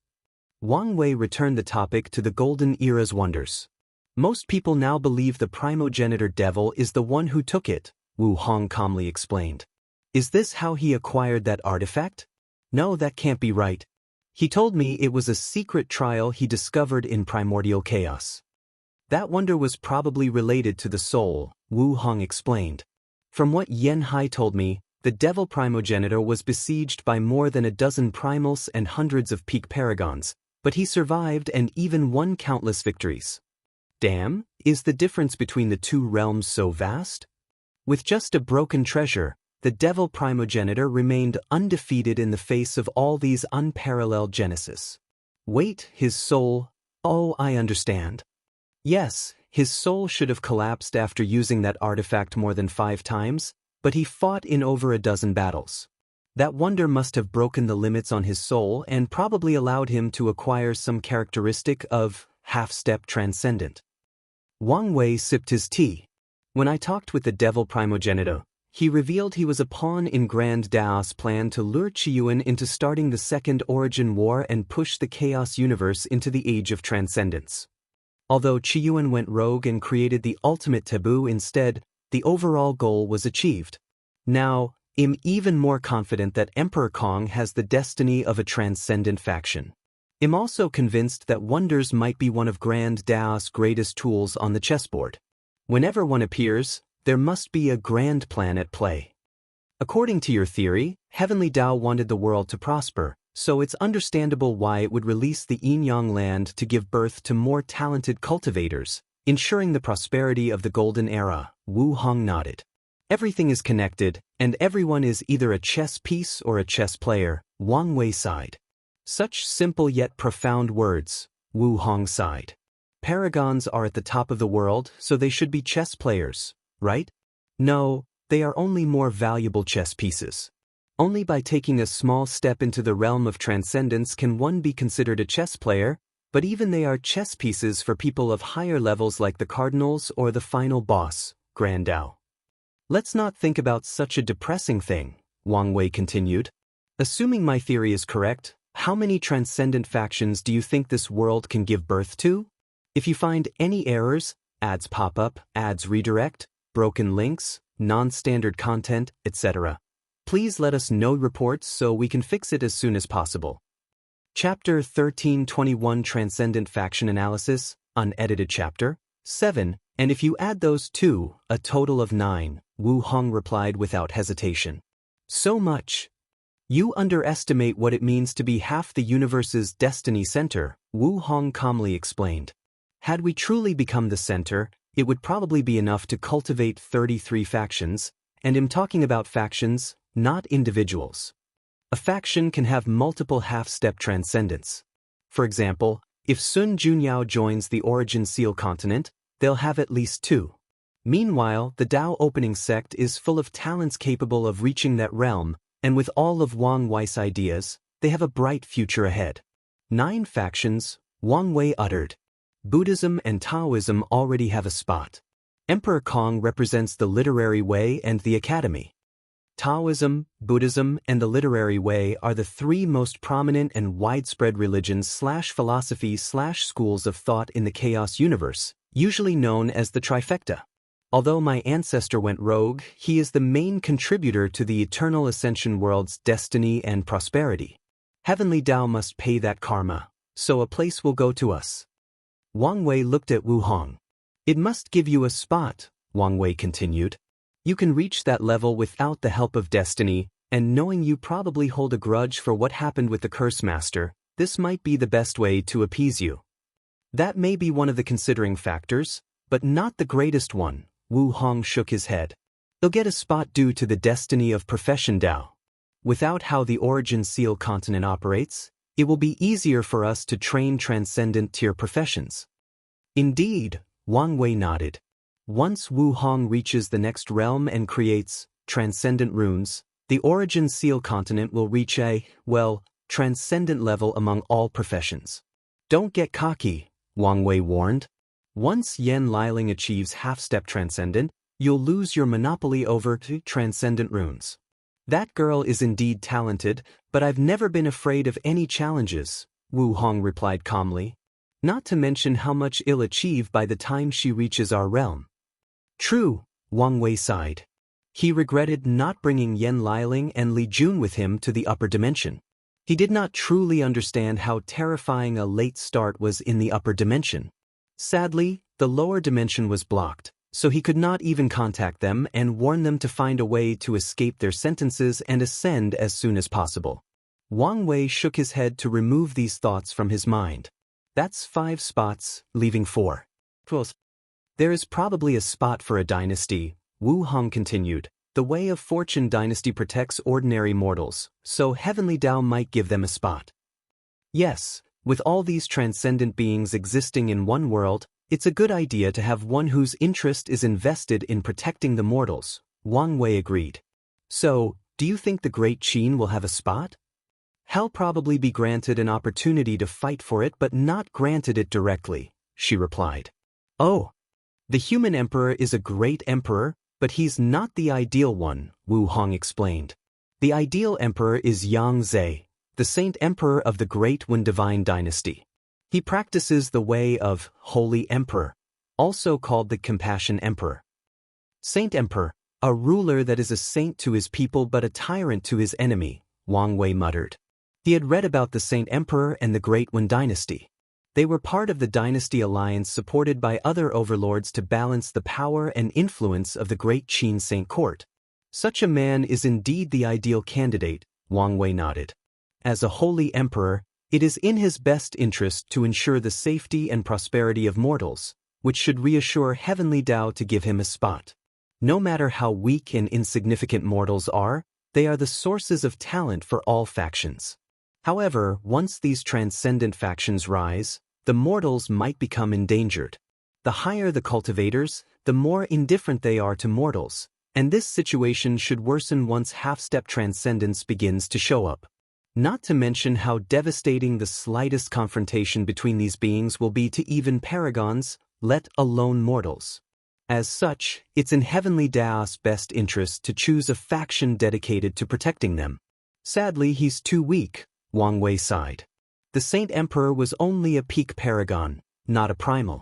Wang Wei returned the topic to the Golden Era's wonders. Most people now believe the primogenitor devil is the one who took it, Wu Hong calmly explained. Is this how he acquired that artifact? No, that can't be right. He told me it was a secret trial he discovered in primordial chaos. That wonder was probably related to the soul, Wu Hong explained. From what Yen Hai told me, the devil primogenitor was besieged by more than a dozen primals and hundreds of peak paragons, but he survived and even won countless victories. Damn, is the difference between the two realms so vast? With just a broken treasure, the devil primogenitor remained undefeated in the face of all these unparalleled genesis. Wait, his soul? Oh, I understand. Yes, his soul should have collapsed after using that artifact more than 5 times, but he fought in over a dozen battles. That wonder must have broken the limits on his soul and probably allowed him to acquire some characteristic of half-step transcendent. Wang Wei sipped his tea. When I talked with the devil primogenitor, he revealed he was a pawn in Grand Dao's plan to lure Qiyuan into starting the Second Origin War and push the Chaos Universe into the Age of Transcendence. Although Qiyuan went rogue and created the ultimate taboo instead, the overall goal was achieved. Now, I'm even more confident that Emperor Kong has the destiny of a transcendent faction. I'm also convinced that wonders might be one of Grand Dao's greatest tools on the chessboard. Whenever one appears, there must be a grand plan at play. According to your theory, Heavenly Dao wanted the world to prosper, so it's understandable why it would release the Yin-Yang land to give birth to more talented cultivators, ensuring the prosperity of the Golden Era, Wu Hong nodded. Everything is connected, and everyone is either a chess piece or a chess player, Wang Wei sighed. Such simple yet profound words, Wu Hong sighed. Paragons are at the top of the world, so they should be chess players, right? No, they are only more valuable chess pieces. Only by taking a small step into the realm of transcendence can one be considered a chess player, but even they are chess pieces for people of higher levels like the Cardinals or the final boss, Grand Dao. Let's not think about such a depressing thing, Wang Wei continued. Assuming my theory is correct, how many transcendent factions do you think this world can give birth to? If you find any errors, ads pop up, ads redirect, broken links, non-standard content, etc., please let us know reports so we can fix it as soon as possible. Chapter 1321 Transcendent Faction Analysis, Unedited Chapter 7, and if you add those two, a total of 9, Wu Hong replied without hesitation. So much. You underestimate what it means to be half the universe's destiny center, Wu Hong calmly explained. Had we truly become the center, it would probably be enough to cultivate 33 factions, and I'm talking about factions, not individuals. A faction can have multiple half-step transcendence. For example, if Sun Junyao joins the Origin Seal continent, they'll have at least 2. Meanwhile, the Dao opening sect is full of talents capable of reaching that realm, and with all of Wang Wei's ideas, they have a bright future ahead. 9 factions, Wang Wei uttered. Buddhism and Taoism already have a spot. Emperor Kong represents the literary way and the academy. Taoism, Buddhism, and the literary way are the 3 most prominent and widespread religions/philosophies/schools of thought in the chaos universe, usually known as the trifecta. Although my ancestor went rogue, he is the main contributor to the eternal ascension world's destiny and prosperity. Heavenly Dao must pay that karma, so a place will go to us. Wang Wei looked at Wu Hong. It must give you a spot, Wang Wei continued. You can reach that level without the help of destiny, and knowing you probably hold a grudge for what happened with the Curse Master, this might be the best way to appease you. That may be one of the considering factors, but not the greatest one, Wu Hong shook his head. You'll get a spot due to the destiny of Profession Dao. Without how the Origin Seal continent operates, it will be easier for us to train transcendent tier professions. Indeed, Wang Wei nodded. Once Wu Hong reaches the next realm and creates transcendent runes, the Origin Seal continent will reach a, transcendent level among all professions. Don't get cocky, Wang Wei warned. Once Yen Liling achieves half-step transcendent, you'll lose your monopoly over transcendent runes. That girl is indeed talented, but I've never been afraid of any challenges, Wu Hong replied calmly. Not to mention how much I'll achieve by the time she reaches our realm. True, Wang Wei sighed. He regretted not bringing Yan Liling and Li Jun with him to the upper dimension. He did not truly understand how terrifying a late start was in the upper dimension. Sadly, the lower dimension was blocked, so he could not even contact them and warn them to find a way to escape their sentences and ascend as soon as possible. Wang Wei shook his head to remove these thoughts from his mind. That's 5 spots, leaving 4. There is probably a spot for a dynasty, Wu Hong continued. The Way of Fortune dynasty protects ordinary mortals, so Heavenly Tao might give them a spot. Yes, with all these transcendent beings existing in one world, it's a good idea to have one whose interest is invested in protecting the mortals, Wang Wei agreed. So, do you think the Great Qin will have a spot? He'll probably be granted an opportunity to fight for it but not granted it directly, she replied. Oh, the human emperor is a great emperor, but he's not the ideal one, Wu Hong explained. The ideal emperor is Xianxia, the saint emperor of the Great Wen Divine Dynasty. He practices the way of Holy Emperor, also called the Compassion Emperor. Saint Emperor, a ruler that is a saint to his people but a tyrant to his enemy, Wang Wei muttered. He had read about the Saint Emperor and the Great Wen Dynasty. They were part of the dynasty alliance supported by other overlords to balance the power and influence of the Great Qin Saint Court. Such a man is indeed the ideal candidate, Wang Wei nodded. As a holy emperor, it is in his best interest to ensure the safety and prosperity of mortals, which should reassure Heavenly Tao to give him a spot. No matter how weak and insignificant mortals are, they are the sources of talent for all factions. However, once these transcendent factions rise, the mortals might become endangered. The higher the cultivators, the more indifferent they are to mortals, and this situation should worsen once half-step transcendence begins to show up. Not to mention how devastating the slightest confrontation between these beings will be to even paragons, let alone mortals. As such, it's in Heavenly Tao's best interest to choose a faction dedicated to protecting them. Sadly, he's too weak, Wang Wei sighed. The Saint Emperor was only a peak paragon, not a primal.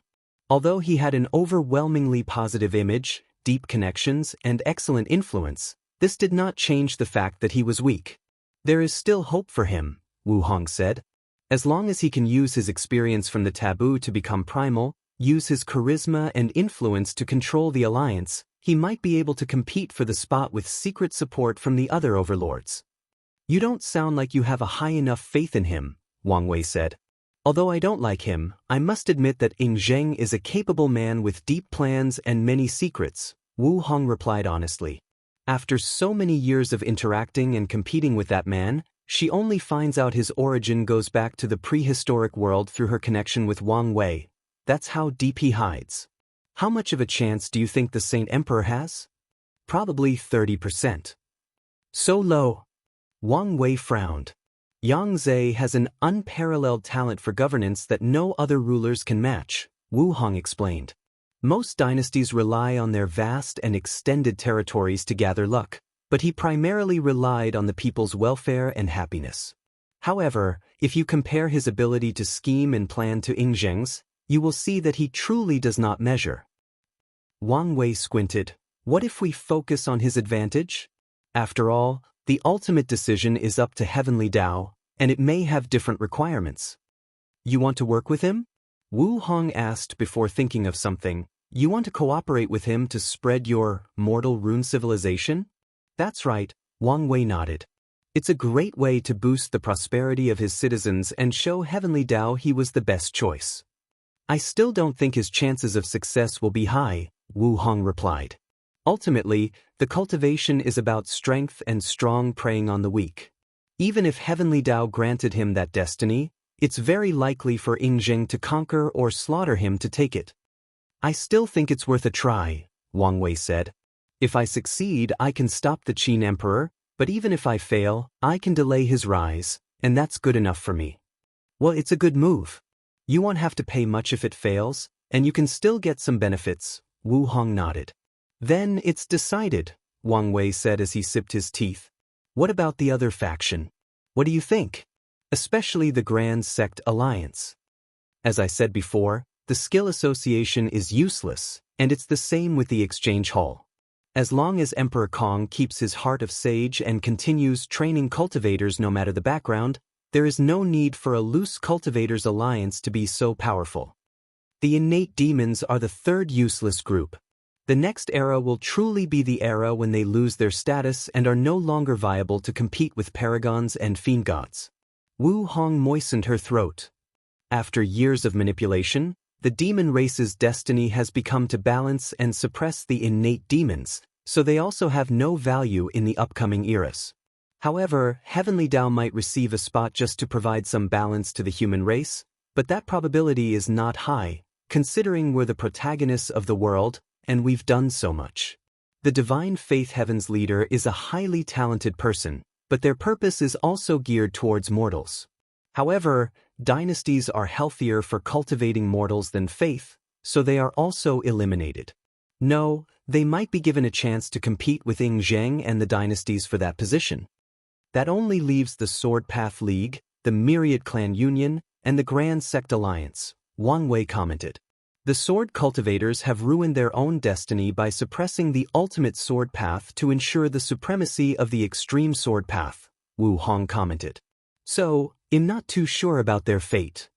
Although he had an overwhelmingly positive image, deep connections, and excellent influence, this did not change the fact that he was weak. There is still hope for him, Wu Hong said. As long as he can use his experience from the taboo to become primal, use his charisma and influence to control the alliance, he might be able to compete for the spot with secret support from the other overlords. You don't sound like you have a high enough faith in him, Wang Wei said. Although I don't like him, I must admit that Ing Zheng is a capable man with deep plans and many secrets, Wu Hong replied honestly. After so many years of interacting and competing with that man, she only finds out his origin goes back to the prehistoric world through her connection with Wang Wei. That's how deep he hides. How much of a chance do you think the Saint Emperor has? Probably 30%. So low. Wang Wei frowned. Xianxia has an unparalleled talent for governance that no other rulers can match, Wu Hong explained. Most dynasties rely on their vast and extended territories to gather luck, but he primarily relied on the people's welfare and happiness. However, if you compare his ability to scheme and plan to Ing Zheng's, you will see that he truly does not measure. Wang Wei squinted. What if we focus on his advantage? After all, the ultimate decision is up to Heavenly Tao, and it may have different requirements. You want to work with him? Wu Hong asked before thinking of something. You want to cooperate with him to spread your mortal rune civilization? That's right, Wang Wei nodded. It's a great way to boost the prosperity of his citizens and show Heavenly Tao he was the best choice. I still don't think his chances of success will be high, Wu Hong replied. Ultimately, the cultivation is about strength and strong preying on the weak. Even if Heavenly Tao granted him that destiny, it's very likely for Ing Zheng to conquer or slaughter him to take it. I still think it's worth a try, Wang Wei said. If I succeed, I can stop the Qin Emperor, but even if I fail, I can delay his rise, and that's good enough for me. Well, it's a good move. You won't have to pay much if it fails, and you can still get some benefits, Wu Hong nodded. Then it's decided, Wang Wei said as he sipped his teeth. What about the other faction? What do you think? Especially the Grand Sect Alliance. As I said before, the skill association is useless, and it's the same with the exchange hall. As long as Emperor Kong keeps his heart of sage and continues training cultivators no matter the background, there is no need for a loose cultivators alliance to be so powerful. The innate demons are the third useless group. The next era will truly be the era when they lose their status and are no longer viable to compete with paragons and fiend gods. Wu Hong moistened her throat. After years of manipulation, the demon race's destiny has become to balance and suppress the innate demons, so they also have no value in the upcoming eras. However, Heavenly Tao might receive a spot just to provide some balance to the human race, but that probability is not high, considering we're the protagonists of the world, and we've done so much. The Divine Faith Heaven's leader is a highly talented person, but their purpose is also geared towards mortals. However, dynasties are healthier for cultivating mortals than faith, so they are also eliminated. No, they might be given a chance to compete with Ying Zheng and the dynasties for that position. That only leaves the Sword Path League, the Myriad Clan Union, and the Grand Sect Alliance, Wang Wei commented. The sword cultivators have ruined their own destiny by suppressing the ultimate sword path to ensure the supremacy of the extreme sword path, Wu Hong commented. So, I'm not too sure about their fate.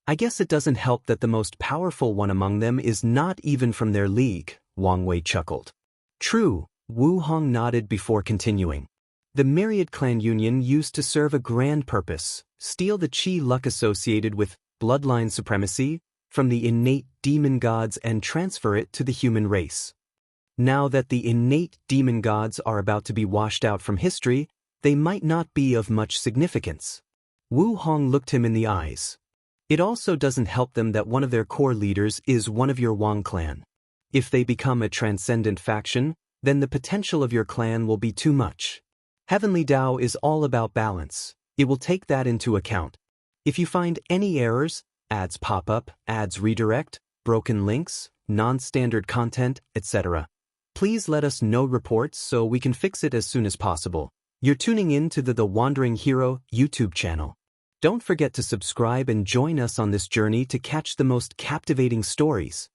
I guess it doesn't help that the most powerful one among them is not even from their league, Wang Wei chuckled. True, Wu Hong nodded before continuing. The Myriad Clan Union used to serve a grand purpose, steal the chi luck associated with bloodline supremacy from the innate demon gods and transfer it to the human race. Now that the innate demon gods are about to be washed out from history, they might not be of much significance. Wu Hong looked him in the eyes. It also doesn't help them that one of their core leaders is one of your Wang clan. If they become a transcendent faction, then the potential of your clan will be too much. Heavenly Tao is all about balance. It will take that into account. If you find any errors, ads pop up, ads redirect, broken links, non-standard content, etc., please let us know reports so we can fix it as soon as possible. You're tuning in to the Wandering Hero YouTube channel. Don't forget to subscribe and join us on this journey to catch the most captivating stories.